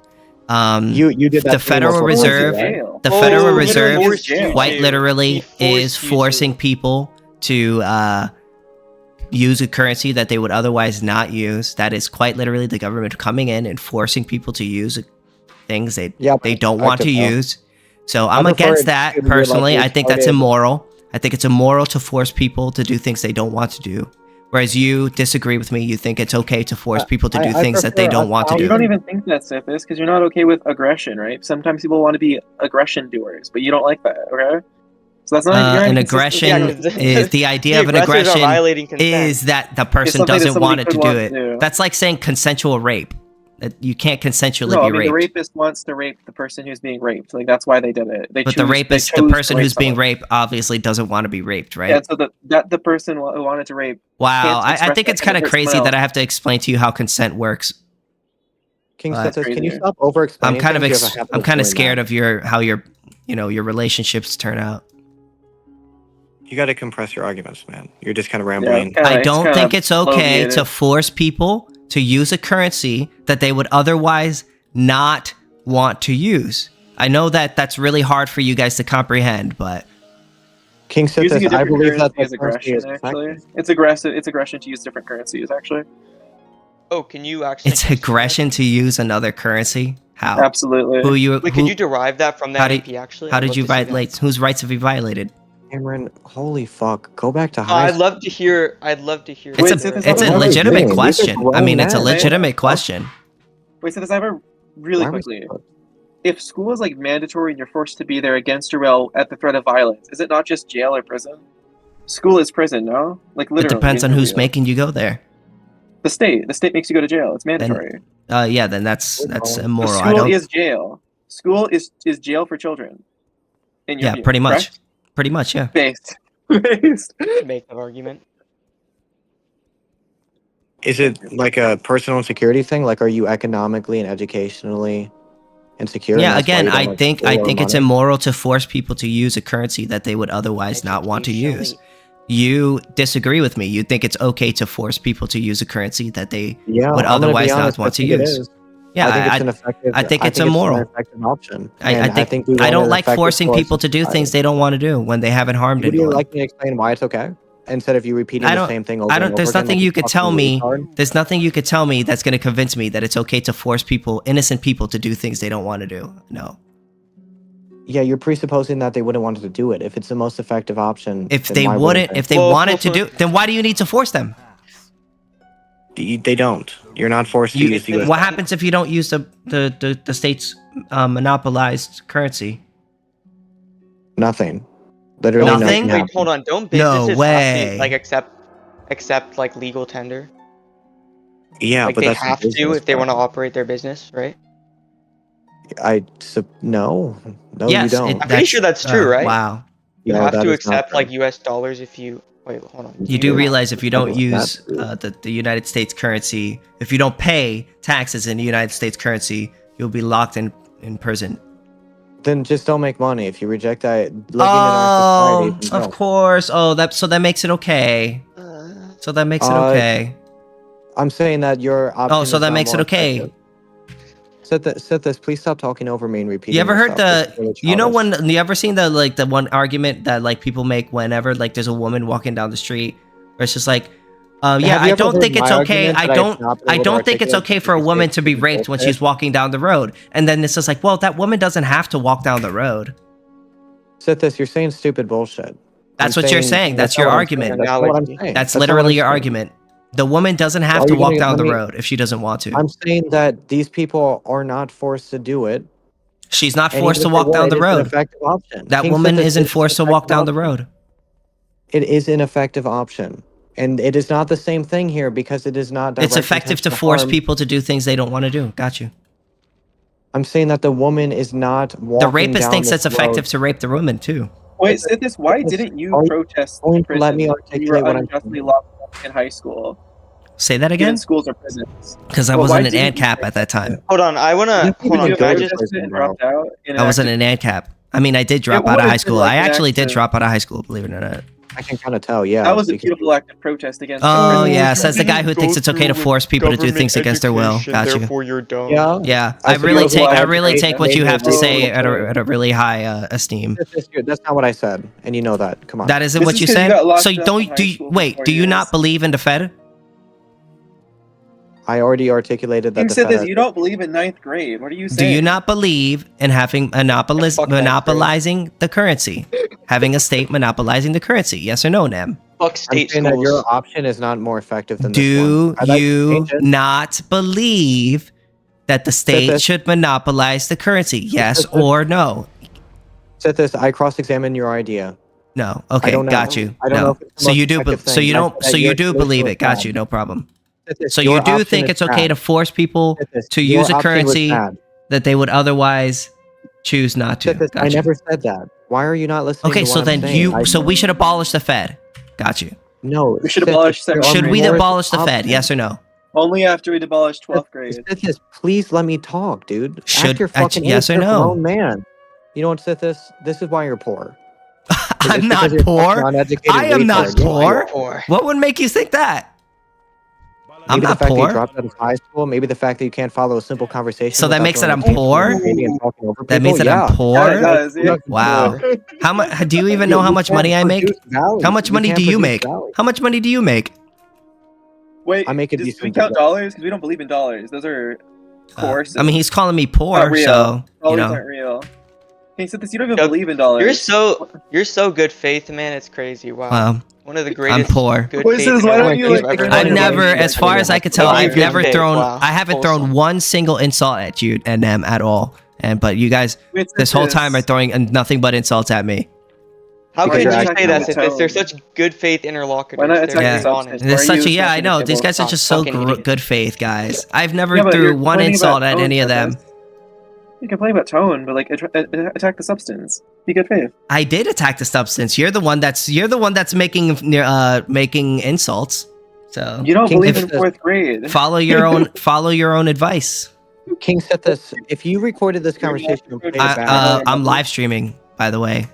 Speaker 5: You did that.
Speaker 2: The Federal Reserve,
Speaker 7: Jail.
Speaker 2: the Federal
Speaker 6: Oh,
Speaker 2: Reserve,
Speaker 6: literally forced you
Speaker 2: quite
Speaker 6: to.
Speaker 2: literally
Speaker 6: He forced
Speaker 2: is
Speaker 6: you
Speaker 2: forcing
Speaker 6: to.
Speaker 2: people to use a currency that they would otherwise not use. That is quite literally the government coming in and forcing people to use things they don't want to use. So I'm against that personally. I think that's immoral. I think it's immoral to force people to do things they don't want to do. Whereas you disagree with me. You think it's okay to force people to do things that they don't want to
Speaker 7: You
Speaker 2: do.
Speaker 7: don't even think that, Sithis, because you're not okay with aggression, right? Sometimes people want to be aggression doers, but you don't like that, okay? So that's not
Speaker 2: An
Speaker 7: you're
Speaker 2: aggression
Speaker 7: inconsistent.
Speaker 2: is the idea of an
Speaker 6: aggressors are
Speaker 2: aggression
Speaker 6: violating consent.
Speaker 2: is that the person
Speaker 7: something that
Speaker 2: doesn't want
Speaker 7: somebody
Speaker 2: it to
Speaker 7: could
Speaker 2: do
Speaker 7: want
Speaker 2: it.
Speaker 7: to do.
Speaker 2: That's like saying consensual rape. That you can't consensually
Speaker 7: No, I
Speaker 2: be
Speaker 7: mean the
Speaker 2: raped.
Speaker 7: rapist wants to rape the person who's being raped. Like that's why they did it.
Speaker 2: But the rapist, the person who's being raped, obviously doesn't want to be raped, right?
Speaker 7: Yeah, so the person who wanted to rape.
Speaker 2: Wow,
Speaker 7: can't
Speaker 2: I
Speaker 7: express
Speaker 2: think
Speaker 7: that
Speaker 2: it's kind of
Speaker 7: to someone
Speaker 2: crazy that I
Speaker 7: else.
Speaker 2: have to explain to you how consent works.
Speaker 5: KingSithis, can you
Speaker 7: crazy.
Speaker 5: stop over explaining?
Speaker 2: I'm kind of scared of how your your relationships turn out.
Speaker 5: You got to compress your arguments, man. You're just kind of
Speaker 7: Yeah,
Speaker 5: rambling.
Speaker 2: I don't think it's okay
Speaker 7: bloviated.
Speaker 2: to force people to use a currency that they would otherwise not want to use. I know that that's really hard for you guys to comprehend, but
Speaker 7: Using a
Speaker 5: KingSithis, I
Speaker 7: different
Speaker 5: believe that
Speaker 7: currency is aggression. Actually, it's aggressive. It's aggression to use different currencies. Actually,
Speaker 6: Oh, can you actually?
Speaker 2: it's aggression to use another currency. How?
Speaker 7: absolutely.
Speaker 2: Who you?
Speaker 6: Wait,
Speaker 2: who,
Speaker 6: could you derive that from
Speaker 2: how
Speaker 6: that
Speaker 2: did-
Speaker 6: AP? Actually,
Speaker 2: how
Speaker 6: I'd
Speaker 2: did
Speaker 6: love
Speaker 2: you
Speaker 6: to see that.
Speaker 2: violate? Whose rights have you violated?
Speaker 5: Cameron, holy fuck. Go back to high
Speaker 6: I'd
Speaker 5: school.
Speaker 6: love to hear. I'd love to hear.
Speaker 2: It's
Speaker 7: Wait,
Speaker 2: a
Speaker 7: Sithis,
Speaker 2: it's
Speaker 7: what
Speaker 2: a
Speaker 7: are we
Speaker 2: legitimate
Speaker 5: doing? These are
Speaker 2: question. I
Speaker 5: grown
Speaker 2: mean, it's a
Speaker 5: men.
Speaker 2: legitimate question.
Speaker 7: Wait, so this I have a really
Speaker 5: Why are we
Speaker 7: quickly.
Speaker 5: so-
Speaker 7: If school is like mandatory and you're forced to be there against your will at the threat of violence, is it not just jail or prison? School is prison, no? Like
Speaker 2: It
Speaker 7: literally.
Speaker 2: depends on
Speaker 7: in
Speaker 2: who's
Speaker 7: real.
Speaker 2: making you go there.
Speaker 7: The state. The state makes you go to jail. It's mandatory.
Speaker 2: Yeah, then that's
Speaker 7: So
Speaker 2: immoral. I
Speaker 7: school
Speaker 2: don't.
Speaker 7: is jail. School is jail for children. In your
Speaker 2: Yeah,
Speaker 7: view,
Speaker 2: pretty much.
Speaker 7: correct?
Speaker 2: Pretty much, yeah.
Speaker 7: Based. Based.
Speaker 6: Make that argument.
Speaker 5: Is it like a personal security thing? Like, are you economically and educationally and secure.
Speaker 2: Yeah,
Speaker 5: and that's why
Speaker 2: again,
Speaker 5: you don't
Speaker 2: I
Speaker 5: like
Speaker 2: think
Speaker 5: gold or
Speaker 2: it's
Speaker 5: money.
Speaker 2: immoral to force people to use a currency that they would otherwise not want to use. You disagree with me. You think it's okay to force people to use a currency that they
Speaker 5: Yeah,
Speaker 2: would
Speaker 5: I'm gonna be
Speaker 2: otherwise
Speaker 5: honest,
Speaker 2: not want
Speaker 5: I
Speaker 2: to
Speaker 5: think it
Speaker 2: use.
Speaker 5: is.
Speaker 2: Yeah,
Speaker 5: I think it's an effective.
Speaker 2: I think it's
Speaker 5: an
Speaker 2: immoral.
Speaker 5: effective option.
Speaker 2: I
Speaker 5: And
Speaker 2: think
Speaker 5: we
Speaker 2: I
Speaker 5: want
Speaker 2: don't
Speaker 5: an
Speaker 2: like
Speaker 5: effective
Speaker 2: forcing
Speaker 5: source
Speaker 2: people
Speaker 5: of
Speaker 2: to do things
Speaker 5: society.
Speaker 2: they don't want to do when they haven't harmed
Speaker 5: Would you
Speaker 2: anyone.
Speaker 5: like me to explain why it's okay? Instead of you repeating the same thing over
Speaker 2: I
Speaker 5: and
Speaker 2: don't.
Speaker 5: over
Speaker 2: There's
Speaker 5: again,
Speaker 2: nothing
Speaker 5: like
Speaker 2: you
Speaker 5: a
Speaker 2: could
Speaker 5: fucking
Speaker 2: tell me.
Speaker 5: retard?
Speaker 2: There's nothing you could tell me that's going to convince me that it's okay to force people, innocent people, to do things they don't want to do. No.
Speaker 5: Yeah, you're presupposing that they wouldn't want to do it. If it's the most effective option,
Speaker 2: If
Speaker 5: then
Speaker 2: they
Speaker 5: why
Speaker 2: wouldn't,
Speaker 5: they?
Speaker 2: if they wanted to do, then why do you need to force them?
Speaker 5: They don't. You're not forced to use the US.
Speaker 2: What happens if you don't use the state's monopolized currency?
Speaker 5: Nothing. Literally
Speaker 2: Nothing?
Speaker 5: nothing.
Speaker 6: Wait,
Speaker 5: happens.
Speaker 6: hold on. Don't
Speaker 2: No
Speaker 6: businesses
Speaker 2: way.
Speaker 6: have to like accept like legal tender?
Speaker 5: Yeah,
Speaker 6: Like
Speaker 5: but
Speaker 6: they
Speaker 5: that's
Speaker 6: have to if they want to operate their business, right?
Speaker 5: No,
Speaker 2: Yes,
Speaker 5: you don't.
Speaker 6: I'm pretty sure that's true, right?
Speaker 2: Wow.
Speaker 6: You
Speaker 5: No,
Speaker 6: have
Speaker 5: that
Speaker 6: to
Speaker 5: is not
Speaker 6: accept
Speaker 5: true.
Speaker 6: like US dollars if you wait, hold on.
Speaker 2: You do
Speaker 6: have-
Speaker 2: realize if you don't
Speaker 5: That is
Speaker 2: use
Speaker 5: not true.
Speaker 2: the United States currency, if you don't pay taxes in the United States currency, you'll be locked in prison.
Speaker 5: Then just don't make money. If you reject that living in our society, then
Speaker 2: Of
Speaker 5: don't.
Speaker 2: course. Oh, that makes it okay. So that makes it okay.
Speaker 5: I'm saying that your option.
Speaker 2: Oh, so
Speaker 5: is
Speaker 2: that
Speaker 5: not
Speaker 2: makes it
Speaker 5: more
Speaker 2: okay.
Speaker 5: effective. Sithis, please stop talking over me and repeating.
Speaker 2: You ever heard
Speaker 5: yourself. This is really
Speaker 2: you know
Speaker 5: childish.
Speaker 2: when you ever seen the one argument that like people make whenever like there's a woman walking down the street, where it's just like, yeah,
Speaker 5: Have you
Speaker 2: I
Speaker 5: ever
Speaker 2: don't
Speaker 5: heard
Speaker 2: think it's
Speaker 5: my
Speaker 2: okay.
Speaker 5: argument
Speaker 2: I
Speaker 5: that I
Speaker 2: don't
Speaker 5: have not been
Speaker 2: I
Speaker 5: able to
Speaker 2: don't think it's
Speaker 5: articulate
Speaker 2: okay for a
Speaker 5: because
Speaker 2: woman
Speaker 5: it's
Speaker 2: to be
Speaker 5: stupid
Speaker 2: raped when
Speaker 5: bullshit?
Speaker 2: she's walking down the road. And then it's just like, well, that woman doesn't have to walk down the road.
Speaker 5: Sithis, you're saying stupid bullshit.
Speaker 2: That's
Speaker 5: I'm
Speaker 2: what you're saying. That's
Speaker 5: not
Speaker 2: your
Speaker 5: what I'm
Speaker 2: argument.
Speaker 5: saying. That's not what I'm saying.
Speaker 2: That's
Speaker 5: not what
Speaker 2: literally
Speaker 5: I'm
Speaker 2: your
Speaker 5: saying.
Speaker 2: argument. The woman doesn't
Speaker 5: Why
Speaker 2: have
Speaker 5: are
Speaker 2: to
Speaker 5: you
Speaker 2: walk
Speaker 5: gonna-
Speaker 2: down
Speaker 5: let
Speaker 2: the
Speaker 5: me-
Speaker 2: road if she doesn't want to.
Speaker 5: I'm saying that these people are not forced to do it.
Speaker 2: She's not
Speaker 5: And
Speaker 2: forced to
Speaker 5: even if they
Speaker 2: walk
Speaker 5: were,
Speaker 2: down the
Speaker 5: it is an
Speaker 2: road.
Speaker 5: effective option.
Speaker 2: That
Speaker 5: King
Speaker 2: woman
Speaker 5: Sithis,
Speaker 2: isn't
Speaker 5: it is
Speaker 2: forced
Speaker 5: an
Speaker 2: to walk
Speaker 5: effective
Speaker 2: down the
Speaker 5: option.
Speaker 2: road.
Speaker 5: It is an effective option. And it is not the same thing here because it is not direct
Speaker 2: It's effective to
Speaker 5: intentional
Speaker 2: force
Speaker 5: harm.
Speaker 2: people to do things they don't want to do. Got you.
Speaker 5: I'm saying that the woman is not walking
Speaker 2: The rapist
Speaker 5: down
Speaker 2: thinks
Speaker 5: this
Speaker 2: it's effective
Speaker 5: road.
Speaker 2: to rape the woman too.
Speaker 7: Wait, Sithis, why didn't you
Speaker 5: Are you
Speaker 7: protest
Speaker 5: going
Speaker 7: in
Speaker 5: to
Speaker 7: prison
Speaker 5: let me
Speaker 7: when you
Speaker 5: articulate
Speaker 7: were
Speaker 5: what I'm
Speaker 7: unjustly
Speaker 5: saying?
Speaker 7: locked up in high school?
Speaker 2: Say that
Speaker 7: Even
Speaker 2: again?
Speaker 7: schools or prisons.
Speaker 2: Because I
Speaker 7: Well,
Speaker 2: wasn't
Speaker 7: why
Speaker 2: an
Speaker 7: didn't you
Speaker 2: ANCAP at that time.
Speaker 6: Hold on, I wanna hold on.
Speaker 7: You
Speaker 6: Can I
Speaker 5: go to
Speaker 6: just
Speaker 7: protested
Speaker 5: prison,
Speaker 7: and
Speaker 5: bro.
Speaker 7: dropped out?
Speaker 2: I wasn't an ANCAP. I mean, I did drop
Speaker 7: It
Speaker 2: out of
Speaker 7: would've
Speaker 2: high
Speaker 7: been
Speaker 2: school.
Speaker 7: like
Speaker 2: I
Speaker 7: an
Speaker 2: actually did
Speaker 7: active-
Speaker 2: drop out of high school, believe it or not.
Speaker 5: I can kind of tell, yeah.
Speaker 7: That was a
Speaker 5: because-
Speaker 7: beautiful act of protest against.
Speaker 2: Oh,
Speaker 7: prison.
Speaker 2: yeah, says the guy who thinks it's okay to force people to do things against their will. Got you.
Speaker 6: Therefore, you're dumb.
Speaker 5: Yeah.
Speaker 2: Yeah,
Speaker 5: I
Speaker 2: I really
Speaker 5: suppose
Speaker 2: take
Speaker 5: why I
Speaker 2: what you have to
Speaker 7: made
Speaker 2: say
Speaker 7: it
Speaker 2: at a really high esteem.
Speaker 5: That's not what I said, and you know that. Come on.
Speaker 2: That isn't
Speaker 7: This
Speaker 2: what
Speaker 7: is
Speaker 2: you
Speaker 7: 'cause you
Speaker 2: said.
Speaker 7: got locked
Speaker 2: So
Speaker 7: up in
Speaker 2: don't
Speaker 7: high
Speaker 2: do you,
Speaker 7: school for
Speaker 2: wait?
Speaker 7: 4
Speaker 2: Do you not
Speaker 7: years.
Speaker 2: believe in the Fed?
Speaker 5: I already articulated that.
Speaker 7: King
Speaker 5: The
Speaker 7: said
Speaker 5: Fed
Speaker 7: this.
Speaker 5: has-
Speaker 7: You don't believe in ninth grade. What are you
Speaker 2: Do
Speaker 7: saying?
Speaker 2: you not believe in having
Speaker 6: Fuck that,
Speaker 2: monopolizing the currency, having a state monopolizing the currency? Yes or no, Nem?
Speaker 6: Fuck
Speaker 5: I'm
Speaker 6: state
Speaker 5: saying that
Speaker 6: schools.
Speaker 5: your option is not more effective than this
Speaker 2: Do
Speaker 5: one. I'd like to
Speaker 2: you
Speaker 5: change it.
Speaker 2: not believe that the state
Speaker 5: this.
Speaker 2: should monopolize the currency? Yes
Speaker 5: this.
Speaker 2: or no?
Speaker 5: Sithis, I cross-examine your idea.
Speaker 2: No. Okay,
Speaker 5: don't know.
Speaker 2: got you.
Speaker 5: I don't know
Speaker 2: No.
Speaker 5: if it's the
Speaker 2: So
Speaker 5: most
Speaker 2: you do.
Speaker 5: effective
Speaker 2: So
Speaker 5: thing.
Speaker 2: you
Speaker 5: I
Speaker 2: don't.
Speaker 5: said
Speaker 2: So
Speaker 5: that
Speaker 2: you
Speaker 5: your
Speaker 2: do
Speaker 5: solution
Speaker 2: believe
Speaker 5: was
Speaker 2: it. Got
Speaker 5: bad.
Speaker 2: you. No problem.
Speaker 5: Sithis,
Speaker 2: So
Speaker 5: your
Speaker 2: you do
Speaker 5: option
Speaker 2: think
Speaker 5: is
Speaker 2: it's okay
Speaker 5: bad.
Speaker 2: to force people
Speaker 5: Sithis,
Speaker 2: to
Speaker 5: your
Speaker 2: use a
Speaker 5: option was
Speaker 2: currency
Speaker 5: bad.
Speaker 2: that they would otherwise choose not to?
Speaker 5: Sithis, I
Speaker 2: Got you.
Speaker 5: never said that. Why are you not listening?
Speaker 2: Okay,
Speaker 5: to
Speaker 2: so
Speaker 5: what
Speaker 2: then
Speaker 5: I'm saying?
Speaker 2: so we should abolish the Fed. Got you.
Speaker 5: No.
Speaker 7: We should
Speaker 5: Sithis,
Speaker 7: abolish
Speaker 5: there
Speaker 7: section
Speaker 5: are
Speaker 2: Should we
Speaker 5: more
Speaker 2: abolish the Fed?
Speaker 5: options.
Speaker 2: Yes or no?
Speaker 7: Only after we abolish 12th grade.
Speaker 5: Sithis, please let me talk, dude.
Speaker 2: Should-
Speaker 5: Act your
Speaker 2: I-
Speaker 5: fucking
Speaker 2: yes
Speaker 5: age,
Speaker 2: or
Speaker 5: you're a
Speaker 2: no?
Speaker 5: grown man. You know what, Sithis? This is why you're poor.
Speaker 2: I'm
Speaker 5: It's
Speaker 2: not
Speaker 5: because you're a fucking
Speaker 2: poor.
Speaker 5: uneducated
Speaker 2: I am not
Speaker 5: retard. Yeah,
Speaker 2: poor.
Speaker 6: Poor.
Speaker 2: What would make you think that? I'm
Speaker 5: Maybe
Speaker 2: not
Speaker 5: the fact that you
Speaker 2: poor.
Speaker 5: dropped out of high school. Maybe the fact that you can't follow a simple conversation.
Speaker 2: So that
Speaker 5: without
Speaker 2: makes that
Speaker 5: throwing
Speaker 2: I'm
Speaker 5: a
Speaker 2: poor?
Speaker 5: Canadian and talking over
Speaker 2: That means that
Speaker 5: people?
Speaker 2: I'm
Speaker 5: Yeah.
Speaker 2: poor.
Speaker 7: Yeah, it does, yeah.
Speaker 2: Wow. How much? Do you even know how much money I make? How much money do you make? How much money do you make?
Speaker 7: Wait,
Speaker 5: I make a
Speaker 7: do we
Speaker 5: decent
Speaker 7: count
Speaker 5: bit.
Speaker 7: dollars? Because we don't believe in dollars. Those are course.
Speaker 2: I mean, he's calling me
Speaker 7: not
Speaker 2: poor,
Speaker 7: real.
Speaker 2: so you
Speaker 7: Dollars
Speaker 2: know.
Speaker 7: aren't real. King Sithis, you don't even
Speaker 6: Yep.
Speaker 7: believe in dollars.
Speaker 6: You're so good faith, man. It's crazy. Wow.
Speaker 2: Well,
Speaker 6: One of the
Speaker 2: I'm
Speaker 6: greatest.
Speaker 2: poor.
Speaker 6: Good
Speaker 7: Wait,
Speaker 6: faith
Speaker 7: Sithis, why don't you,
Speaker 6: interactions
Speaker 7: like,
Speaker 6: I've ever
Speaker 2: I've
Speaker 6: had.
Speaker 2: never, as far as I could tell,
Speaker 6: Thank you,
Speaker 2: I've never
Speaker 6: good faith.
Speaker 2: thrown.
Speaker 6: Wow.
Speaker 2: I haven't thrown
Speaker 6: Wholesome.
Speaker 2: one single insult at you and them at all. And but you guys,
Speaker 7: Wait,
Speaker 2: this whole
Speaker 7: Sithis,
Speaker 2: time are throwing nothing but insults at me.
Speaker 6: How
Speaker 7: Because
Speaker 6: could
Speaker 7: you're
Speaker 6: you
Speaker 7: acting
Speaker 6: say that,
Speaker 7: on your
Speaker 6: Sithis? They're
Speaker 7: tone.
Speaker 6: such good faith interlocutors.
Speaker 7: Why not
Speaker 6: They're
Speaker 7: attack
Speaker 2: Yeah.
Speaker 7: the
Speaker 6: very
Speaker 7: substance?
Speaker 6: honest.
Speaker 7: Why
Speaker 2: There's
Speaker 7: are
Speaker 2: such
Speaker 7: you
Speaker 2: a yeah, I
Speaker 7: attacking
Speaker 2: know.
Speaker 7: the
Speaker 2: These guys are
Speaker 6: Oh,
Speaker 2: just so
Speaker 6: fucking idiot.
Speaker 2: good faith, guys. I've never
Speaker 7: Yeah, but
Speaker 2: threw
Speaker 7: you're
Speaker 2: one
Speaker 7: complaining
Speaker 2: insult
Speaker 7: about
Speaker 2: at
Speaker 7: tone,
Speaker 2: any of them.
Speaker 7: Sithis. You complain about tone, but like attack the substance. Be good faith.
Speaker 2: I did attack the substance. You're the one that's making making insults. So
Speaker 7: You don't
Speaker 5: King
Speaker 7: believe
Speaker 5: Sithis-
Speaker 7: in fourth grade.
Speaker 2: follow your own advice.
Speaker 5: KingSithis, if you recorded this conversation and played it back,
Speaker 2: I'm live streaming, by the way.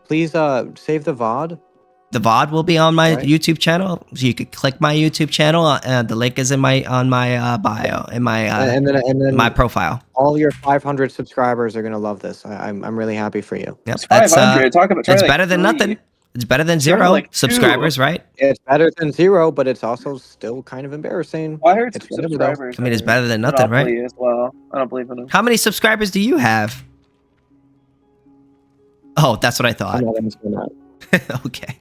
Speaker 5: please save the VOD.
Speaker 2: The VOD will be on my
Speaker 5: Right.
Speaker 2: YouTube channel. So you could click my YouTube channel. The link is in my bio in my
Speaker 5: and then
Speaker 2: my profile.
Speaker 5: all your 500 subscribers are gonna love this. I'm really happy for you.
Speaker 2: Yep,
Speaker 7: It's
Speaker 2: that's
Speaker 7: 500. Talk about
Speaker 2: it's
Speaker 7: like
Speaker 2: better than
Speaker 7: 3.
Speaker 2: nothing. It's better than
Speaker 7: Try
Speaker 2: zero
Speaker 7: like 2.
Speaker 2: subscribers, right?
Speaker 5: It's better than 0, but it's also still kind of embarrassing.
Speaker 7: Well, I heard
Speaker 5: It's whatever, though.
Speaker 7: subscribers.
Speaker 2: I mean, it's
Speaker 7: are
Speaker 2: better than nothing, right?
Speaker 7: monopoly As well, I don't believe in them.
Speaker 2: How many subscribers do you have? Oh, that's what I thought.
Speaker 5: I'm not answering that.
Speaker 2: Okay.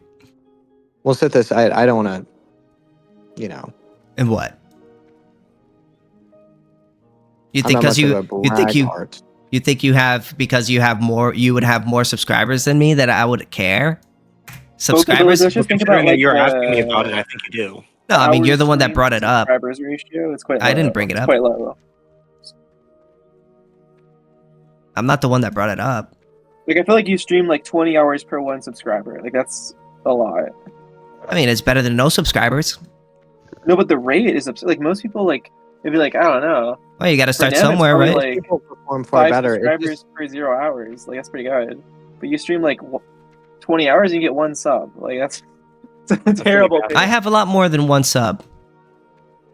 Speaker 5: Well, Sithis, I don't want to,
Speaker 2: And what? You
Speaker 5: I'm
Speaker 2: think
Speaker 5: not
Speaker 2: because
Speaker 5: much
Speaker 2: you
Speaker 5: of a
Speaker 2: you think you
Speaker 5: braggart.
Speaker 2: you think you have because you have more you would have more subscribers than me that I would care? Subscribers?
Speaker 7: Let's just think about
Speaker 8: Considering that
Speaker 7: like
Speaker 8: you're asking me about it, I think you do.
Speaker 2: No, I mean you're the one that
Speaker 7: hours
Speaker 2: brought it up.
Speaker 7: Subscribers ratio, it's quite low.
Speaker 2: I didn't bring it
Speaker 7: It's
Speaker 2: up.
Speaker 7: quite low.
Speaker 2: I'm not the one that brought it up.
Speaker 7: Like I feel like you stream like 20 hours per one subscriber. Like that's a lot.
Speaker 2: I mean, it's better than no subscribers.
Speaker 7: No, but the rate is like most people like it'd be like I don't know.
Speaker 2: Well, you got to
Speaker 7: For
Speaker 2: start
Speaker 7: them, it's
Speaker 2: somewhere,
Speaker 7: probably,
Speaker 2: right?
Speaker 7: Like
Speaker 5: People perform far
Speaker 7: 5
Speaker 5: better. It's
Speaker 7: subscribers
Speaker 5: just-
Speaker 7: per 0 hours. Like that's pretty good. But you stream like 20 hours and you get 1 sub. Like that's it's a terrible.
Speaker 8: bad.
Speaker 2: I have a lot more than one sub.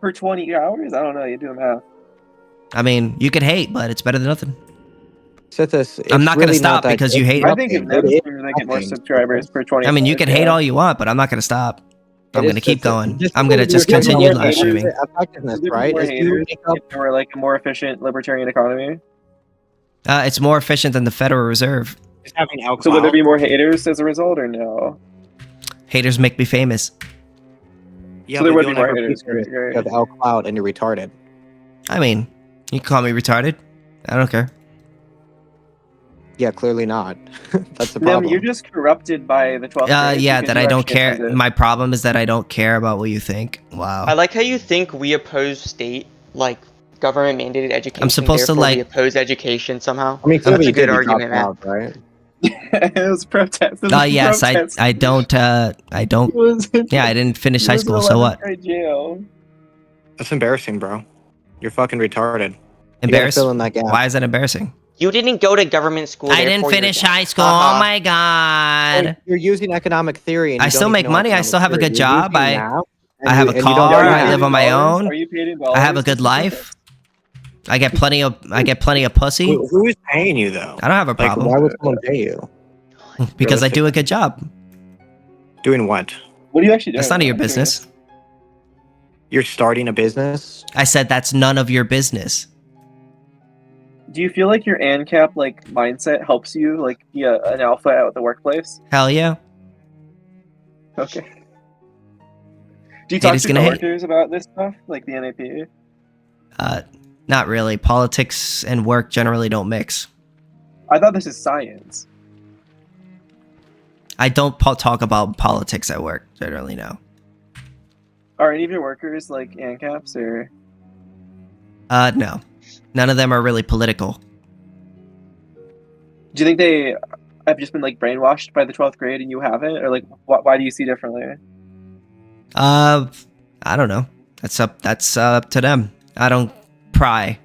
Speaker 7: Per 20 hours. I don't know. You do the math.
Speaker 2: I mean, you could hate, but it's better than nothing.
Speaker 5: Sithis,
Speaker 2: I'm
Speaker 5: it's
Speaker 2: not gonna
Speaker 5: really
Speaker 2: stop
Speaker 5: that
Speaker 2: because you
Speaker 5: good.
Speaker 2: hate it.
Speaker 7: I think if
Speaker 5: Nothing.
Speaker 7: them
Speaker 5: It is
Speaker 7: streamers they get more
Speaker 5: nothing.
Speaker 7: subscribers per 20.
Speaker 2: I mean, you can
Speaker 7: hours,
Speaker 2: hate
Speaker 7: yeah.
Speaker 2: all you want, but I'm not going to stop. I'm
Speaker 5: It
Speaker 2: going to
Speaker 5: is
Speaker 2: keep
Speaker 5: Sithis.
Speaker 2: going.
Speaker 5: Just
Speaker 2: I'm going to
Speaker 5: because
Speaker 2: just
Speaker 5: you're
Speaker 2: continue
Speaker 5: getting more
Speaker 2: live
Speaker 5: haters,
Speaker 2: streaming.
Speaker 5: Effectiveness,
Speaker 7: Would there be
Speaker 5: right?
Speaker 7: more
Speaker 5: If you
Speaker 7: haters
Speaker 5: make up
Speaker 7: if there were like a more efficient libertarian economy?
Speaker 2: It's more efficient than the Federal Reserve.
Speaker 8: Just having Al
Speaker 7: So would there
Speaker 8: Cloud.
Speaker 7: be more haters as a result, or no?
Speaker 2: Haters make me famous.
Speaker 8: Yeah,
Speaker 7: So there
Speaker 8: but
Speaker 7: would
Speaker 8: you
Speaker 7: be
Speaker 8: don't
Speaker 7: more
Speaker 8: ever-
Speaker 7: haters.
Speaker 5: you have L Cloud and you're retarded.
Speaker 2: I mean, you can call me retarded. I don't care.
Speaker 5: Yeah, clearly not. That's the
Speaker 7: No,
Speaker 5: problem.
Speaker 7: you're just corrupted by the 12th grade
Speaker 2: Yeah,
Speaker 7: because
Speaker 2: that
Speaker 7: you
Speaker 2: I don't
Speaker 7: actually
Speaker 2: care.
Speaker 7: attended.
Speaker 2: My problem is that I don't care about what you think.
Speaker 6: I
Speaker 2: Wow.
Speaker 6: like how you think we oppose state, like government mandated education.
Speaker 2: I'm supposed to,
Speaker 6: therefore
Speaker 2: like-
Speaker 6: we oppose education somehow.
Speaker 5: I mean,
Speaker 6: That's
Speaker 5: clearly
Speaker 6: a
Speaker 5: you
Speaker 6: good
Speaker 5: did
Speaker 6: argument, man.
Speaker 5: Out, right?
Speaker 7: It was protest. It was
Speaker 2: Yes,
Speaker 7: protest.
Speaker 2: I don't,
Speaker 7: It was-
Speaker 2: yeah, I didn't finish
Speaker 7: it
Speaker 2: high
Speaker 7: was
Speaker 2: school,
Speaker 7: an
Speaker 2: so
Speaker 7: 11th
Speaker 2: what?
Speaker 7: grade jail.
Speaker 8: That's embarrassing, bro. You're fucking retarded.
Speaker 5: You gotta
Speaker 2: Embarrassed?
Speaker 5: fill in that gap.
Speaker 2: Why is that embarrassing?
Speaker 6: You didn't go to government school.
Speaker 2: I didn't
Speaker 6: therefore you're
Speaker 2: finish
Speaker 6: dumb.
Speaker 2: high school.
Speaker 6: Uh-huh.
Speaker 2: Oh my god.
Speaker 5: You're using economic theory. And
Speaker 2: I
Speaker 5: you
Speaker 2: still
Speaker 5: don't even
Speaker 2: make
Speaker 5: know
Speaker 2: money, I
Speaker 5: economic
Speaker 2: still have a
Speaker 5: theory.
Speaker 2: good
Speaker 5: You're
Speaker 2: job,
Speaker 5: using
Speaker 2: I-
Speaker 5: math,
Speaker 2: I have a
Speaker 5: and you don't
Speaker 2: car,
Speaker 5: know
Speaker 2: I
Speaker 5: math.
Speaker 2: live on my own.
Speaker 7: Are you paid in
Speaker 2: I have a
Speaker 7: dollars?
Speaker 2: good life. I get plenty of pussy.
Speaker 8: Who is paying you though?
Speaker 2: I don't have a
Speaker 8: Like,
Speaker 2: problem
Speaker 5: Why would someone pay you?
Speaker 2: because I do a good job.
Speaker 8: Doing what?
Speaker 7: What do you actually do?
Speaker 2: That's none of your business.
Speaker 8: You're starting a business?
Speaker 2: I said that's none of your business.
Speaker 7: Do you feel like your ANCAP like mindset helps you like be an alpha out at the workplace?
Speaker 2: Hell yeah.
Speaker 7: Okay. Do you talk
Speaker 2: Haters
Speaker 7: to
Speaker 2: gonna hate.
Speaker 7: coworkers about this stuff, like the NAP?
Speaker 2: Not really. Politics and work generally don't mix.
Speaker 7: I thought this is science.
Speaker 2: I don't talk about politics at work generally. No.
Speaker 7: Are any of your workers like ANCAPs or?
Speaker 2: No. None of them are really political.
Speaker 7: Do you think they have just been like brainwashed by the 12th grade and you haven't, or like why do you see differently?
Speaker 2: I don't know. That's up to them. I don't pry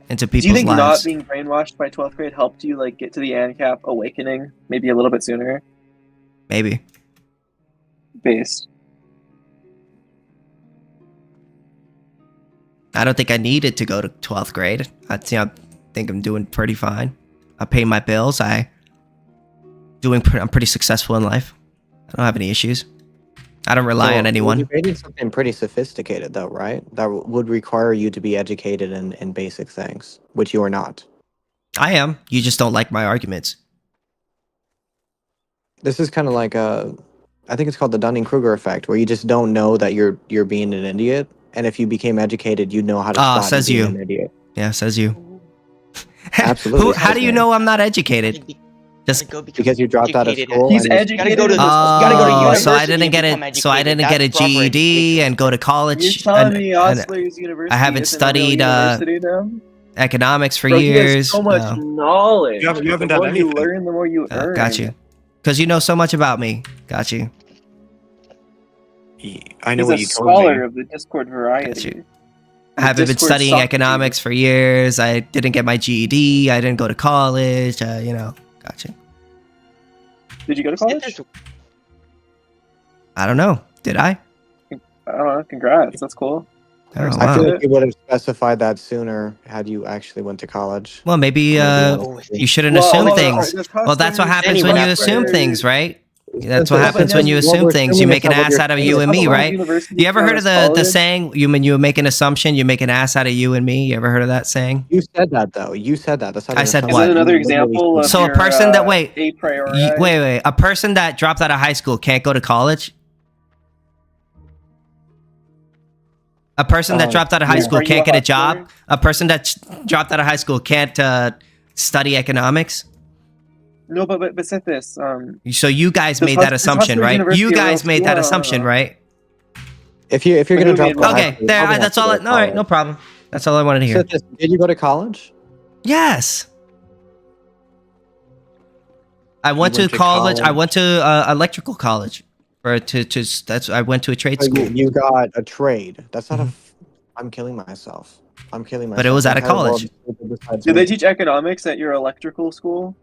Speaker 2: into people's
Speaker 7: Do you think
Speaker 2: lives.
Speaker 7: not being brainwashed by 12th grade helped you like get to the ANCAP awakening maybe a little bit sooner?
Speaker 2: Maybe.
Speaker 7: Based.
Speaker 2: I don't think I needed to go to 12th grade. I think I'm doing pretty fine. I pay my bills. I'm pretty successful in life. I don't have any issues. I don't rely on anyone.
Speaker 5: You're debating something pretty sophisticated, though, right? That would require you to be educated in basic things, which you are not.
Speaker 2: I am. You just don't like my arguments.
Speaker 5: This is kind of like I think it's called the Dunning-Kruger effect, where you just don't know that you're being an idiot, and if you became educated, you'd know how to stop
Speaker 2: says
Speaker 5: being
Speaker 2: you.
Speaker 5: an idiot.
Speaker 2: Yeah, says you.
Speaker 5: Absolutely,
Speaker 2: How do you
Speaker 5: says
Speaker 2: know I'm not educated? Just
Speaker 5: Because you dropped out of school.
Speaker 7: He's
Speaker 5: and you-
Speaker 7: educated.
Speaker 6: Gotta go to the-
Speaker 2: oh,
Speaker 6: gotta go to university
Speaker 2: so I
Speaker 6: to
Speaker 2: didn't get
Speaker 6: become
Speaker 2: it. So I
Speaker 6: educated.
Speaker 2: didn't get a
Speaker 6: That's proper
Speaker 2: GED
Speaker 6: education.
Speaker 2: and go to college.
Speaker 7: You're telling
Speaker 2: and-
Speaker 7: me
Speaker 2: and
Speaker 7: Osler's University
Speaker 2: I haven't
Speaker 7: isn't a real
Speaker 2: studied,
Speaker 7: university now?
Speaker 2: economics for
Speaker 7: Bro, he has
Speaker 2: years.
Speaker 7: so much
Speaker 2: No.
Speaker 7: knowledge.
Speaker 8: You haven't
Speaker 7: the
Speaker 8: done
Speaker 7: more you
Speaker 8: anything.
Speaker 7: learn, the more you earn.
Speaker 2: Got you. Because you know so much about me. Got you.
Speaker 8: I know
Speaker 7: He's
Speaker 8: what
Speaker 7: a
Speaker 8: you told
Speaker 7: scholar
Speaker 8: me.
Speaker 7: of the Discord
Speaker 2: Got
Speaker 7: variety.
Speaker 2: you. I haven't been
Speaker 7: Discord
Speaker 2: studying
Speaker 7: sucked,
Speaker 2: economics for years. I didn't get my GED. I didn't go to college. Gotcha.
Speaker 7: Did you go to college?
Speaker 2: I don't know. Did I?
Speaker 7: I don't know. Congrats. That's cool.
Speaker 2: Oh,
Speaker 5: I
Speaker 2: wow.
Speaker 5: feel like you would have specified that sooner had you actually went to college.
Speaker 2: Well, maybe you shouldn't
Speaker 7: Well,
Speaker 2: assume
Speaker 7: hold on,
Speaker 2: things.
Speaker 7: there's
Speaker 2: Well, that's what
Speaker 7: customers,
Speaker 2: happens when you
Speaker 6: Anyway.
Speaker 2: assume things, right? That's
Speaker 5: But
Speaker 2: what happens when you
Speaker 5: what
Speaker 2: assume
Speaker 5: we're
Speaker 2: things. You
Speaker 5: assuming
Speaker 2: make
Speaker 5: is
Speaker 2: an
Speaker 5: that what
Speaker 2: ass
Speaker 5: you're
Speaker 2: out of
Speaker 5: saying
Speaker 2: you
Speaker 5: is
Speaker 2: and me,
Speaker 7: Couple of
Speaker 2: right?
Speaker 7: universities
Speaker 2: You ever heard of the
Speaker 7: college.
Speaker 2: saying, when you make an assumption, you make an ass out of you and me? You ever heard of that saying?
Speaker 5: You said that though. You said that. That's not
Speaker 2: I
Speaker 5: an
Speaker 2: said
Speaker 5: assumption.
Speaker 7: Is
Speaker 2: what?
Speaker 7: that another
Speaker 5: You literally
Speaker 7: example of
Speaker 5: said
Speaker 2: So a
Speaker 7: your,
Speaker 2: person that wait,
Speaker 7: a priori?
Speaker 2: wait, a person that dropped out of high school can't go to college? A person that dropped out of high
Speaker 5: yeah.
Speaker 2: school
Speaker 7: Are you
Speaker 2: can't
Speaker 7: a
Speaker 2: get a job?
Speaker 7: hustler?
Speaker 2: A person that dropped out of high school can't study economics?
Speaker 7: No, but said this.
Speaker 2: So you guys
Speaker 7: Does
Speaker 2: made that
Speaker 7: Hus- is
Speaker 2: assumption,
Speaker 7: Hustlers
Speaker 2: right?
Speaker 7: University
Speaker 2: You
Speaker 7: a real
Speaker 2: guys made
Speaker 7: school?
Speaker 2: that
Speaker 7: I don't
Speaker 2: assumption,
Speaker 7: know.
Speaker 2: right?
Speaker 5: If you're
Speaker 7: But
Speaker 5: gonna
Speaker 7: who
Speaker 5: drop
Speaker 7: made
Speaker 5: out of high
Speaker 2: Okay,
Speaker 5: school, you
Speaker 2: there.
Speaker 5: probably have
Speaker 2: That's
Speaker 5: to
Speaker 2: all.
Speaker 5: go
Speaker 2: All
Speaker 5: to
Speaker 2: right, no
Speaker 5: college.
Speaker 2: problem. That's all I wanted to hear.
Speaker 5: So did you go to college?
Speaker 2: Yes. I went to
Speaker 5: went to
Speaker 2: college. I
Speaker 5: college.
Speaker 2: went to electrical college. I went to a trade
Speaker 5: So
Speaker 2: school.
Speaker 5: you got a trade. That's not a. I'm killing myself. I'm killing myself.
Speaker 2: But it was
Speaker 5: The
Speaker 2: out of
Speaker 5: entire world
Speaker 2: college.
Speaker 5: is stupid besides
Speaker 7: Did
Speaker 5: me.
Speaker 7: they teach economics at your electrical school?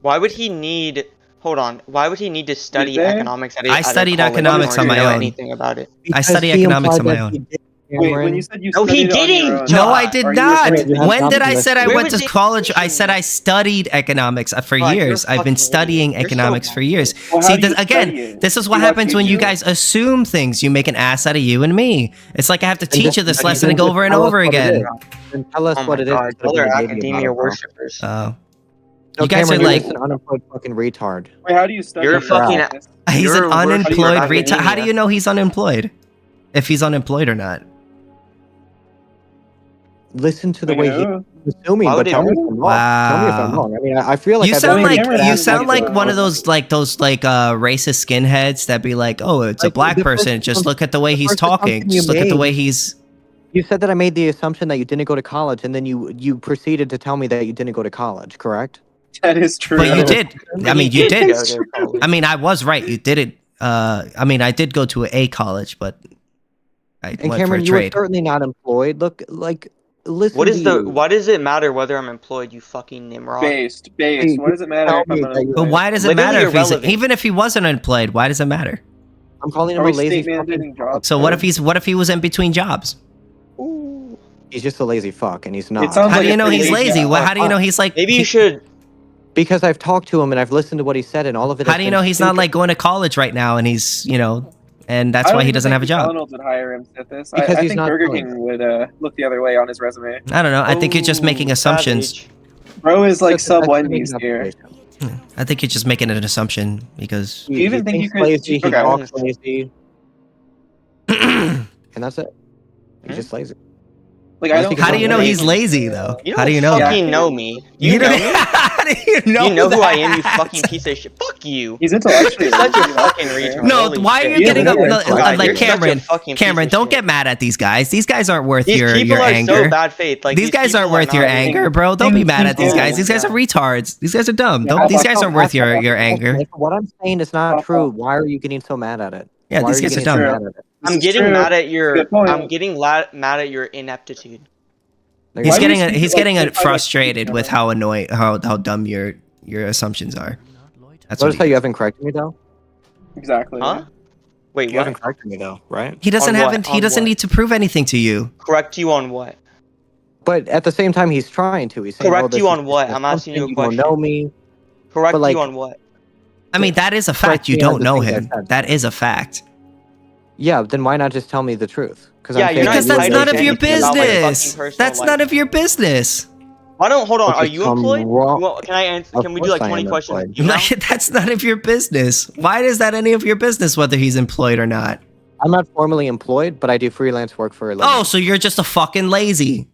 Speaker 6: Why would he need? Hold on. Why would he need to study
Speaker 7: they?
Speaker 6: economics at a
Speaker 2: I
Speaker 6: at a
Speaker 2: studied
Speaker 6: college in
Speaker 2: economics
Speaker 6: order
Speaker 2: on
Speaker 6: to
Speaker 2: my
Speaker 6: know
Speaker 2: own.
Speaker 6: anything about it?
Speaker 2: I
Speaker 5: Because
Speaker 2: study
Speaker 5: he
Speaker 2: economics on
Speaker 5: implied
Speaker 2: my
Speaker 5: that he
Speaker 2: own.
Speaker 5: did,
Speaker 7: Wait, when
Speaker 5: Cameron.
Speaker 7: you said you
Speaker 6: No, he
Speaker 7: studied it on your
Speaker 6: didn't!
Speaker 7: own,
Speaker 2: No, I did
Speaker 7: are you
Speaker 2: not.
Speaker 5: Wait, you have
Speaker 2: When did I
Speaker 5: not
Speaker 2: said I
Speaker 5: listened.
Speaker 2: went to
Speaker 6: Where was
Speaker 2: college?
Speaker 6: the
Speaker 2: I said I studied economics for
Speaker 6: God, you're
Speaker 2: years. I've been
Speaker 6: fucking
Speaker 2: studying
Speaker 6: idiot. You're so
Speaker 2: economics for years.
Speaker 7: Well, how
Speaker 2: See,
Speaker 7: do you
Speaker 2: again,
Speaker 7: study it?
Speaker 2: this is
Speaker 7: Do
Speaker 2: what
Speaker 7: you watch
Speaker 2: happens when you
Speaker 7: YouTube?
Speaker 2: guys assume things. You make an ass out of you and me. It's like I have to teach you this
Speaker 5: Then
Speaker 2: lesson
Speaker 5: just
Speaker 2: over and
Speaker 5: tell us
Speaker 2: over
Speaker 5: what it
Speaker 2: again.
Speaker 5: is. Then tell us
Speaker 6: Oh
Speaker 5: what
Speaker 6: my
Speaker 5: it is.
Speaker 6: God,
Speaker 5: instead of
Speaker 6: other
Speaker 5: being a baby
Speaker 6: academia
Speaker 5: about it, bro.
Speaker 6: worshippers.
Speaker 2: Oh,
Speaker 5: No,
Speaker 2: you guys
Speaker 5: Cameron,
Speaker 2: are
Speaker 5: you're
Speaker 2: like,
Speaker 5: just an unemployed fucking retard.
Speaker 7: Wait, how do you study?
Speaker 6: You're
Speaker 7: it?
Speaker 6: fucking.
Speaker 2: he's
Speaker 6: You're
Speaker 2: an
Speaker 6: a worshiper
Speaker 2: unemployed
Speaker 6: of
Speaker 2: retard. How do
Speaker 6: academia.
Speaker 2: you know he's unemployed? If he's unemployed or not?
Speaker 5: Listen to the
Speaker 7: Wait,
Speaker 5: way he's
Speaker 7: who?
Speaker 5: assuming,
Speaker 6: Why
Speaker 5: but
Speaker 6: would
Speaker 5: tell me
Speaker 6: it-
Speaker 5: if I'm wrong. Tell me if I'm
Speaker 2: Wow.
Speaker 5: wrong. I mean, I feel like
Speaker 2: You
Speaker 5: I've
Speaker 2: sound
Speaker 5: been
Speaker 2: like
Speaker 7: Cameron
Speaker 2: you
Speaker 7: acts
Speaker 2: sound
Speaker 7: like
Speaker 2: like
Speaker 7: a-
Speaker 2: one of those racist skinheads that be like, oh, it's a
Speaker 5: Like,
Speaker 2: black
Speaker 5: the first
Speaker 2: person. Just
Speaker 5: assump-
Speaker 2: look at the way
Speaker 5: the
Speaker 2: he's
Speaker 5: first
Speaker 2: talking.
Speaker 5: assumption you
Speaker 2: Just look at the
Speaker 5: made-
Speaker 2: way he's.
Speaker 5: You said that I made the assumption that you didn't go to college, and then you proceeded to tell me that you didn't go to college. Correct?
Speaker 7: That is true.
Speaker 2: But you did. I mean, you did.
Speaker 6: go to college.
Speaker 2: I mean, I was right. You did it. I mean, I did go to a college, but I
Speaker 5: And
Speaker 2: went
Speaker 5: Cameron,
Speaker 2: for a
Speaker 5: you were
Speaker 2: trade.
Speaker 5: certainly not employed. Look, like, listen.
Speaker 6: What is
Speaker 5: to
Speaker 6: the?
Speaker 5: you.
Speaker 6: Why does it matter whether I'm employed? You fucking Nimrod.
Speaker 7: Based.
Speaker 5: Hey,
Speaker 7: What does it matter
Speaker 5: tell
Speaker 7: if I'm
Speaker 5: me
Speaker 7: not
Speaker 5: that you-
Speaker 2: But why does it
Speaker 6: Literally
Speaker 2: matter if he's
Speaker 6: irrelevant.
Speaker 2: even if he wasn't unemployed? Why does it matter?
Speaker 5: I'm calling him
Speaker 7: Are
Speaker 5: a
Speaker 7: we
Speaker 5: lazy
Speaker 7: state
Speaker 5: fucking
Speaker 7: mandating jobs?
Speaker 2: So what if he was in between jobs?
Speaker 6: Ooh.
Speaker 5: He's just a lazy fuck, and he's not.
Speaker 7: sounds
Speaker 2: How
Speaker 7: like
Speaker 2: do you
Speaker 7: a
Speaker 2: know
Speaker 7: pretty
Speaker 2: he's
Speaker 7: lazy
Speaker 2: lazy?
Speaker 7: guy.
Speaker 2: Well, how do you know he's like?
Speaker 6: Maybe you should.
Speaker 5: Because I've talked to him and I've listened to what he said, and all of it.
Speaker 2: How
Speaker 5: has
Speaker 2: do you
Speaker 5: been
Speaker 2: know he's not
Speaker 5: stupid.
Speaker 2: like going to college right now and he's and that's
Speaker 7: I don't
Speaker 2: why he
Speaker 7: even
Speaker 2: doesn't
Speaker 7: think
Speaker 2: have a job?
Speaker 7: McDonald's would hire him. Sithis.
Speaker 5: Because
Speaker 7: I
Speaker 5: he's
Speaker 7: think
Speaker 5: not
Speaker 7: Burger
Speaker 5: doing
Speaker 7: King would look the other way on his resume.
Speaker 2: I don't know. I think you're just making
Speaker 6: Ooh,
Speaker 2: assumptions.
Speaker 6: savage.
Speaker 7: Bro is like
Speaker 5: That's
Speaker 7: sub
Speaker 5: making
Speaker 7: Wendy's
Speaker 5: an
Speaker 7: here.
Speaker 5: observation.
Speaker 2: I think you're just making an assumption because.
Speaker 7: Do you even think you
Speaker 5: thinks
Speaker 7: could-
Speaker 5: lazy? He
Speaker 7: okay.
Speaker 5: talks lazy, and that's it. He's
Speaker 6: Hmm?
Speaker 5: just lazy.
Speaker 7: Like I don't.
Speaker 2: How do you know he's
Speaker 7: think-
Speaker 2: lazy though?
Speaker 6: You
Speaker 2: How
Speaker 6: don't
Speaker 2: do you know
Speaker 6: fucking
Speaker 2: that?
Speaker 6: know me. You know
Speaker 2: don't-
Speaker 6: me.
Speaker 2: How do you know?
Speaker 6: You know who I am. You
Speaker 2: that?
Speaker 6: fucking piece of shit. Fuck you.
Speaker 7: He's intellectually
Speaker 6: You're such a
Speaker 7: lazy,
Speaker 6: fucking
Speaker 7: that's fair.
Speaker 6: retard.
Speaker 2: No,
Speaker 6: Holy
Speaker 2: why are
Speaker 6: shit.
Speaker 2: you getting
Speaker 5: Yeah,
Speaker 2: up?
Speaker 5: you're
Speaker 2: No,
Speaker 5: such a
Speaker 6: God, you're
Speaker 2: like
Speaker 6: such a
Speaker 2: Cameron,
Speaker 6: fucking piece
Speaker 2: Cameron,
Speaker 6: of
Speaker 2: don't
Speaker 6: shit.
Speaker 2: get mad at these guys. These guys aren't worth
Speaker 6: These
Speaker 2: your
Speaker 6: people are
Speaker 2: anger.
Speaker 6: so bad faith. Like
Speaker 2: These guys aren't worth your anger, bro. Don't be mad at these guys. These guys are retards. These guys are dumb.
Speaker 5: Yeah,
Speaker 2: These
Speaker 5: but
Speaker 2: guys aren't worth your anger.
Speaker 5: What I'm saying is not true. Why are you getting so mad at it?
Speaker 2: Yeah,
Speaker 5: Why
Speaker 2: these
Speaker 5: are you
Speaker 2: guys are
Speaker 5: getting so
Speaker 2: dumb.
Speaker 5: mad at it?
Speaker 7: This
Speaker 6: I'm
Speaker 7: is
Speaker 6: getting
Speaker 7: true.
Speaker 6: mad at your.
Speaker 7: Good point.
Speaker 6: I'm getting mad at your ineptitude.
Speaker 5: Like,
Speaker 2: He's
Speaker 7: Why do you
Speaker 2: getting
Speaker 7: speak
Speaker 2: he's
Speaker 7: like
Speaker 2: getting
Speaker 7: this? Why do you
Speaker 2: frustrated
Speaker 7: speak
Speaker 2: with
Speaker 7: like
Speaker 2: how annoying how dumb your assumptions are. That's
Speaker 5: Notice
Speaker 2: what
Speaker 5: how you haven't corrected me though.
Speaker 7: Exactly.
Speaker 6: Huh? Wait,
Speaker 5: You
Speaker 6: what?
Speaker 5: haven't corrected me though, right?
Speaker 2: he doesn't
Speaker 6: On what?
Speaker 2: have he
Speaker 6: On
Speaker 2: doesn't
Speaker 6: what?
Speaker 2: need to prove anything to you.
Speaker 6: Correct you on what?
Speaker 5: But at the same time, he's trying to. He's saying,
Speaker 6: Correct
Speaker 5: this
Speaker 6: you
Speaker 5: is
Speaker 6: on what?
Speaker 5: just
Speaker 6: I'm asking you a
Speaker 5: something, don't
Speaker 6: question.
Speaker 5: know me.
Speaker 6: Correct
Speaker 5: But, like,
Speaker 6: you on what?
Speaker 2: I mean, that is a
Speaker 5: Correct
Speaker 2: fact. You
Speaker 5: me on
Speaker 2: don't
Speaker 5: the
Speaker 2: know
Speaker 5: things I
Speaker 2: him.
Speaker 5: said.
Speaker 2: That is a fact.
Speaker 5: Yeah, then why not just tell me the truth?
Speaker 6: Yeah, you're not
Speaker 2: Because that's
Speaker 6: entitled
Speaker 2: none
Speaker 6: to
Speaker 2: of your
Speaker 6: anything about my fucking
Speaker 2: business.
Speaker 6: personal
Speaker 2: That's
Speaker 6: life.
Speaker 2: none of your business.
Speaker 6: Why don't hold on?
Speaker 5: Okay,
Speaker 6: Are you
Speaker 5: so I'm
Speaker 6: employed?
Speaker 5: wrong.
Speaker 6: Well, can I answer?
Speaker 5: Of
Speaker 6: Can we do
Speaker 5: course
Speaker 6: like
Speaker 5: I
Speaker 6: 20
Speaker 5: am
Speaker 6: questions?
Speaker 5: employed.
Speaker 6: You know?
Speaker 2: Like, that's none of your business. Why is that any of your business whether he's employed or not?
Speaker 5: I'm not formally employed, but I do freelance work for a living.
Speaker 2: Oh, so you're just a fucking lazy.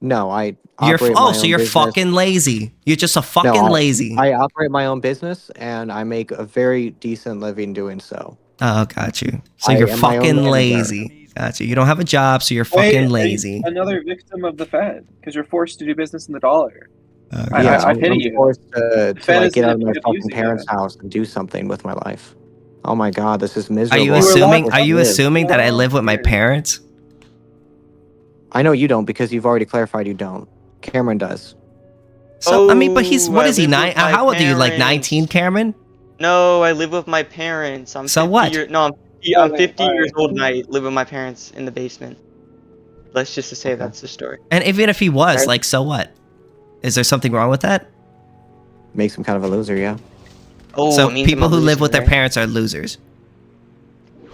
Speaker 5: No, I
Speaker 2: You're
Speaker 5: operate my
Speaker 2: so
Speaker 5: own
Speaker 2: you're
Speaker 5: business.
Speaker 2: fucking lazy. You're just a fucking
Speaker 5: No,
Speaker 2: lazy.
Speaker 5: I operate my own business, and I make a very decent living doing so.
Speaker 2: Oh, got you. So
Speaker 5: I
Speaker 2: you're
Speaker 5: am my own
Speaker 2: fucking
Speaker 5: manager.
Speaker 2: lazy. Got you. You don't have a job, so you're
Speaker 7: Wait,
Speaker 2: fucking
Speaker 7: are you
Speaker 2: lazy.
Speaker 7: Another victim of the Fed because you're forced to do business in the dollar.
Speaker 2: Okay.
Speaker 5: Yeah,
Speaker 7: I
Speaker 5: I'm
Speaker 7: pity you.
Speaker 5: forced to
Speaker 7: Fed
Speaker 5: like
Speaker 7: is
Speaker 5: get out of my
Speaker 7: abusing
Speaker 5: fucking parents'
Speaker 7: that.
Speaker 5: house and do something with my life. Oh my god, this is
Speaker 2: Are
Speaker 5: miserable.
Speaker 2: you
Speaker 7: were
Speaker 2: assuming?
Speaker 7: locked
Speaker 2: Are you
Speaker 7: up.
Speaker 2: assuming that I
Speaker 7: Wow,
Speaker 2: live with my
Speaker 7: weird.
Speaker 2: parents?
Speaker 8: I know you don't because you've already clarified you don't. Cameron does.
Speaker 2: So I mean, but he's
Speaker 6: Oh,
Speaker 2: what
Speaker 6: I
Speaker 2: is he?
Speaker 6: live
Speaker 2: Nine?
Speaker 6: with my
Speaker 2: How old are you? Like
Speaker 6: parents.
Speaker 2: 19, Cameron?
Speaker 6: No, I live with my parents. I'm
Speaker 2: So
Speaker 6: 50
Speaker 2: what?
Speaker 6: No, I'm 50 years old and I live with my parents in the basement. Let's just say that's the story.
Speaker 2: And even if he was, like, so what? Is there something wrong with that?
Speaker 8: Makes him kind of a loser, yeah.
Speaker 6: Oh,
Speaker 2: So
Speaker 6: it means
Speaker 2: people
Speaker 6: I'm a
Speaker 2: who live
Speaker 6: loser,
Speaker 2: with their
Speaker 6: right?
Speaker 2: parents are losers.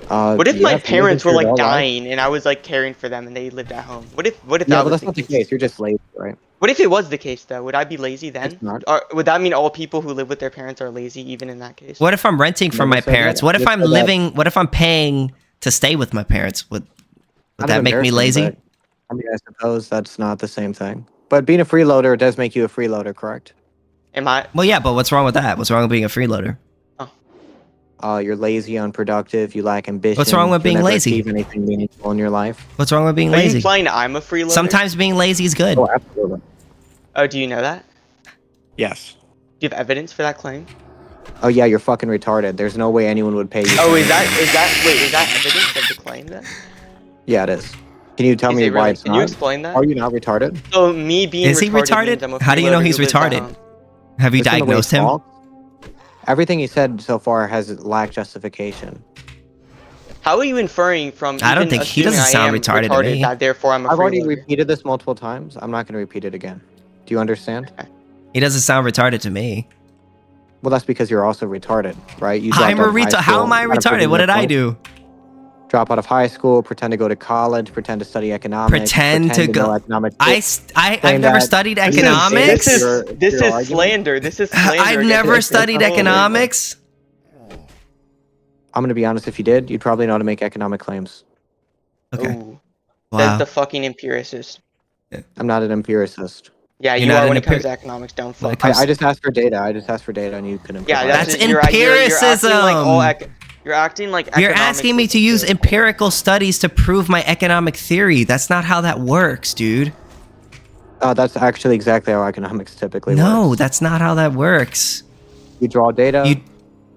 Speaker 6: What if
Speaker 8: yeah,
Speaker 6: my
Speaker 8: if you live
Speaker 6: parents were
Speaker 8: your
Speaker 6: like
Speaker 8: adult life-
Speaker 6: dying and I was like caring for them and they lived at home? What if
Speaker 8: Yeah,
Speaker 6: that
Speaker 8: but
Speaker 6: was
Speaker 8: that's
Speaker 6: the
Speaker 8: not the
Speaker 6: case?
Speaker 8: case. You're just lazy, right?
Speaker 6: What if it was the case though? Would I be lazy then?
Speaker 8: It's not.
Speaker 6: Or would that mean all people who live with their parents are lazy even in that case?
Speaker 2: What if I'm renting from
Speaker 8: Never
Speaker 2: my
Speaker 8: said that.
Speaker 2: parents? What if
Speaker 8: Just
Speaker 2: I'm
Speaker 8: said that.
Speaker 2: living? What if I'm paying to stay with my parents? Would
Speaker 8: Kind
Speaker 2: that
Speaker 8: of
Speaker 2: make me
Speaker 8: embarrassing,
Speaker 2: lazy?
Speaker 8: but, I mean, I suppose that's not the same thing. But being a freeloader does make you a freeloader, correct?
Speaker 6: Am I?
Speaker 2: Well, yeah, but what's wrong with that? What's wrong with being a freeloader?
Speaker 8: You're lazy, unproductive, you lack ambition.
Speaker 2: What's wrong with
Speaker 8: you'll
Speaker 2: being
Speaker 8: never
Speaker 2: lazy?
Speaker 8: achieve anything meaningful in your life.
Speaker 2: What's wrong with being
Speaker 6: Are you
Speaker 2: lazy?
Speaker 6: implying I'm a freeloader?
Speaker 2: Sometimes being lazy is good.
Speaker 8: Oh, absolutely.
Speaker 6: Oh, do you know that?
Speaker 8: Yes.
Speaker 6: Do you have evidence for that claim?
Speaker 8: Oh yeah, you're fucking retarded. There's no way anyone would pay you.
Speaker 6: Oh,
Speaker 8: for
Speaker 6: is
Speaker 8: it.
Speaker 6: that evidence of the claim then?
Speaker 8: Yeah, it is. Can you tell
Speaker 6: Is
Speaker 8: me
Speaker 6: it
Speaker 8: why
Speaker 6: really?
Speaker 8: it's
Speaker 6: Can
Speaker 8: not?
Speaker 6: you explain that?
Speaker 8: Are you not retarded?
Speaker 6: So me being
Speaker 2: Is he retarded?
Speaker 6: means I'm a
Speaker 2: How do you know
Speaker 6: freeloader
Speaker 2: he's
Speaker 6: who lives at
Speaker 2: retarded?
Speaker 6: home.
Speaker 2: Have you
Speaker 8: Listen to the way he
Speaker 2: diagnosed him?
Speaker 8: talks. Everything he said so far has lacked justification.
Speaker 6: How are you inferring from?
Speaker 2: I don't
Speaker 6: even
Speaker 2: think he
Speaker 6: assuming
Speaker 2: doesn't
Speaker 6: I
Speaker 2: sound
Speaker 6: am
Speaker 2: retarded to me.
Speaker 6: That therefore I'm a
Speaker 8: I've already
Speaker 6: freeloader?
Speaker 8: repeated this multiple times. I'm not going to repeat it again. Do you understand?
Speaker 2: He doesn't sound retarded to me.
Speaker 8: Well, that's because you're also retarded, right? You
Speaker 2: I'm a
Speaker 8: dropped out of high
Speaker 2: retard. How
Speaker 8: school,
Speaker 2: am I
Speaker 8: not a
Speaker 2: retarded? What did I
Speaker 8: privilege,
Speaker 2: do?
Speaker 8: Drop out of high school, pretend to go to college, pretend to study economics,
Speaker 2: Pretend to
Speaker 8: know
Speaker 2: go.
Speaker 8: economics.
Speaker 2: I've
Speaker 8: Claim
Speaker 2: never
Speaker 8: that-
Speaker 2: studied
Speaker 8: This is-
Speaker 2: economics.
Speaker 6: This is
Speaker 8: argument?
Speaker 6: slander. This is slander.
Speaker 2: I've
Speaker 6: against
Speaker 2: never
Speaker 6: the
Speaker 2: studied
Speaker 6: freeloader.
Speaker 2: economics.
Speaker 8: I'm going to be honest. If you did, you'd probably know how to make economic claims.
Speaker 2: Okay.
Speaker 6: Ooh,
Speaker 2: Wow.
Speaker 6: That's the fucking empiricist.
Speaker 8: I'm not an empiricist.
Speaker 6: Yeah,
Speaker 2: You're
Speaker 6: you
Speaker 2: not
Speaker 6: are
Speaker 2: an
Speaker 6: when it comes
Speaker 2: empir-
Speaker 6: to economics. Don't
Speaker 2: When it
Speaker 6: fuck.
Speaker 2: comes-
Speaker 8: I just asked for data. And you couldn't.
Speaker 6: Yeah,
Speaker 8: provide
Speaker 2: That's
Speaker 8: it.
Speaker 6: you're acting like all
Speaker 2: empiricism.
Speaker 6: you're acting like
Speaker 2: You're
Speaker 6: economics
Speaker 2: asking me
Speaker 6: is
Speaker 2: to use
Speaker 6: empirical.
Speaker 2: empirical studies to prove my economic theory. That's not how that works, dude.
Speaker 8: That's actually exactly how economics typically
Speaker 2: No,
Speaker 8: works.
Speaker 2: that's not how that works.
Speaker 8: You draw data,
Speaker 2: You-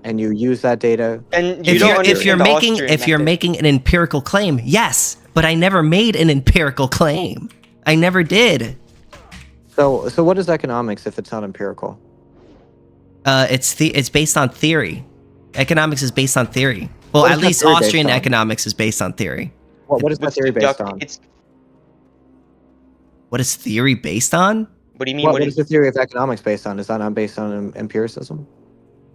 Speaker 8: and you use that data.
Speaker 6: And you
Speaker 2: If
Speaker 6: don't
Speaker 2: you're
Speaker 6: understand the
Speaker 2: making
Speaker 6: Austrian method.
Speaker 2: an empirical claim, yes, but I never made an empirical claim. I never did.
Speaker 8: So what is economics if it's not empirical?
Speaker 2: It's based on theory. Economics is based on theory. Well,
Speaker 8: What
Speaker 2: at
Speaker 8: is that
Speaker 2: least
Speaker 8: theory based
Speaker 2: Austrian
Speaker 8: on?
Speaker 2: economics is based on theory.
Speaker 8: What is that
Speaker 6: What's
Speaker 8: theory based
Speaker 6: deduct-
Speaker 8: on?
Speaker 6: It's
Speaker 2: What is theory based on?
Speaker 6: what do you mean?
Speaker 8: What is the theory of economics based on? Is that not based on empiricism?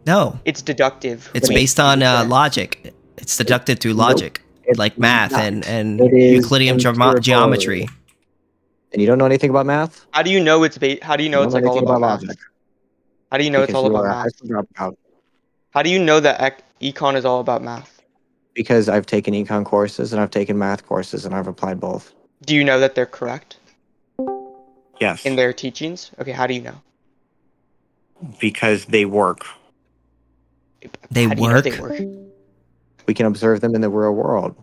Speaker 2: No,
Speaker 6: It's deductive.
Speaker 2: it's
Speaker 8: Wait,
Speaker 2: based on
Speaker 6: yeah.
Speaker 2: logic. It's deducted through
Speaker 8: Nope.
Speaker 2: logic,
Speaker 8: It's
Speaker 2: like math
Speaker 8: not.
Speaker 2: and
Speaker 8: It is
Speaker 2: Euclidean
Speaker 8: empirical.
Speaker 2: geometry.
Speaker 8: And you don't know anything about math?
Speaker 6: How do you know it's How do you know
Speaker 8: You
Speaker 6: it's
Speaker 8: don't
Speaker 6: like all
Speaker 8: anything
Speaker 6: about math?
Speaker 8: logic.
Speaker 6: How do you know it's
Speaker 8: Because
Speaker 6: all
Speaker 8: you
Speaker 6: about
Speaker 8: are a high
Speaker 6: math?
Speaker 8: school dropout.
Speaker 6: How do you know that econ is all about math?
Speaker 8: Because I've taken econ courses and I've taken math courses and I've applied both.
Speaker 6: Do you know that they're correct
Speaker 8: Yes.
Speaker 6: in their teachings? Okay, how do you know?
Speaker 8: Because they work.
Speaker 2: They
Speaker 6: How do you know
Speaker 2: work?
Speaker 6: they work?
Speaker 8: We can observe them in the real world.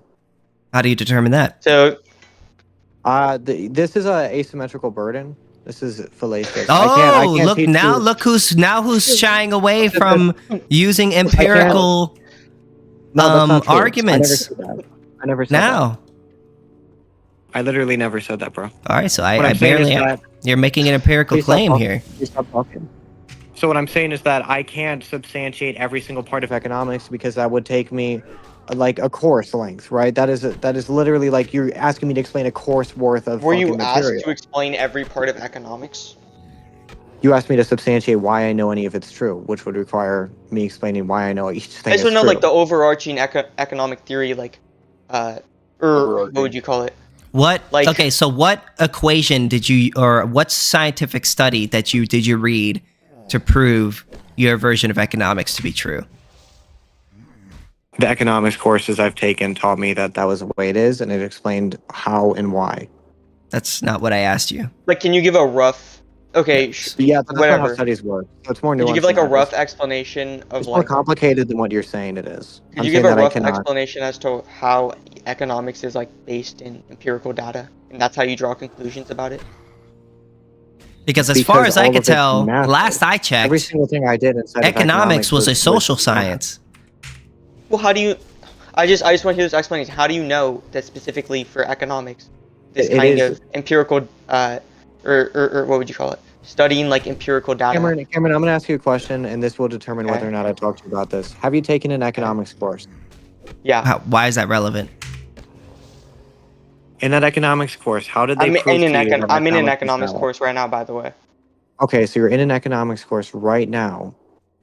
Speaker 2: How do you determine that?
Speaker 6: So
Speaker 8: This is a asymmetrical burden. This is fallacious.
Speaker 2: Oh,
Speaker 8: I can't
Speaker 2: look
Speaker 8: teach
Speaker 2: now!
Speaker 8: you-
Speaker 2: Look who's shying away from using empirical
Speaker 8: No, that's not true.
Speaker 2: arguments.
Speaker 8: I never said that.
Speaker 2: Now.
Speaker 8: I literally never said that, bro.
Speaker 2: All right, so
Speaker 8: What
Speaker 2: I
Speaker 8: I'm saying
Speaker 2: barely.
Speaker 8: is that-
Speaker 2: You're making an empirical
Speaker 8: Please stop
Speaker 2: claim
Speaker 8: talking.
Speaker 2: here.
Speaker 8: Please stop talking. So what I'm saying is that I can't substantiate every single part of economics because that would take me like a course length, right? That is literally like you're asking me to explain a course worth of
Speaker 6: were you
Speaker 8: fucking
Speaker 6: asked
Speaker 8: material.
Speaker 6: to explain every part of economics?
Speaker 8: You asked me to substantiate why I know any of it's true, which would require me explaining why I know each thing
Speaker 6: I just
Speaker 8: is
Speaker 6: want to know
Speaker 8: true.
Speaker 6: like the overarching economic theory, like, or what would you call it?
Speaker 2: What?
Speaker 6: Like-
Speaker 2: Okay, so what equation did you, or what scientific study did you read to prove your version of economics to be true?
Speaker 8: The economics courses I've taken taught me that that was the way it is, and it explained how and why.
Speaker 2: That's not what I asked you.
Speaker 6: Like, can you give a rough? Okay,
Speaker 8: Yeah, that's not
Speaker 6: whatever.
Speaker 8: how studies work. So it's more nuanced.
Speaker 6: Could you give like
Speaker 8: than
Speaker 6: a
Speaker 8: that.
Speaker 6: rough explanation of
Speaker 8: It's more
Speaker 6: like?
Speaker 8: complicated than what you're saying it is.
Speaker 6: Could
Speaker 8: I'm
Speaker 6: you give
Speaker 8: saying
Speaker 6: a
Speaker 8: that I
Speaker 6: rough
Speaker 8: cannot.
Speaker 6: explanation as to how economics is like based in empirical data, and that's how you draw conclusions about it?
Speaker 2: Because as far
Speaker 8: Because
Speaker 2: as I
Speaker 8: all
Speaker 2: could
Speaker 8: of it's
Speaker 2: tell,
Speaker 8: math.
Speaker 2: last I
Speaker 8: Every
Speaker 2: checked,
Speaker 8: single thing I did inside of
Speaker 2: economics was a social
Speaker 8: math.
Speaker 2: science.
Speaker 6: Well, how do you? I just want to hear this explanation. How do you know that specifically for economics, this
Speaker 8: It
Speaker 6: kind
Speaker 8: is.
Speaker 6: of empirical, or what would you call it? Studying like empirical data.
Speaker 8: Cameron, I'm going to ask you a question, and this will determine
Speaker 6: Okay.
Speaker 8: whether or not I talk to you about this. Have you taken an economics course?
Speaker 6: Yeah.
Speaker 2: Why is that relevant?
Speaker 8: In that economics course, how did they
Speaker 6: I'm
Speaker 8: prove
Speaker 6: in
Speaker 8: to you
Speaker 6: an
Speaker 8: that
Speaker 6: I'm in an
Speaker 8: is
Speaker 6: economics
Speaker 8: valid?
Speaker 6: course right now, by the way.
Speaker 8: Okay, so you're in an economics course right now,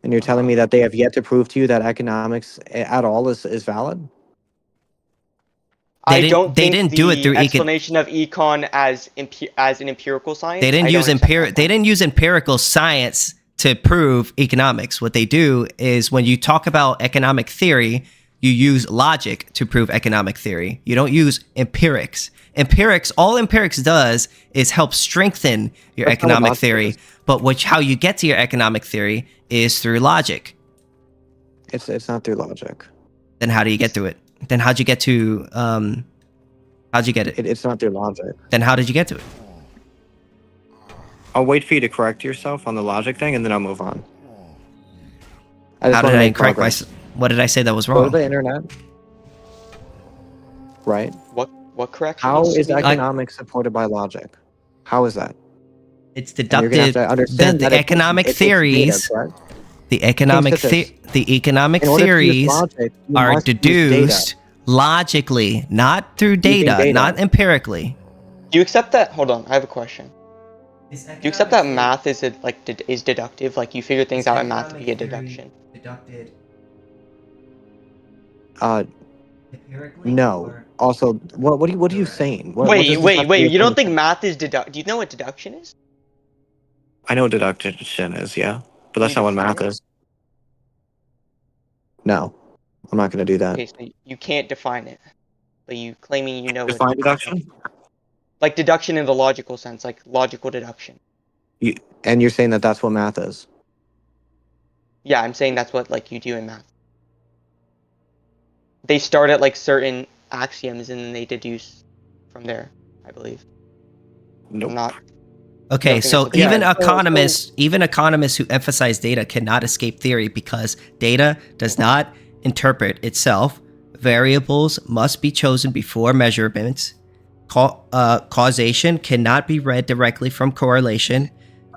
Speaker 8: and you're telling me that they have yet to prove to you that economics at all is valid?
Speaker 2: They
Speaker 6: I
Speaker 2: didn't-
Speaker 6: don't
Speaker 2: they
Speaker 6: think
Speaker 2: didn't
Speaker 6: the
Speaker 2: do it through
Speaker 6: explanation of econ as an empirical science.
Speaker 2: They didn't
Speaker 6: I
Speaker 2: use
Speaker 6: don't accept that.
Speaker 2: They didn't use empirical science to prove economics. What they do is when you talk about economic theory, you use logic to prove economic theory. You don't use empirics. All empirics does is help strengthen your
Speaker 8: That's not what
Speaker 2: economic
Speaker 8: logic
Speaker 2: theory.
Speaker 8: is.
Speaker 2: But how you get to your economic theory is through logic.
Speaker 8: It's not through logic.
Speaker 2: Then how do you get to it? Then how'd you get to how'd you get it?
Speaker 8: It's not through logic.
Speaker 2: Then how did you get to it?
Speaker 8: I'll wait for you to correct yourself on the logic thing, and then I'll move on. I just
Speaker 2: How
Speaker 8: want
Speaker 2: did
Speaker 8: to
Speaker 2: I
Speaker 8: make
Speaker 2: correct
Speaker 8: progress.
Speaker 2: what did I say that was
Speaker 8: Go to
Speaker 2: wrong?
Speaker 8: the internet. Right.
Speaker 6: What correction?
Speaker 8: How
Speaker 6: needs to
Speaker 8: is
Speaker 6: be done?
Speaker 8: economics supported by logic? How is that?
Speaker 2: It's
Speaker 8: And you're gonna have
Speaker 2: deducted
Speaker 8: to understand
Speaker 2: the
Speaker 8: that
Speaker 2: economic
Speaker 8: it's data,
Speaker 2: theories.
Speaker 8: correct?
Speaker 2: The economic
Speaker 8: KingSithis.
Speaker 2: the economic
Speaker 8: In order to use
Speaker 2: theories
Speaker 8: logic, you
Speaker 2: are
Speaker 8: must use data.
Speaker 2: deduced logically, not through
Speaker 8: Using
Speaker 2: data, not empirically.
Speaker 6: Do you accept that? Hold on, I have a question. Do you accept that math is is deductive? Like you figure things out in math to be a deduction.
Speaker 2: Deducted
Speaker 8: Uh,
Speaker 2: empirically?
Speaker 8: no. Also, what are you saying? What
Speaker 6: Wait,
Speaker 8: does this
Speaker 6: wait,
Speaker 8: have to
Speaker 6: wait!
Speaker 8: do with
Speaker 6: You don't think
Speaker 8: anything?
Speaker 6: math is deduct? Do you know what deduction is?
Speaker 8: I know what deduction is, yeah, but
Speaker 6: Can
Speaker 8: that's
Speaker 6: you
Speaker 8: not what
Speaker 6: define
Speaker 8: math
Speaker 6: it?
Speaker 8: is. No, I'm not going to do that.
Speaker 6: Okay, so you can't define it, but you claiming you know what
Speaker 8: Define deduction?
Speaker 6: like deduction in the logical sense, like logical deduction.
Speaker 8: And you're saying that that's what math is?
Speaker 6: Yeah, I'm saying that's what like you do in math. They start at like certain axioms and then they deduce from there, I believe.
Speaker 8: Nope.
Speaker 6: I'm not.
Speaker 2: Okay,
Speaker 6: Don't think
Speaker 2: so
Speaker 6: that's what
Speaker 2: even
Speaker 6: they say.
Speaker 2: even economists who emphasize data cannot escape theory because data does not interpret itself. Variables must be chosen before measurements. Causation cannot be read directly from correlation.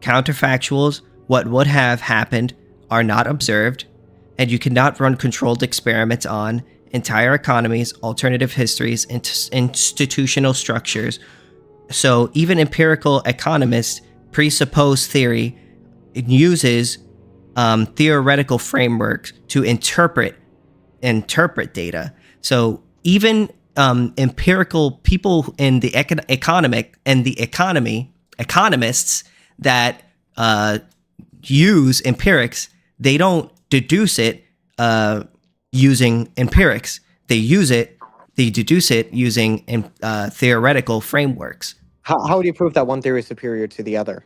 Speaker 2: Counterfactuals, what would have happened, are not observed, and you cannot run controlled experiments on entire economies, alternative histories, institutional structures. So even empirical economists presuppose theory. It uses theoretical frameworks to interpret data. So even empirical people in the economists that use empirics, they don't deduce it using empirics. They deduce it using theoretical frameworks.
Speaker 8: How would you prove that one theory is superior to the other?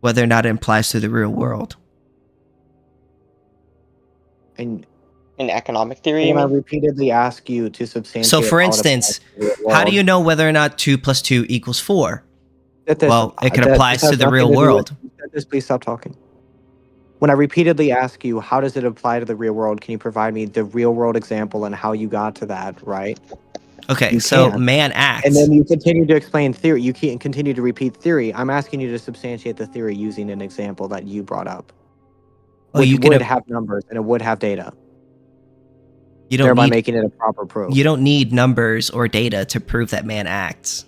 Speaker 2: Whether or not it applies to the real world.
Speaker 8: And
Speaker 6: In economic theory, you
Speaker 8: when I
Speaker 6: mean?
Speaker 8: repeatedly ask you to substantiate,
Speaker 2: So, for
Speaker 8: how it
Speaker 2: instance,
Speaker 8: applies to the real
Speaker 2: how do
Speaker 8: world,
Speaker 2: you know whether or not 2 + 2 = 4? Well, it could
Speaker 8: that
Speaker 2: apply
Speaker 8: has
Speaker 2: to the
Speaker 8: nothing
Speaker 2: real
Speaker 8: do with-
Speaker 2: world.
Speaker 8: Just please stop talking. When I repeatedly ask you, how does it apply to the real world? Can you provide me the real world example and how you got to that, right?
Speaker 2: Okay,
Speaker 8: You
Speaker 2: so
Speaker 8: can't.
Speaker 2: man acts.
Speaker 8: And then you continue to explain theory. You can't continue to repeat theory. I'm asking you to substantiate the theory using an example that you brought up,
Speaker 2: Well,
Speaker 8: which
Speaker 2: you could
Speaker 8: would
Speaker 2: have-
Speaker 8: have numbers and it would have data,
Speaker 2: you don't
Speaker 8: thereby
Speaker 2: need
Speaker 8: making it a proper proof.
Speaker 2: you don't need numbers or data to prove that man acts.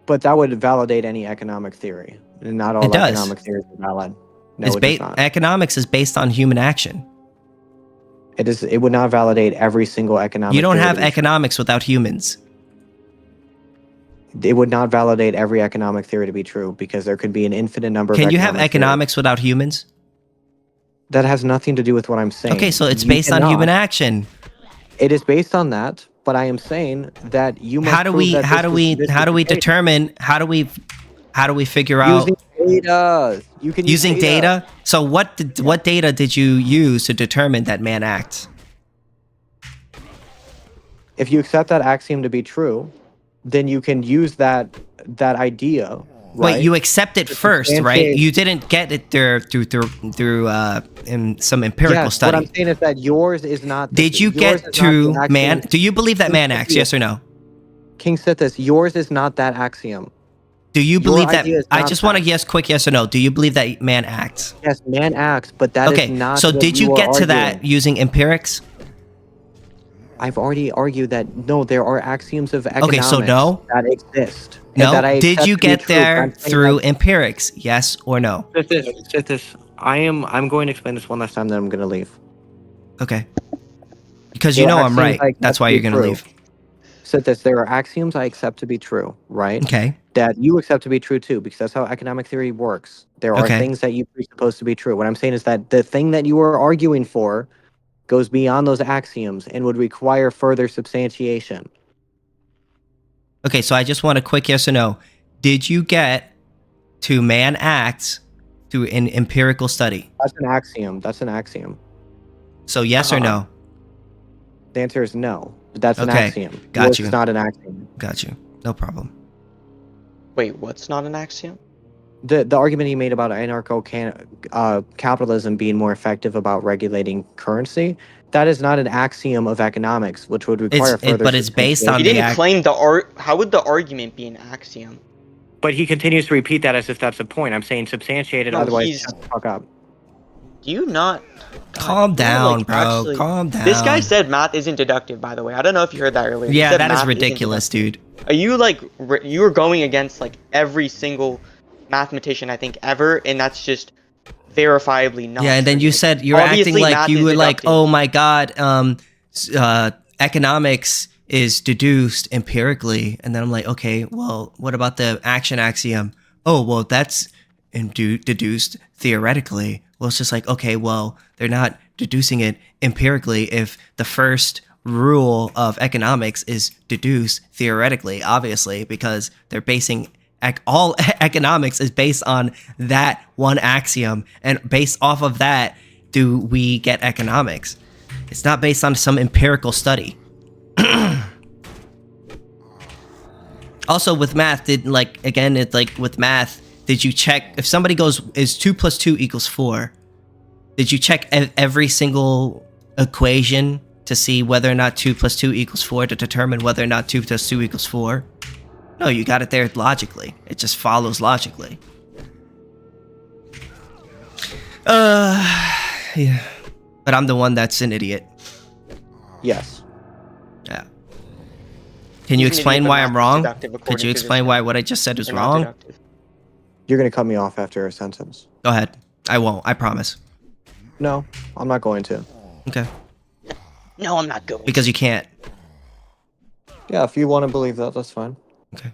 Speaker 8: But that would validate any economic theory. And not all
Speaker 2: It does.
Speaker 8: economic theories are valid. No,
Speaker 2: It's
Speaker 8: it does not.
Speaker 2: economics is based on human action.
Speaker 8: It would not validate every single economic
Speaker 2: You don't
Speaker 8: theory to
Speaker 2: have
Speaker 8: be true.
Speaker 2: economics without humans.
Speaker 8: It would not validate every economic theory to be true because there could be an infinite number of
Speaker 2: Can you have
Speaker 8: economic theories.
Speaker 2: economics without humans?
Speaker 8: That has nothing to do with what I'm saying.
Speaker 2: Okay, so it's
Speaker 8: You
Speaker 2: based on
Speaker 8: cannot.
Speaker 2: human action.
Speaker 8: It is based on that, but I am saying that you must
Speaker 2: How do
Speaker 8: prove
Speaker 2: we
Speaker 8: that
Speaker 2: how
Speaker 8: this
Speaker 2: do
Speaker 8: is-
Speaker 2: we
Speaker 8: this
Speaker 2: how
Speaker 8: is
Speaker 2: do we
Speaker 8: the case.
Speaker 2: determine how do we figure out
Speaker 8: using data? You can use
Speaker 2: using data? So what data did you use to determine that man acts?
Speaker 8: If you accept that axiom to be true, then you can use that idea right?
Speaker 2: Wait, you accept it
Speaker 8: To
Speaker 2: first, right?
Speaker 8: substantiate-
Speaker 2: You didn't get it there through in some empirical
Speaker 8: yes,
Speaker 2: study.
Speaker 8: what I'm saying is that yours is not.
Speaker 2: Did you
Speaker 8: yours
Speaker 2: get
Speaker 8: is not
Speaker 2: to
Speaker 8: the
Speaker 2: man?
Speaker 8: axiom.
Speaker 2: Do you believe that man acts? Yes or no?
Speaker 8: KingSithis, yours is not that axiom.
Speaker 2: Do you
Speaker 8: Your
Speaker 2: believe that?
Speaker 8: idea is
Speaker 2: I
Speaker 8: not
Speaker 2: just want to
Speaker 8: that.
Speaker 2: yes, quick yes or no. Do you believe that man acts?
Speaker 8: Yes, man acts, but that is
Speaker 2: Okay,
Speaker 8: not.
Speaker 2: so
Speaker 8: what
Speaker 2: did you
Speaker 8: are
Speaker 2: get to
Speaker 8: arguing.
Speaker 2: that using empirics?
Speaker 8: I've already argued that no, there are axioms of economics
Speaker 2: Okay, so no?
Speaker 8: that exist. and
Speaker 2: No.
Speaker 8: that I
Speaker 2: Did
Speaker 8: accept
Speaker 2: you
Speaker 8: to be
Speaker 2: get
Speaker 8: true, but
Speaker 2: there
Speaker 8: I'm saying
Speaker 2: through empirics? Yes or no?
Speaker 8: Sithis, I'm going to explain this one last time, then I'm going to leave.
Speaker 2: Okay. Because
Speaker 8: There
Speaker 2: you know
Speaker 8: are
Speaker 2: I'm
Speaker 8: axioms
Speaker 2: right.
Speaker 8: I accept
Speaker 2: That's
Speaker 8: to
Speaker 2: why
Speaker 8: be
Speaker 2: you're gonna
Speaker 8: true.
Speaker 2: leave.
Speaker 8: Sithis, there are axioms I accept to be true, right?
Speaker 2: Okay.
Speaker 8: That you accept to be true too, because that's how economic theory works. There are
Speaker 2: Okay.
Speaker 8: things that you presuppose to be true. What I'm saying is that the thing that you are arguing for goes beyond those axioms and would require further substantiation.
Speaker 2: Okay, so I just want a quick yes or no. Did you get to man acts through an empirical study?
Speaker 8: That's an axiom. That's an axiom.
Speaker 2: So yes or no?
Speaker 8: The answer is no. That's an
Speaker 2: Okay,
Speaker 8: axiom.
Speaker 2: got
Speaker 8: Yours
Speaker 2: you.
Speaker 8: is not an axiom.
Speaker 2: Got you. No problem.
Speaker 6: Wait, what's not an axiom?
Speaker 8: The argument he made about capitalism being more effective about regulating currency, that is not an axiom of economics, which would require further.
Speaker 2: But it's based on
Speaker 6: He
Speaker 2: the
Speaker 6: didn't claim How would the argument be an axiom?
Speaker 8: But he continues to repeat that as if that's the point. I'm saying substantiated,
Speaker 6: No,
Speaker 8: otherwise
Speaker 6: he's-
Speaker 8: shut the fuck up.
Speaker 6: Do you not?
Speaker 2: Calm
Speaker 6: you're,
Speaker 2: down,
Speaker 6: like,
Speaker 2: bro.
Speaker 6: actually-
Speaker 2: Calm down.
Speaker 6: This guy said math isn't deductive, by the way. I don't know if you heard that earlier. He
Speaker 2: Yeah,
Speaker 6: said
Speaker 2: that is
Speaker 6: math isn't
Speaker 2: ridiculous,
Speaker 6: deductive.
Speaker 2: dude.
Speaker 6: Are you like you were going against like every single mathematician I think ever, and that's just verifiably not.
Speaker 2: Yeah, and then
Speaker 6: true.
Speaker 2: you
Speaker 6: Like,
Speaker 2: said you're acting
Speaker 6: obviously
Speaker 2: like
Speaker 6: math
Speaker 2: you
Speaker 6: is
Speaker 2: were like,
Speaker 6: deductive.
Speaker 2: oh my god, economics is deduced empirically, and then I'm like, okay, well, what about the action axiom? Oh, well, that's deduced theoretically. Well, it's just like, okay, well, they're not deducing it empirically if the first rule of economics is deduced theoretically, obviously, because they're basing all economics is based on that one axiom, and based off of that do we get economics. It's not based on some empirical study. Also with math, with math, did you check if somebody goes, is 2 + 2 = 4? Did you check every single equation to see whether or not 2 + 2 = 4 to determine whether or not 2 + 2 = 4? No, you got it there logically. It just follows logically. Yeah. But I'm the one that's an idiot.
Speaker 8: Yes.
Speaker 2: Yeah. Can you
Speaker 6: He's an
Speaker 2: explain
Speaker 6: idiot, but
Speaker 2: why
Speaker 6: math
Speaker 2: I'm
Speaker 6: is
Speaker 2: wrong?
Speaker 6: deductive
Speaker 2: Could
Speaker 6: according
Speaker 2: you
Speaker 6: to this
Speaker 2: explain
Speaker 6: guy.
Speaker 2: why what I just said is
Speaker 6: They're not
Speaker 2: wrong?
Speaker 6: deductive.
Speaker 8: You're going to cut me off after a sentence.
Speaker 2: Go ahead. I won't. I promise.
Speaker 8: No, I'm not going to.
Speaker 2: Okay.
Speaker 6: No, I'm not going.
Speaker 2: Because you can't.
Speaker 8: Yeah, if you want to believe that, that's fine.
Speaker 2: Okay.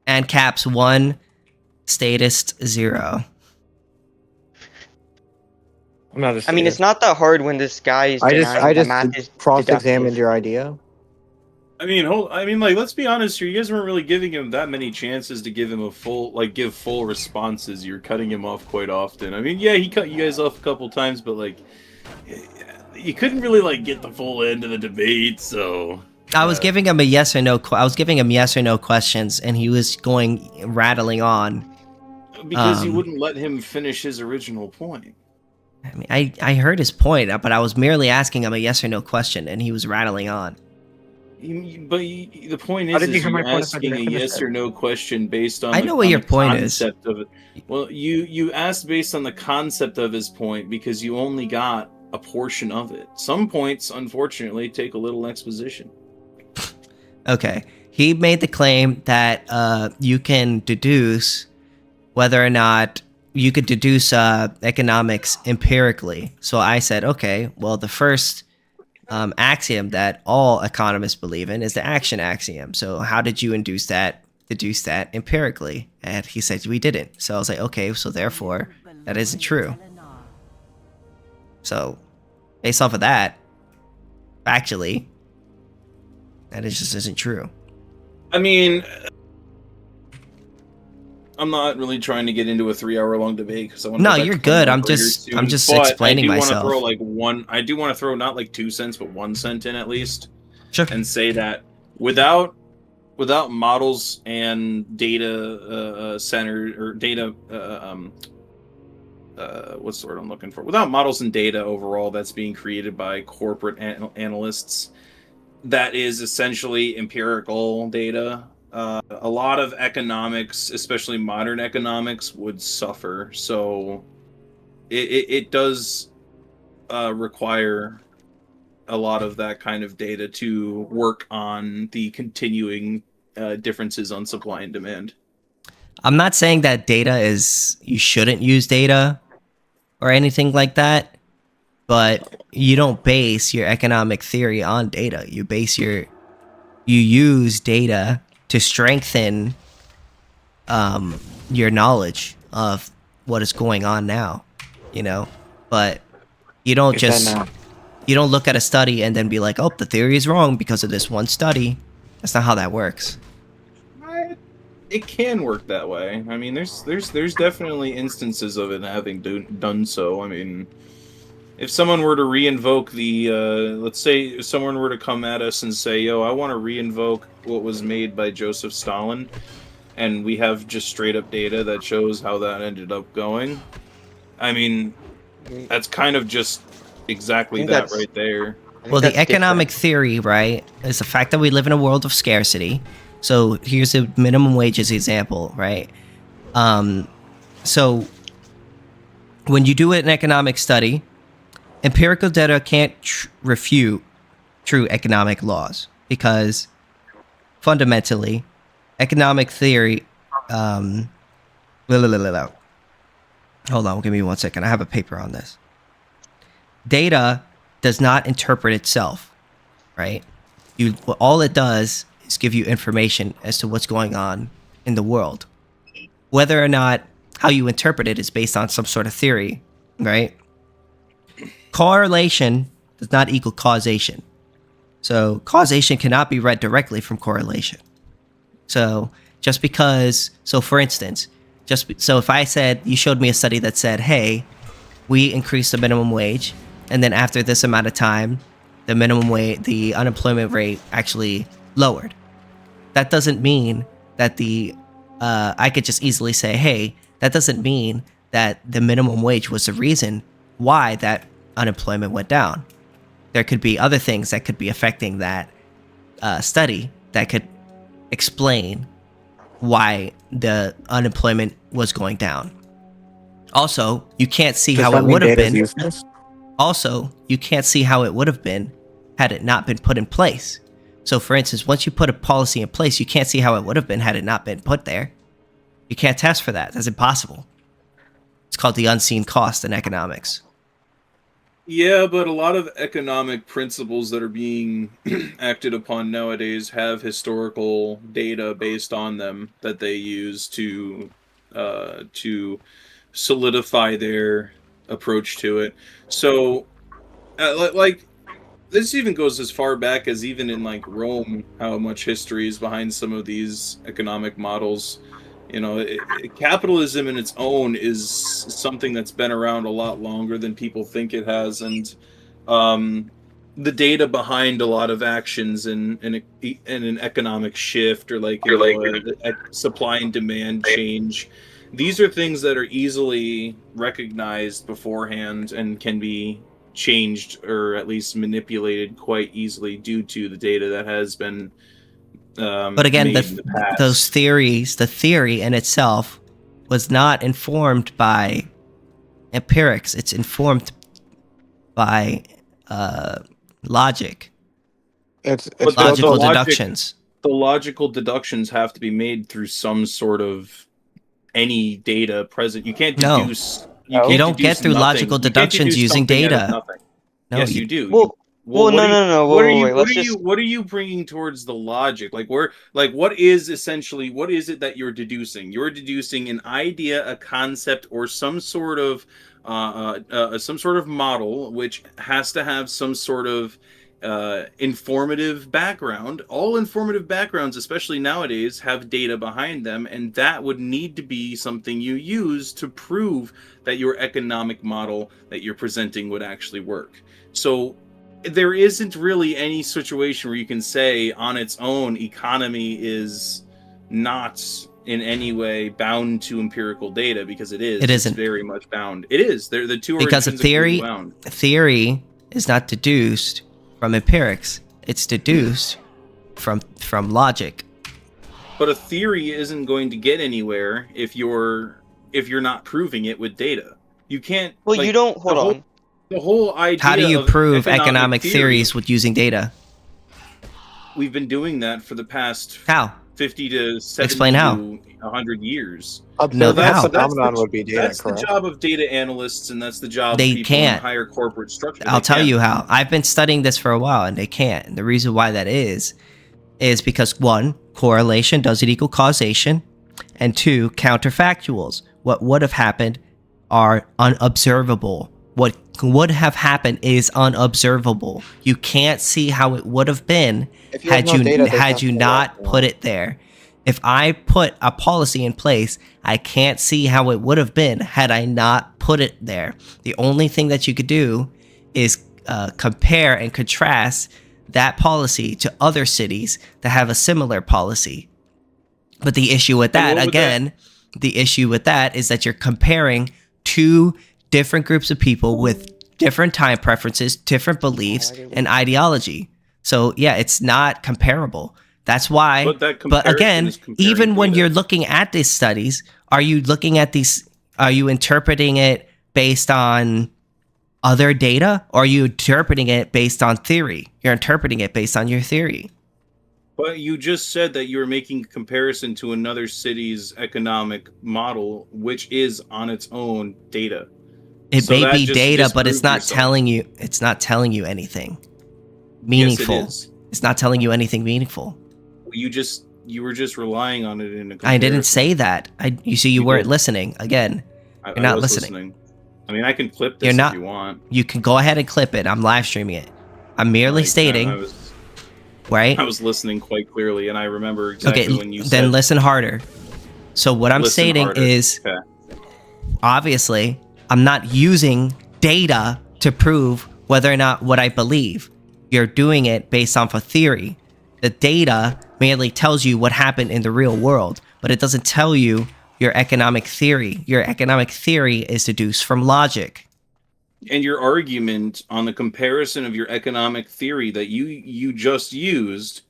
Speaker 2: AnCaps 1, statist 0.
Speaker 8: I'm not.
Speaker 6: I mean, it's not that hard when this guy is
Speaker 8: I
Speaker 6: denying
Speaker 8: just
Speaker 6: that math is
Speaker 8: cross-examined
Speaker 6: deductive.
Speaker 8: your idea.
Speaker 9: Like, let's be honest here. You guys weren't really giving him that many chances to give him give full responses. You're cutting him off quite often. I mean, yeah, he cut you guys off a couple times, but like, you couldn't really like get the full end of the debate. So
Speaker 2: I was giving him a yes or no. I was giving him yes or no questions, and he was rattling on.
Speaker 9: Because you wouldn't let him finish his original point.
Speaker 2: I mean, I heard his point, but I was merely asking him a yes or no question, and he was rattling on.
Speaker 9: The point
Speaker 8: How
Speaker 9: is,
Speaker 8: did you hear my
Speaker 9: you're
Speaker 8: point if I
Speaker 9: asking a
Speaker 8: didn't finish
Speaker 9: yes
Speaker 8: it?
Speaker 9: or no question based on
Speaker 2: I know what your point is.
Speaker 9: concept of it. Well, you asked based on the concept of his point because you only got a portion of it. Some points, unfortunately, take a little exposition.
Speaker 2: Okay. He made the claim that you can deduce whether or not you could deduce economics empirically. So I said, okay, well, the first axiom that all economists believe in is the action axiom. So how did you deduce that empirically? And he said, we didn't. So I was like, okay, so therefore that isn't true. So based off of that, factually, that just isn't true.
Speaker 9: I mean, I'm not really trying to get into a 3-hour long debate because I want to.
Speaker 2: No,
Speaker 9: go back
Speaker 2: you're
Speaker 9: to
Speaker 2: good.
Speaker 9: Pokemon
Speaker 2: I'm
Speaker 9: Burger
Speaker 2: just
Speaker 9: soon, but
Speaker 2: explaining
Speaker 9: I do want to
Speaker 2: myself.
Speaker 9: throw like one. I do want to throw not like 2 cents, but 1 cent in at least,
Speaker 2: Sure.
Speaker 9: and say that without models and data center or data what's the word I'm looking for? Without models and data overall that's being created by corporate analysts, that is essentially empirical data. A lot of economics, especially modern economics, would suffer. So it does require a lot of that kind of data to work on the continuing differences on supply and demand.
Speaker 2: I'm not saying that data is you shouldn't use data or anything like that, but you don't base your economic theory on data. You use data to strengthen your knowledge of what is going on now, you know? But you don't you don't look at a study and then be like, "Oh, the theory is wrong because of this one study." That's not how that works.
Speaker 9: It can work that way. I mean, there's definitely instances of it having done so. I mean, if someone were to reinvoke the, let's say, if someone were to come at us and say, "Yo, I want to reinvoke what was made by Joseph Stalin," and we have just straight up data that shows how that ended up going, I mean, that's kind of just exactly that right there.
Speaker 2: Well, the economic theory, right, is the fact that we live in a world of scarcity. So here's a minimum wages example, right? So when you do an economic study, empirical data can't refute true economic laws because fundamentally, economic theory. Hold on, give me 1 second. I have a paper on this. Data does not interpret itself, right? All it does is give you information as to what's going on in the world. Whether or not how you interpret it is based on some sort of theory, right? Correlation does not equal causation. So causation cannot be read directly from correlation. So just because, so for instance, so if I said, you showed me a study that said, hey, we increased the minimum wage, and then after this amount of time, the unemployment rate actually lowered. That doesn't mean that I could just easily say, hey, that doesn't mean that the minimum wage was the reason why that unemployment went down. There could be other things that could be affecting that study that could explain why the unemployment was going down. Also, you can't see how it would have been. Also, you can't see how it would have been had it not been put in place. So, for instance, once you put a policy in place, you can't see how it would have been had it not been put there. You can't test for that. That's impossible. It's called the unseen cost in economics.
Speaker 9: Yeah, but a lot of economic principles that are being acted upon nowadays have historical data based on them that they use to solidify their approach to it. So, like, this even goes as far back as even in like Rome, how much history is behind some of these economic models. You know, capitalism in its own is something that's been around a lot longer than people think it has, and the data behind a lot of actions in an economic shift or like a supply and demand change, these are things that are easily recognized beforehand and can be changed or at least manipulated quite easily due to the data that has been
Speaker 2: but again, those theories, the theory in itself was not informed by empirics. It's informed by logic.
Speaker 8: It's
Speaker 2: logical deductions.
Speaker 9: The logical deductions have to be made through some sort of any data present. You can't deduce.
Speaker 2: No. You don't get through logical deductions using data.
Speaker 9: No, yes, you do.
Speaker 6: Well, no.
Speaker 9: What are you bringing towards the logic? What is it that you're deducing? You're deducing an idea, a concept, or some sort of model, which has to have some sort of informative background. All informative backgrounds, especially nowadays, have data behind them, and that would need to be something you use to prove that your economic model that you're presenting would actually work. So there isn't really any situation where you can say on its own economy is not in any way bound to empirical data, because it is.
Speaker 2: It isn't.
Speaker 9: It's very much bound. It is. They're the two are
Speaker 2: Because a
Speaker 9: intrinsically bound.
Speaker 2: theory is not deduced from empirics. It's deduced from logic.
Speaker 9: But a theory isn't going to get anywhere if you're not proving it with data. You can't.
Speaker 6: Well, you don't. Hold on.
Speaker 9: The whole idea.
Speaker 2: How do you
Speaker 9: of
Speaker 2: prove economic theories with using data?
Speaker 9: We've been doing that for the past
Speaker 2: How?
Speaker 9: 50 to 70
Speaker 2: Explain how.
Speaker 9: to 100 years.
Speaker 2: No,
Speaker 5: Observable
Speaker 2: how?
Speaker 5: phenomenon would be data,
Speaker 9: That's
Speaker 5: correct?
Speaker 9: the job of data analysts, and that's the job
Speaker 2: They
Speaker 9: of people
Speaker 2: can't.
Speaker 9: in higher corporate structure.
Speaker 2: I'll
Speaker 9: They
Speaker 2: tell
Speaker 9: can't.
Speaker 2: you how. I've been studying this for a while, and they can't. And the reason why that is because 1, correlation doesn't equal causation, and 2, counterfactuals. What would have happened are unobservable. What would have happened is unobservable. You can't see how it would have been
Speaker 5: If you have
Speaker 2: had
Speaker 5: no
Speaker 2: you
Speaker 5: data, there's
Speaker 2: had you
Speaker 5: nothing to
Speaker 2: not
Speaker 5: work
Speaker 2: put
Speaker 5: on.
Speaker 2: it there. If I put a policy in place, I can't see how it would have been had I not put it there. The only thing that you could do is compare and contrast that policy to other cities that have a similar policy. But the issue with that, the issue with that is that you're comparing two different groups of people with different time preferences, different beliefs, and ideology. So yeah, it's not comparable. That's why. But again, even when you're looking at these studies, are you looking at these? Are you interpreting it based on other data, or are you interpreting it based on theory? You're interpreting it based on your theory.
Speaker 9: But you just said that you were making a comparison to another city's economic model, which is on its own data.
Speaker 2: It may be data, but it's not telling you. It's not telling you anything meaningful.
Speaker 9: Yes, it is.
Speaker 2: It's not telling you anything meaningful.
Speaker 9: You were just relying on it in a comparison.
Speaker 2: I didn't say that. You see, you weren't listening. Again, you're not listening.
Speaker 9: I mean, I can clip this if you want.
Speaker 2: You can go ahead and clip it. I'm live streaming it. I'm merely stating. Right?
Speaker 9: I was listening quite clearly, and I remember exactly when you said.
Speaker 2: Then listen harder. So what I'm stating is, obviously, I'm not using data to prove whether or not what I believe. You're doing it based off a theory. The data merely tells you what happened in the real world, but it doesn't tell you your economic theory. Your economic theory is deduced from logic.
Speaker 9: And your argument on the comparison of your economic theory that you just used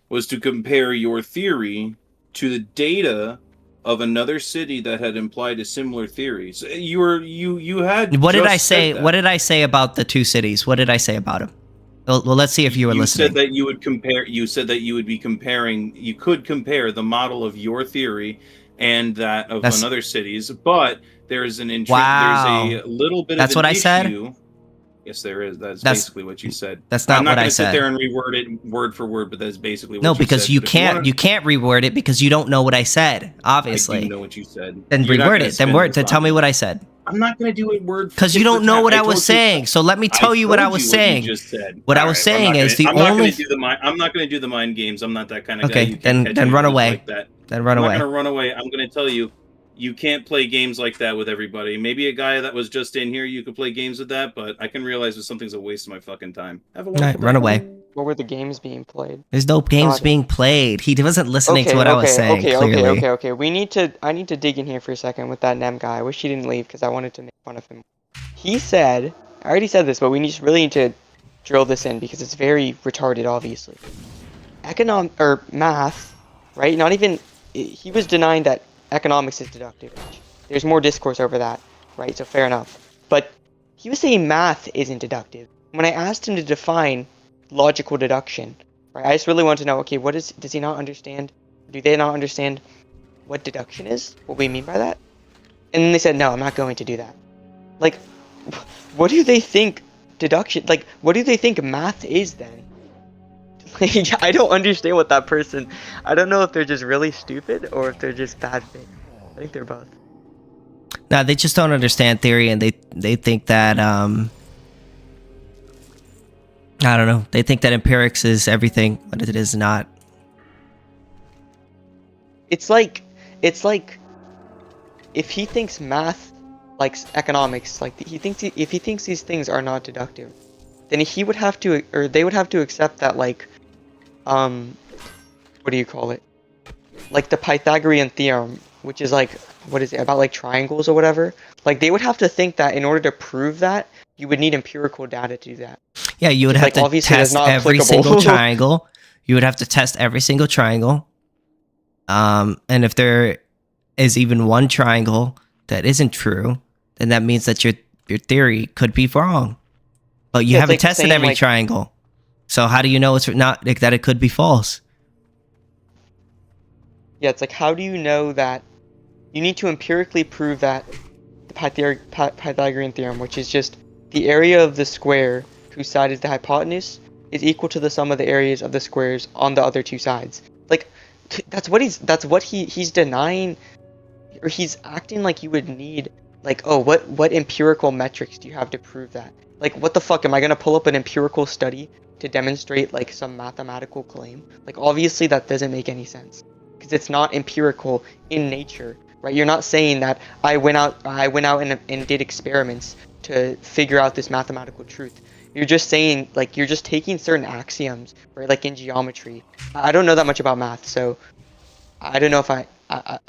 Speaker 9: was to compare your theory to the data of another city that had implied a similar theory. So you had.
Speaker 2: What did I say? What did I say about the two cities? What did I say about them? Well, let's see if you were listening.
Speaker 9: You said that you would compare. You said that you would be comparing. You could compare the model of your theory and that of another city's, but there's an there's a little bit.
Speaker 2: That's
Speaker 9: of an
Speaker 2: what I said.
Speaker 9: Yes, there is. That's basically what you said.
Speaker 2: That's not what I said.
Speaker 9: I'm not going to sit there and reword it word for word, but that's basically what you said.
Speaker 2: No, because you can't. You can't reword it because you don't know what I said. Obviously,
Speaker 9: I do know what you said.
Speaker 2: Then reword it. Then tell me what I said.
Speaker 9: I'm not going to do it word for word.
Speaker 2: Because you don't know what I was saying. So let me tell you what I was saying. What I was saying is the only.
Speaker 9: I'm not going to do the mind games. I'm not that kind of guy.
Speaker 2: Okay, then run away. Then run away.
Speaker 9: I'm not going to run away. I'm going to tell you. You can't play games like that with everybody. Maybe a guy that was just in here, you could play games with that, but I can realize that something's a waste of my fucking time. Have a wonderful day.
Speaker 2: Run away.
Speaker 6: What were the games being played?
Speaker 2: There's no games being played. He wasn't listening to what I was saying, clearly.
Speaker 6: Okay. I need to dig in here for a second with that Nem guy. I wish he didn't leave because I wanted to make fun of him. He said, I already said this, but we really need to drill this in because it's very retarded, obviously. Math, right? Not even, he was denying that economics is deductive. There's more discourse over that, right? So fair enough. But he was saying math isn't deductive. When I asked him to define logical deduction, right? I just really want to know, okay, does he not understand? Do they not understand what deduction is? What we mean by that? And then they said, no, I'm not going to do that. Like, what do they think deduction, like, what do they think math is then? Like, I don't understand what that person, I don't know if they're just really stupid or if they're just bad things. I think they're both.
Speaker 2: No, they just don't understand theory, and they think that I don't know. They think that empirics is everything, but it is not.
Speaker 6: It's like if he thinks math, like economics, like if he thinks these things are not deductive, then he would have to, or they would have to accept that, like, what do you call it? Like the Pythagorean theorem, which is like, what is it, about like triangles or whatever? Like they would have to think that in order to prove that, you would need empirical data to do that.
Speaker 2: Yeah, you would
Speaker 6: It's
Speaker 2: have
Speaker 6: like,
Speaker 2: to
Speaker 6: obviously that's
Speaker 2: test
Speaker 6: not
Speaker 2: every
Speaker 6: applicable.
Speaker 2: single triangle. You would have to test every single triangle. And if there is even one triangle that isn't true, then that means that your theory could be wrong. But you
Speaker 6: Yeah, it's
Speaker 2: haven't
Speaker 6: like the
Speaker 2: tested
Speaker 6: same,
Speaker 2: every
Speaker 6: like-
Speaker 2: triangle. So how do you know it's not, like, that it could be false?
Speaker 6: Yeah, it's like, how do you know that? You need to empirically prove that the Pythagorean theorem, which is just the area of the square whose side is the hypotenuse, is equal to the sum of the areas of the squares on the other two sides. Like, that's what he's denying, or he's acting like you would need, like, oh, what empirical metrics do you have to prove that? Like, what the fuck, am I gonna pull up an empirical study to demonstrate, like, some mathematical claim? Like, obviously that doesn't make any sense, because it's not empirical in nature, right? You're not saying that I went out and did experiments to figure out this mathematical truth. You're just saying, like, you're just taking certain axioms, right? Like in geometry. I don't know that much about math, so I don't know if I'm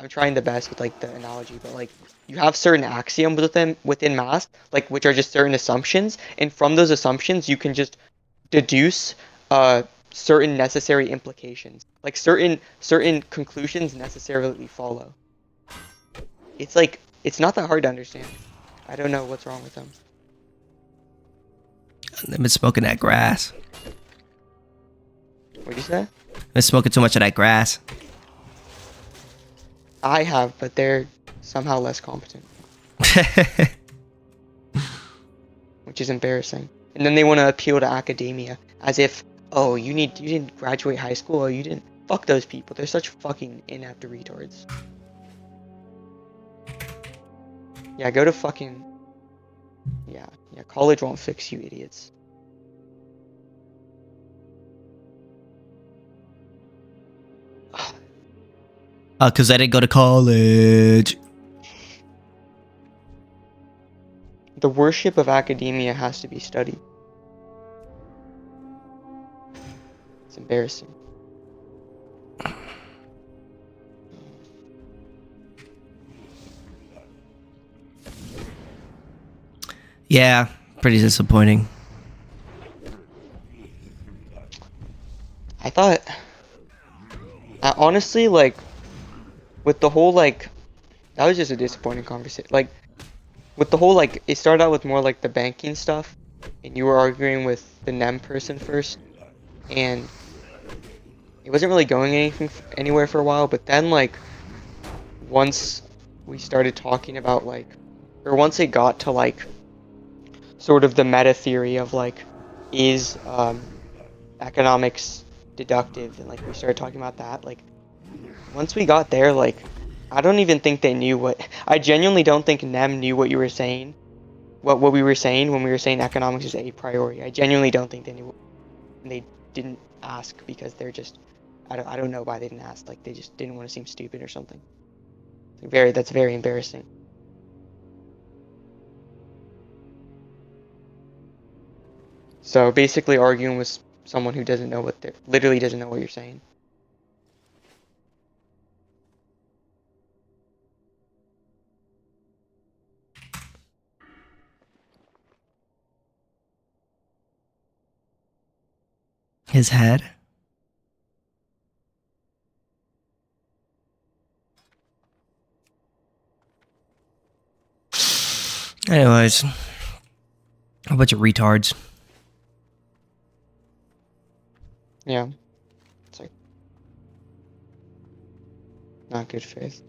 Speaker 6: trying the best with, like, the analogy, but, like, you have certain axioms within math, like, which are just certain assumptions, and from those assumptions you can just deduce certain necessary implications. Like certain conclusions necessarily follow. It's like, it's not that hard to understand. I don't know what's wrong with them.
Speaker 2: They've been smoking that grass.
Speaker 6: What'd you say?
Speaker 2: Been smoking too much of that grass.
Speaker 6: I have, but they're somehow less competent, which is embarrassing. And then they want to appeal to academia as if, oh, you didn't graduate high school, or you didn't. Fuck those people. They're such fucking inept retards. Yeah, go to fucking... Yeah, college won't fix you idiots.
Speaker 2: Because I didn't go to college.
Speaker 6: The worship of academia has to be studied. It's embarrassing.
Speaker 2: Yeah, pretty disappointing.
Speaker 6: I honestly, like, with the whole, like, that was just a disappointing conversation. Like, with the whole, like, it started out with more, like, the banking stuff, and you were arguing with the NEM person first, and it wasn't really going anywhere for a while, but then, like, once we started talking about, like, or once it got to, like, sort of the meta theory of, like, is economics deductive, and, like, we started talking about that, like, once we got there, like, I don't even think they knew what, I genuinely don't think NEM knew what you were saying, what we were saying when we were saying economics is a priori. I genuinely don't think they knew, and they didn't ask because they're just, I don't know why they didn't ask, like, they just didn't want to seem stupid or something. That's very embarrassing. So basically arguing with someone who doesn't know what literally doesn't know what you're saying.
Speaker 2: His head. Anyways, a bunch of retards.
Speaker 6: Yeah. It's like not good faith.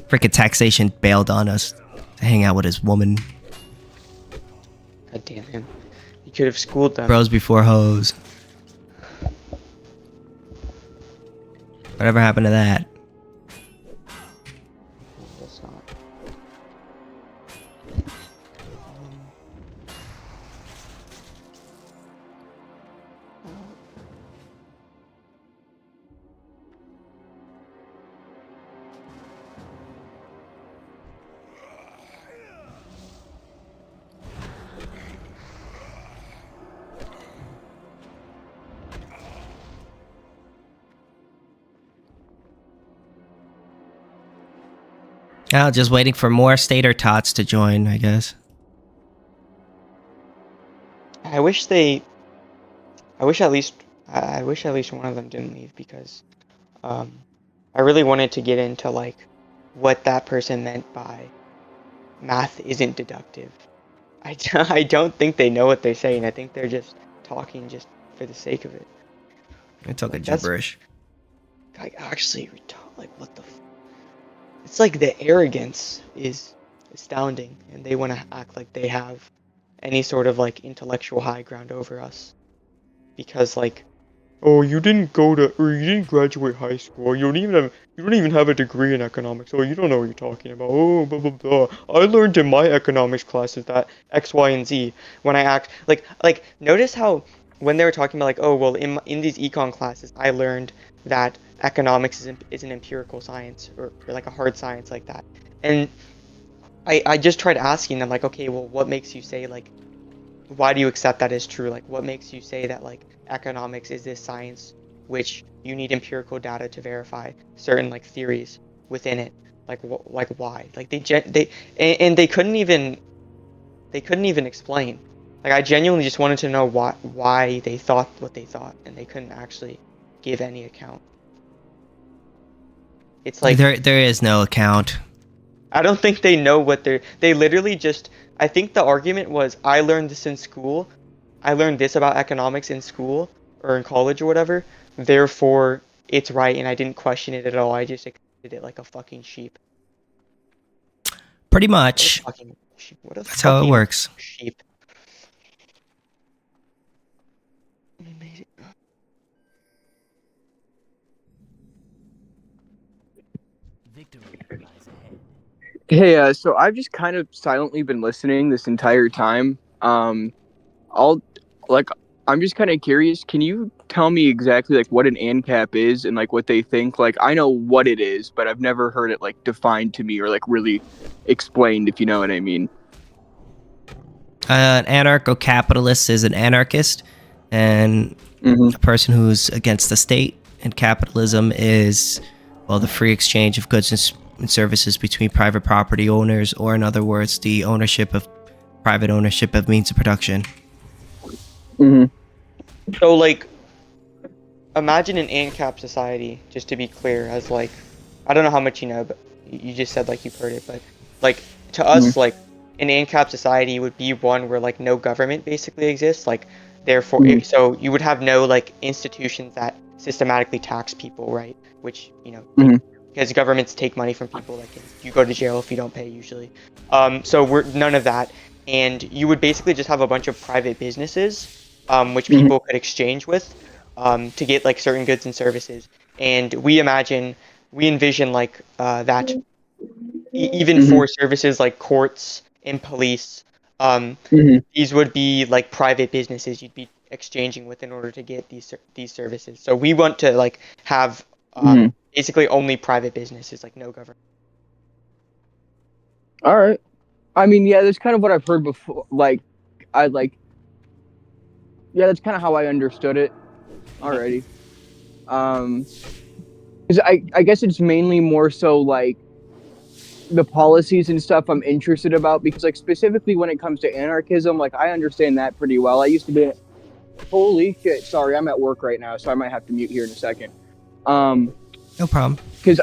Speaker 2: Frickin' taxation bailed on us to hang out with his woman.
Speaker 6: God damn him. He could have schooled them.
Speaker 2: Bros before hoes. Whatever happened to that?
Speaker 6: That's not.
Speaker 2: Oh, just waiting for more Stater Tots to join, I guess.
Speaker 6: I wish they. I wish at least one of them didn't leave because, I really wanted to get into like what that person meant by math isn't deductive. I don't think they know what they're saying. I think they're just talking just for the sake of it.
Speaker 2: They talk
Speaker 6: Like,
Speaker 2: gibberish.
Speaker 6: Like actually, like what the. It's like the arrogance is astounding, and they want to act like they have any sort of like intellectual high ground over us. Because like, oh, you didn't graduate high school. You don't even have a degree in economics. Oh, you don't know what you're talking about. Oh, blah blah blah. I learned in my economics classes that X, Y, and Z. When I act like notice how when they were talking about like, oh well, in these econ classes, I learned that economics is an empirical science or like a hard science like that. And I just tried asking them like, okay, well, what makes you say like, why do you accept that as true? Like, what makes you say that like economics is this science which you need empirical data to verify certain like theories within it? Like, like why? Like they couldn't even explain. Like I genuinely just wanted to know why they thought what they thought, and they couldn't actually give any account. It's like
Speaker 2: there is no account.
Speaker 6: I don't think they know what they literally just. I think the argument was, I learned this in school. I learned this about economics in school or in college or whatever. Therefore, it's right, and I didn't question it at all. I just accepted it like a fucking sheep.
Speaker 2: Pretty much. That's how it works.
Speaker 6: Sheep.
Speaker 10: Hey, so I've just kind of silently been listening this entire time. I'm just kind of curious. Can you tell me exactly like what an ANCAP is and like what they think? Like I know what it is, but I've never heard it like defined to me or like really explained, if you know what I mean.
Speaker 2: An anarcho-capitalist is an anarchist, and a person who's against the state. And capitalism is, well, the free exchange of goods and services between private property owners, or in other words, the private ownership of means of production.
Speaker 6: So like, imagine an ANCAP society, just to be clear, as like, I don't know how much you know, but you just said like you've heard it, but like to us, like an ANCAP society would be one where like no government basically exists, like therefore, so you would have no like institutions that systematically tax people, right? Which, you know, because governments take money from people, like you go to jail if you don't pay usually. So we're none of that, and you would basically just have a bunch of private businesses, which people could exchange with, to get like certain goods and services. And we envision like that even for services like courts and police, these would be like private businesses you'd be exchanging with in order to get these services. So we want to like have basically only private businesses, like no government.
Speaker 10: All right. I mean, yeah, that's kind of what I've heard before. Yeah, that's kind of how I understood it already. Because I guess it's mainly more so like the policies and stuff I'm interested about, because like specifically when it comes to anarchism, like I understand that pretty well. I used to be, holy shit, sorry, I'm at work right now, so I might have to mute here in a second.
Speaker 2: No problem.
Speaker 10: Because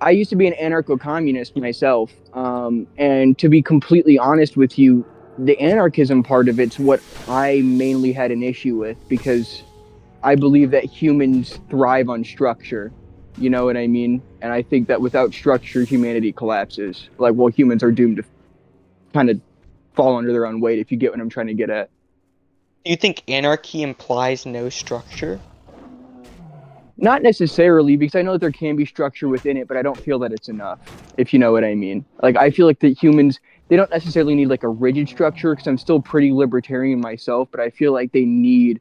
Speaker 10: I used to be an anarcho-communist myself, and to be completely honest with you, the anarchism part of it's what I mainly had an issue with, because I believe that humans thrive on structure. You know what I mean? And I think that without structure, humanity collapses. Like, well, humans are doomed to kind of fall under their own weight, if you get what I'm trying to get at.
Speaker 6: Do you think anarchy implies no structure?
Speaker 10: Not necessarily, because I know that there can be structure within it, but I don't feel that it's enough, if you know what I mean. Like, I feel like that humans, they don't necessarily need like a rigid structure, because I'm still pretty libertarian myself, but I feel like they need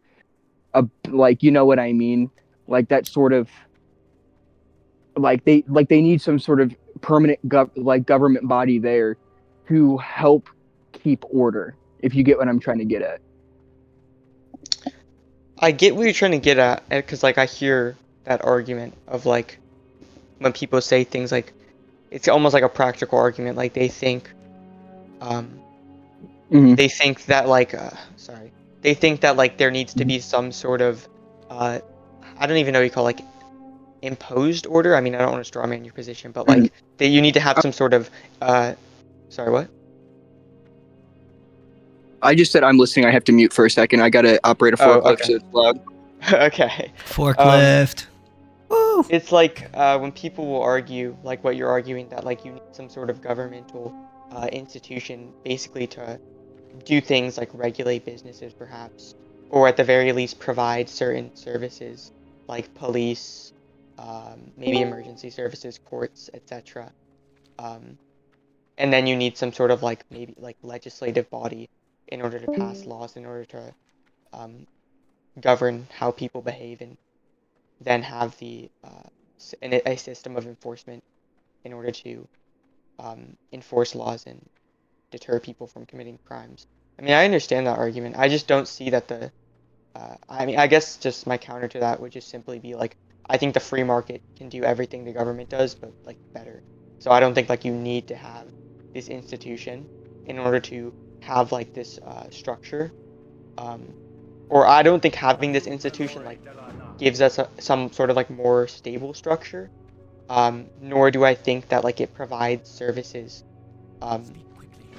Speaker 10: like, you know what I mean? Like that sort of, like they need some sort of permanent government body there to help keep order, if you get what I'm trying to get at.
Speaker 6: I get what you're trying to get at, because like I hear that argument of like when people say things like it's almost like a practical argument. Like they think,
Speaker 10: Mhm.
Speaker 6: they think that like they think that like there needs to be some sort of I don't even know what you call like imposed order. I mean, I don't want to straw man your position, but like that you need to have some sort of sorry, what?
Speaker 10: I just said I'm listening. I have to mute for a second. I gotta operate a
Speaker 6: Oh,
Speaker 10: forklift,
Speaker 6: okay.
Speaker 10: so it's loud.
Speaker 6: Okay.
Speaker 2: Forklift. Woo!
Speaker 6: It's like when people will argue, like what you're arguing, that like you need some sort of governmental institution basically to do things like regulate businesses, perhaps, or at the very least provide certain services like police, maybe emergency services, courts, etc. And then you need some sort of like maybe like legislative body in order to pass laws, in order to govern how people behave, and then have a system of enforcement in order to enforce laws and deter people from committing crimes. I mean, I understand that argument. I just don't see that I mean, I guess just my counter to that would just simply be like, I think the free market can do everything the government does, but like better. So I don't think like you need to have this institution in order to have like this structure. Or I don't think having this institution like gives us some sort of like more stable structure. Nor do I think that like it provides services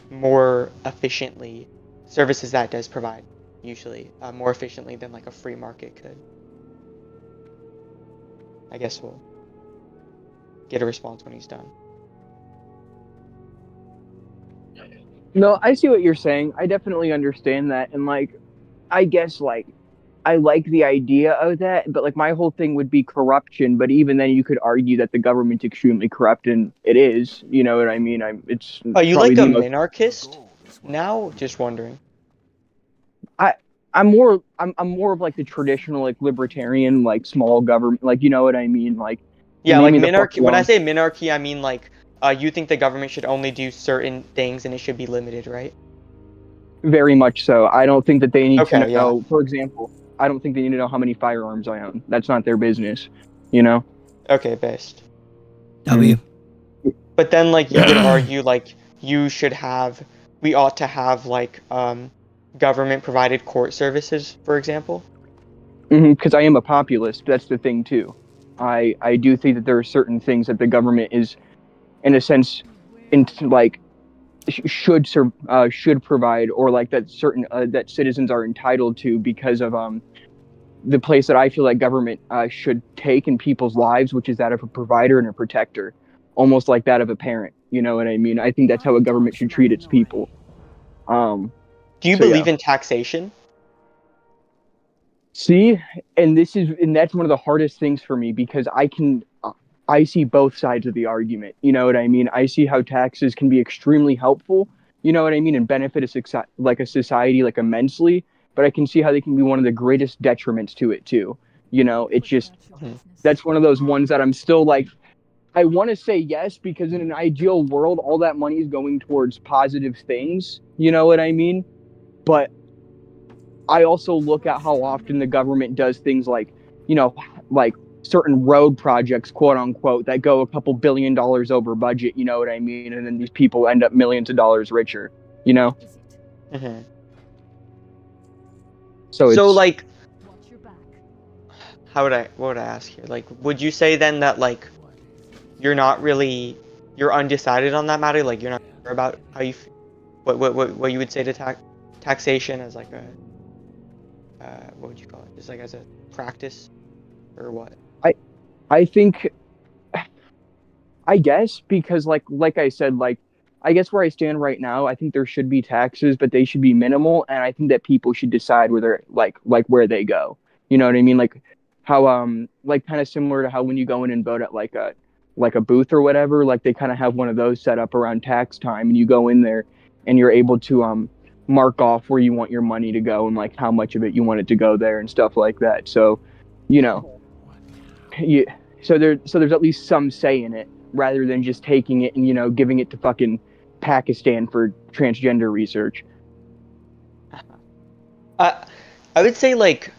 Speaker 6: more efficiently, services that it does provide usually more efficiently than like a free market could. I guess we'll get a response when he's done.
Speaker 10: No, I see what you're saying. I definitely understand that, and like, I guess like I like the idea of that, but like my whole thing would be corruption. But even then, you could argue that the government's extremely corrupt, and it is. You know what I mean? It's
Speaker 6: Are you
Speaker 10: probably
Speaker 6: like a
Speaker 10: the most.
Speaker 6: minarchist now? Just wondering.
Speaker 10: I'm more of like the traditional like libertarian like small government, like, you know what I mean, like,
Speaker 6: Yeah,
Speaker 10: name
Speaker 6: like
Speaker 10: me the fuck
Speaker 6: minarchy. When I
Speaker 10: wrong.
Speaker 6: say minarchy, I mean like you think the government should only do certain things and it should be limited, right?
Speaker 10: Very much so. I don't think that they need to
Speaker 6: Okay, yeah.
Speaker 10: know. For example, I don't think they need to know how many firearms I own. That's not their business. You know.
Speaker 6: Okay, based.
Speaker 2: W.
Speaker 6: But then like you could argue like we ought to have like government provided court services, for example.
Speaker 10: Because I am a populist. That's the thing too. I do think that there are certain things that the government is, in a sense, like should provide, or like that certain that citizens are entitled to, because of the place that I feel like government should take in people's lives, which is that of a provider and a protector, almost like that of a parent. You know what I mean? I think that's how a government should treat its people.
Speaker 6: Do you
Speaker 10: So,
Speaker 6: believe
Speaker 10: yeah.
Speaker 6: in taxation?
Speaker 10: See, and that's one of the hardest things for me, because I see both sides of the argument. You know what I mean? I see how taxes can be extremely helpful. You know what I mean, and benefit a society like immensely. But I can see how they can be one of the greatest detriments to it too. You know, it's just that's one of those ones that I'm still like, I want to say yes, because in an ideal world, all that money is going towards positive things. You know what I mean? But I also look at how often the government does things like, like certain road projects, quote unquote, that go a couple $1 billion over budget. You know what I mean? And then these people end up millions of dollars richer. You know?
Speaker 6: Mm-hmm.
Speaker 10: So
Speaker 6: So
Speaker 10: it's
Speaker 6: like, what would I ask here? Like, would you say then that like you're undecided on that matter? Like you're not sure about how what you would say to taxation as like a what would you call it? Just like as a practice, or what?
Speaker 10: I think, I guess, because like I said, like, I guess where I stand right now, I think there should be taxes, but they should be minimal, and I think that people should decide where they're like where they go. You know what I mean? Like, how like kind of similar to how when you go in and vote at like a booth or whatever, like they kind of have one of those set up around tax time, and you go in there and you're able to mark off where you want your money to go and like how much of it you want it to go there and stuff like that. So, you know, you, so there's at least some say in it rather than just taking it and, you know, giving it to fucking Pakistan for transgender research.
Speaker 6: I would say like,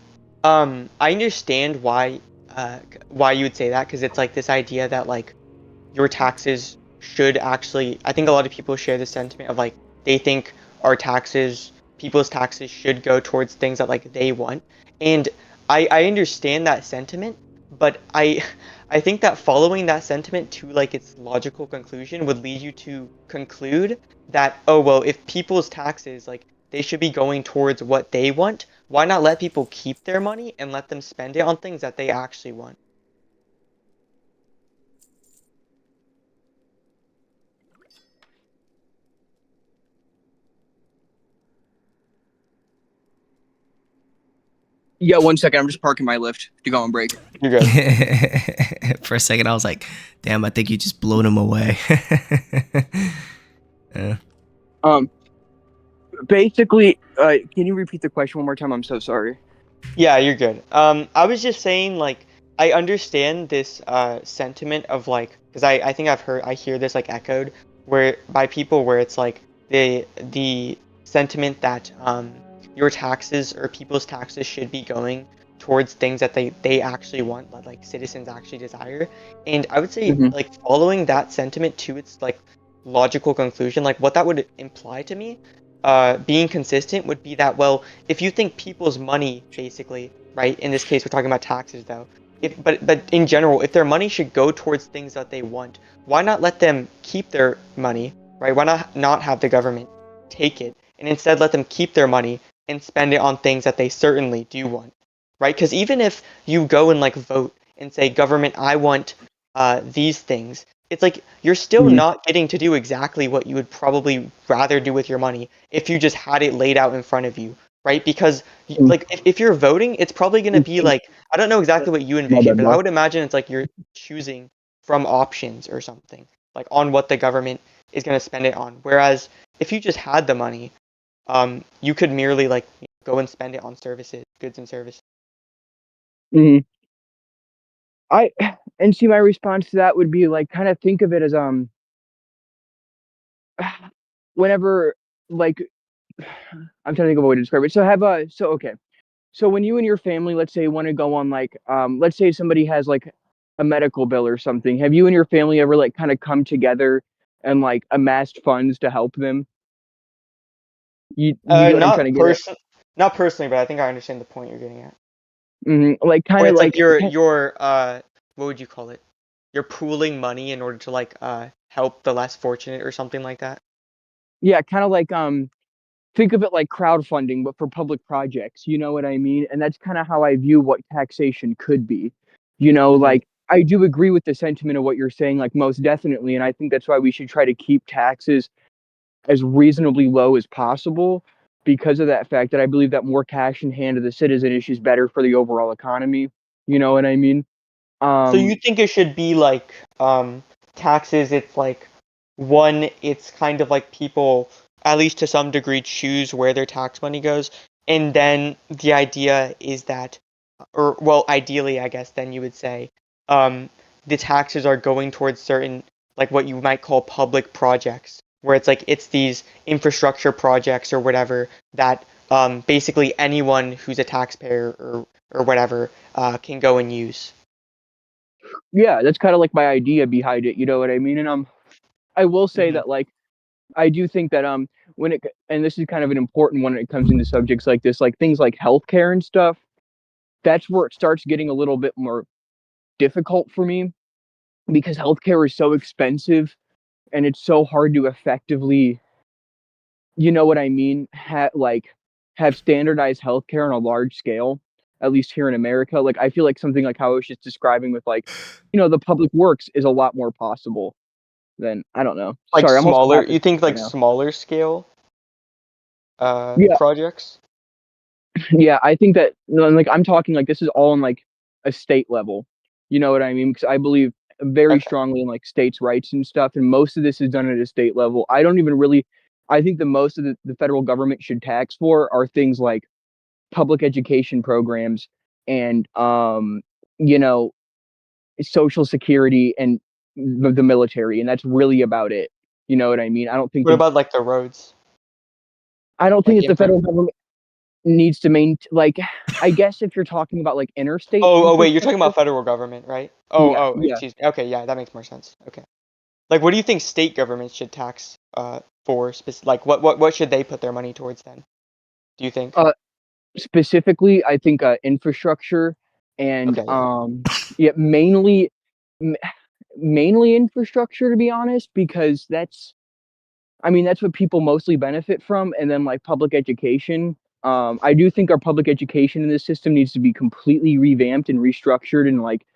Speaker 6: I understand why you would say that, because it's like this idea that like your taxes should actually. I think a lot of people share the sentiment of like they think people's taxes should go towards things that like they want, and I understand that sentiment, but I think that following that sentiment to like its logical conclusion would lead you to conclude that, oh well, if people's taxes like they should be going towards what they want, why not let people keep their money and let them spend it on things that they actually want?
Speaker 10: Yeah, 1 second. I'm just parking my Lyft to go on break.
Speaker 6: You're good.
Speaker 2: For a second, I was like, "Damn, I think you just blown him away." Yeah.
Speaker 10: Basically, can you repeat the question one more time? I'm so sorry.
Speaker 6: Yeah, you're good. I was just saying, like, I understand this sentiment of like, because I think I hear this like echoed where by people where it's like the sentiment that your taxes or people's taxes should be going towards things that they actually want, that like citizens actually desire. And I would say like following that sentiment to its like logical conclusion, like what that would imply to me, being consistent would be that, well, if you think people's money, basically, right, in this case we're talking about taxes though, but in general, if their money should go towards things that they want, why not let them keep their money, right? Why not have the government take it and instead let them keep their money and spend it on things that they certainly do want, right? Because even if you go and like vote and say, government, I want these things, it's like you're still not getting to do exactly what you would probably rather do with your money if you just had it laid out in front of you, right? Because like if you're voting, it's probably going to be like, I don't know exactly what you envision, but I would imagine it's like you're choosing from options or something, like on what the government is going to spend it on. Whereas if you just had the money, you could merely like go and spend it on goods and services.
Speaker 10: And see, my response to that would be like kind of think of it as whenever like I'm trying to think of a way to describe it. So when you and your family, let's say, want to go on like let's say somebody has like a medical bill or something, have you and your family ever like kind of come together and like amassed funds to help them? You get what I'm trying to get at?
Speaker 6: Not personally, but I think I understand the point you're getting at.
Speaker 10: Like kind
Speaker 6: Where
Speaker 10: of
Speaker 6: it's
Speaker 10: like
Speaker 6: like you're what would you call it? You're pooling money in order to like help the less fortunate or something like that.
Speaker 10: yeah, kind of like think of it like crowdfunding, but for public projects. You know what I mean? And that's kind of how I view what taxation could be. You know, like I do agree with the sentiment of what you're saying, like most definitely, and I think that's why we should try to keep taxes as reasonably low as possible because of that fact that I believe that more cash in hand of the citizen is better for the overall economy. You know what I mean?
Speaker 6: So you think it should be like taxes? It's like one, it's kind of like people, at least to some degree, choose where their tax money goes, and then the idea is that, or well, ideally, I guess, then you would say, the taxes are going towards certain, like what you might call public projects, where it's like it's these infrastructure projects or whatever that basically anyone who's a taxpayer or whatever can go and use.
Speaker 10: Yeah, that's kind of like my idea behind it. You know what I mean? And I will say that like I do think that when it and this is kind of an important one when it comes into subjects like this, like things like healthcare and stuff, that's where it starts getting a little bit more difficult for me because healthcare is so expensive and it's so hard to effectively, you know what I mean, have standardized healthcare on a large scale, at least here in America. Like I feel like something like how I was just describing with like, you know, the public works is a lot more possible than I don't know.
Speaker 6: Like
Speaker 10: Sorry, I'm also
Speaker 6: smaller,
Speaker 10: laughing
Speaker 6: you think
Speaker 10: right
Speaker 6: like
Speaker 10: now.
Speaker 6: smaller scale
Speaker 10: Yeah,
Speaker 6: projects?
Speaker 10: yeah, I think that like I'm talking like this is all in like a state level. You know what I mean? Because I believe very
Speaker 6: Okay.
Speaker 10: strongly in like states' rights and stuff, and most of this is done at a state level. I don't even really. I think the most of the federal government should tax for are things like public education programs and you know, social security and the military, and that's really about it. You know what I mean?
Speaker 6: What about like the roads?
Speaker 10: I don't
Speaker 6: Like
Speaker 10: think that the
Speaker 6: infra-
Speaker 10: federal government needs to maintain, like, I guess if you're talking about like interstate
Speaker 6: Oh wait, you're talking
Speaker 10: infrastructure,
Speaker 6: about federal government, right?
Speaker 10: yeah, yeah.
Speaker 6: Excuse me. Okay, yeah, that makes more sense. Okay. Like, what do you think state governments should tax for? Like, what should they put their money towards then? Do you think?
Speaker 10: Uh, Specifically, I think infrastructure and
Speaker 6: Okay, yeah.
Speaker 10: yeah, m- mainly infrastructure, to be honest, because that's, I mean, that's what people mostly benefit from, and then like public education. I do think our public education in this system needs to be completely revamped and restructured, and like,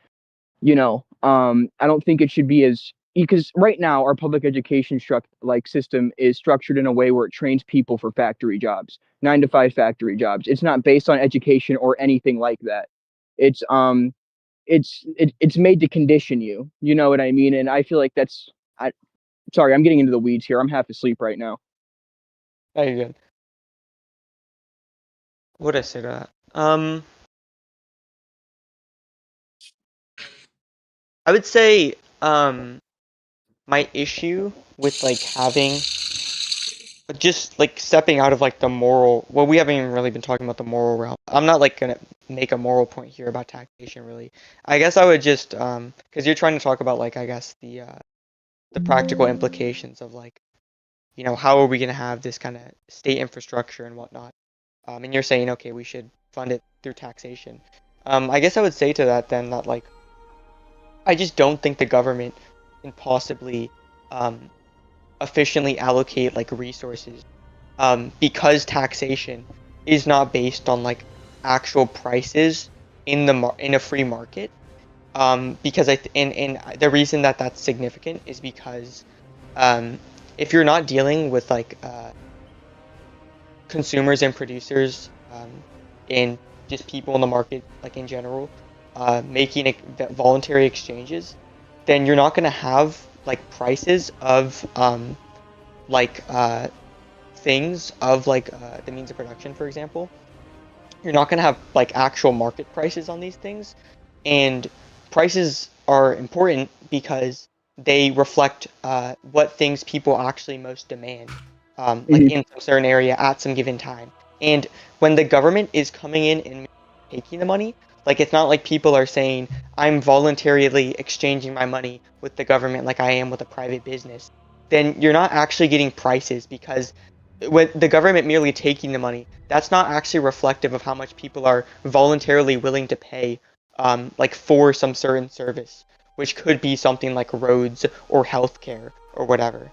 Speaker 10: I don't think it should be as, because right now our public education system is structured in a way where it trains people for factory jobs, 9 to 5 factory jobs. It's not based on education or anything like that. It's it's made to condition you. You know what I mean? And I feel like that's, I sorry, I'm getting into the weeds here. I'm half asleep right now.
Speaker 6: Oh, you're good. What did I say to that? I would say my issue with like having just like stepping out of like the moral, well, we haven't even really been talking about the moral realm. I'm not like gonna make a moral point here about taxation really. I guess I would just because you're trying to talk about like I guess the practical implications of like, how are we gonna have this kind of state infrastructure and whatnot. And you're saying, okay, we should fund it through taxation. I guess I would say to that then that like I just don't think the government can possibly efficiently allocate like resources, because taxation is not based on like actual prices in a free market. Because and the reason that that's significant is because if you're not dealing with like consumers and producers, and just people in the market like in general, making voluntary exchanges, then you're not going to have like prices of like things of like the means of production, for example. You're not going to have like actual market prices on these things, and prices are important because they reflect what things people actually most demand, like
Speaker 10: Mhm.
Speaker 6: in some certain area at some given time. And when the government is coming in and taking the money, like it's not like people are saying, I'm voluntarily exchanging my money with the government like I am with a private business. Then you're not actually getting prices, because with the government merely taking the money, that's not actually reflective of how much people are voluntarily willing to pay, like for some certain service, which could be something like roads or healthcare or whatever.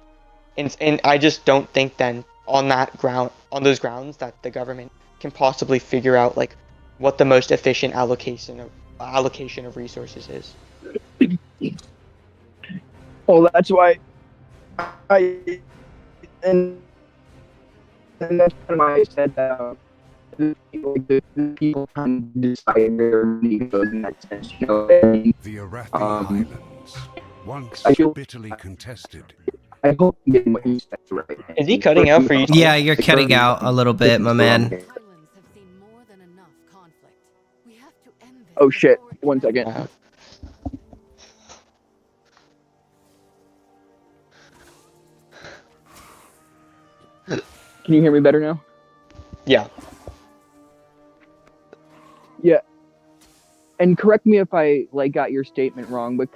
Speaker 6: And I just don't think then on those grounds that the government can possibly figure out like what the most efficient allocation of resources is.
Speaker 10: Well, that's why I and and that's kind of why I said that the people kind of decide where their money goes in that sense. You know what I mean?
Speaker 11: The Arathi
Speaker 10: Um,
Speaker 11: Highlands, once
Speaker 10: I feel
Speaker 11: bitterly contested.
Speaker 10: I hope I'm getting what you said right.
Speaker 6: Is he cutting out for you too?
Speaker 2: Yeah, you're cutting out a little bit, my man.
Speaker 10: Oh shit! 1 second. Can you hear me better now?
Speaker 6: Yeah.
Speaker 10: Yeah. And correct me if I like got your statement wrong, but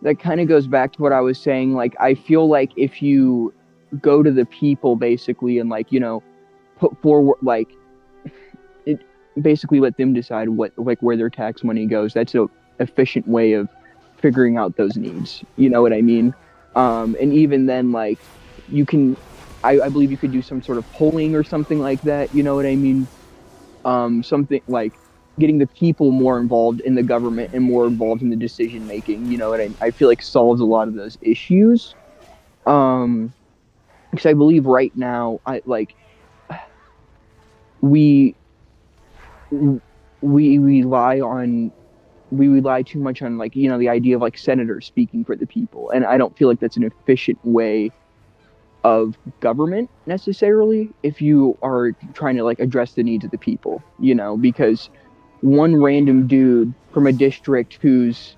Speaker 10: that kind of goes back to what I was saying. Like, I feel like if you go to the people basically and like, put forward like it, basically let them decide what, like, where their tax money goes. That's a efficient way of figuring out those needs. You know what I mean? And even then, like, you can, I believe you could do some sort of polling or something like that. You know what I mean? Something like getting the people more involved in the government and more involved in the decision making. You know what I feel like solves a lot of those issues. Because I believe right now, we we rely too much on, like, the idea of like senators speaking for the people, and I don't feel like that's an efficient way of government necessarily if you are trying to like address the needs of the people, because one random dude from a district who's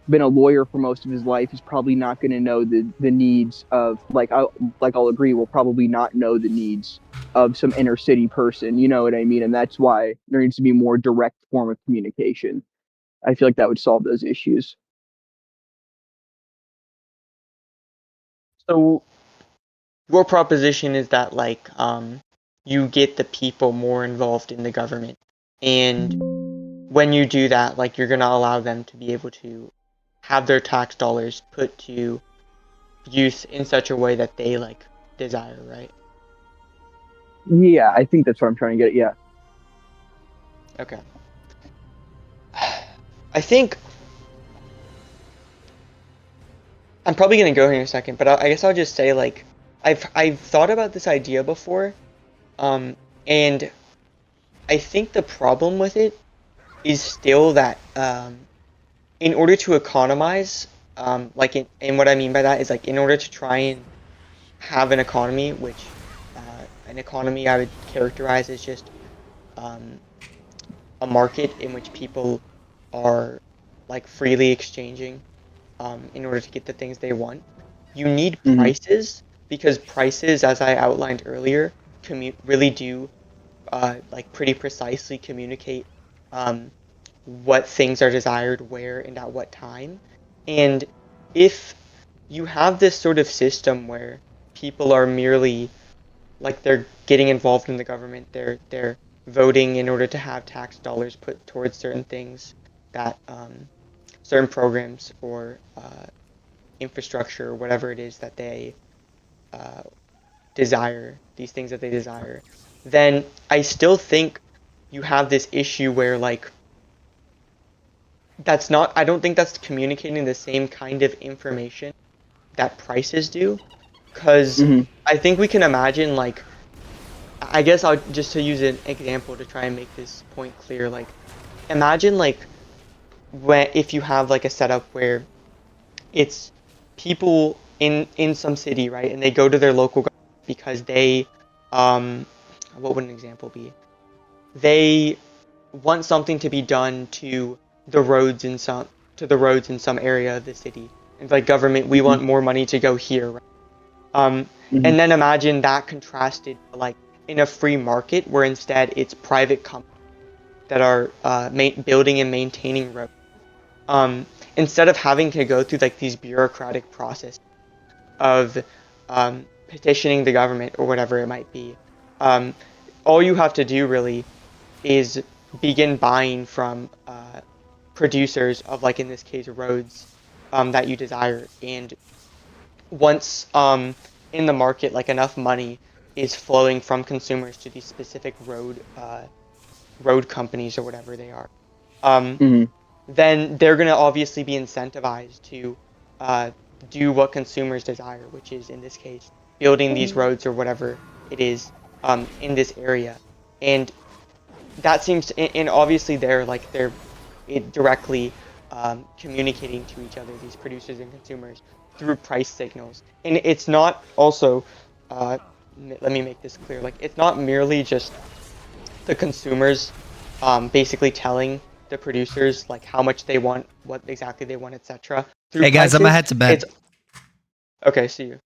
Speaker 10: been a lawyer for most of his life is probably not going to know the needs of, I'll agree, will probably not know the needs of some inner city person, you know what I mean? And that's why there needs to be more direct form of communication. I feel like that would solve those issues.
Speaker 6: So your proposition is that you get the people more involved in the government, and when you do that, like, you're gonna allow them to be able to have their tax dollars put to use in such a way that they like desire, right?
Speaker 10: Yeah, I think that's what I'm trying to get at. Yeah.
Speaker 6: Okay. I think I'm probably gonna go here in a second, but I guess I'll just say, like, I've thought about this idea before, and I think the problem with it is still that in order to economize, and what I mean by that is, like, in order to try and have an economy, which an economy I would characterize as just a market in which people are like freely exchanging in order to get the things they want. You need prices, because prices, as I outlined earlier, really do like pretty precisely communicate what things are desired where and at what time. And if you have this sort of system where people are merely like, they're getting involved in the government, they're voting in order to have tax dollars put towards certain things, that certain programs or infrastructure or whatever it is that they desire, these things that they desire, then I still think you have this issue where, like, I don't think that's communicating the same kind of information that prices do, because I think we can imagine, like, I guess I'll just to use an example to try and make this point clear, like, imagine, like, if you have like a setup where it's people in some city, right, and they go to their local government because they what would an example be? They want something to be done to the roads in some area of the city. And like, government, we want more money to go here, right? And then imagine that contrasted like in a free market where instead it's private companies that are building and maintaining roads. Instead of having to go through like these bureaucratic process of petitioning the government or whatever it might be, all you have to do really is begin buying from producers of, like, in this case, roads that you desire. And once in the market, like, enough money is flowing from consumers to these specific road companies or whatever they are, then they're going to obviously be incentivized to do what consumers desire, which is, in this case, building these roads or whatever it is in this area. And that seems, and obviously they're directly communicating to each other, these producers and consumers, through price signals. And it's not also, let me make this clear, like, it's not merely just the consumers basically telling the producers like how much they want, what exactly they want, etc.
Speaker 2: Hey guys, I'm gonna head to bed.
Speaker 6: Okay, see you.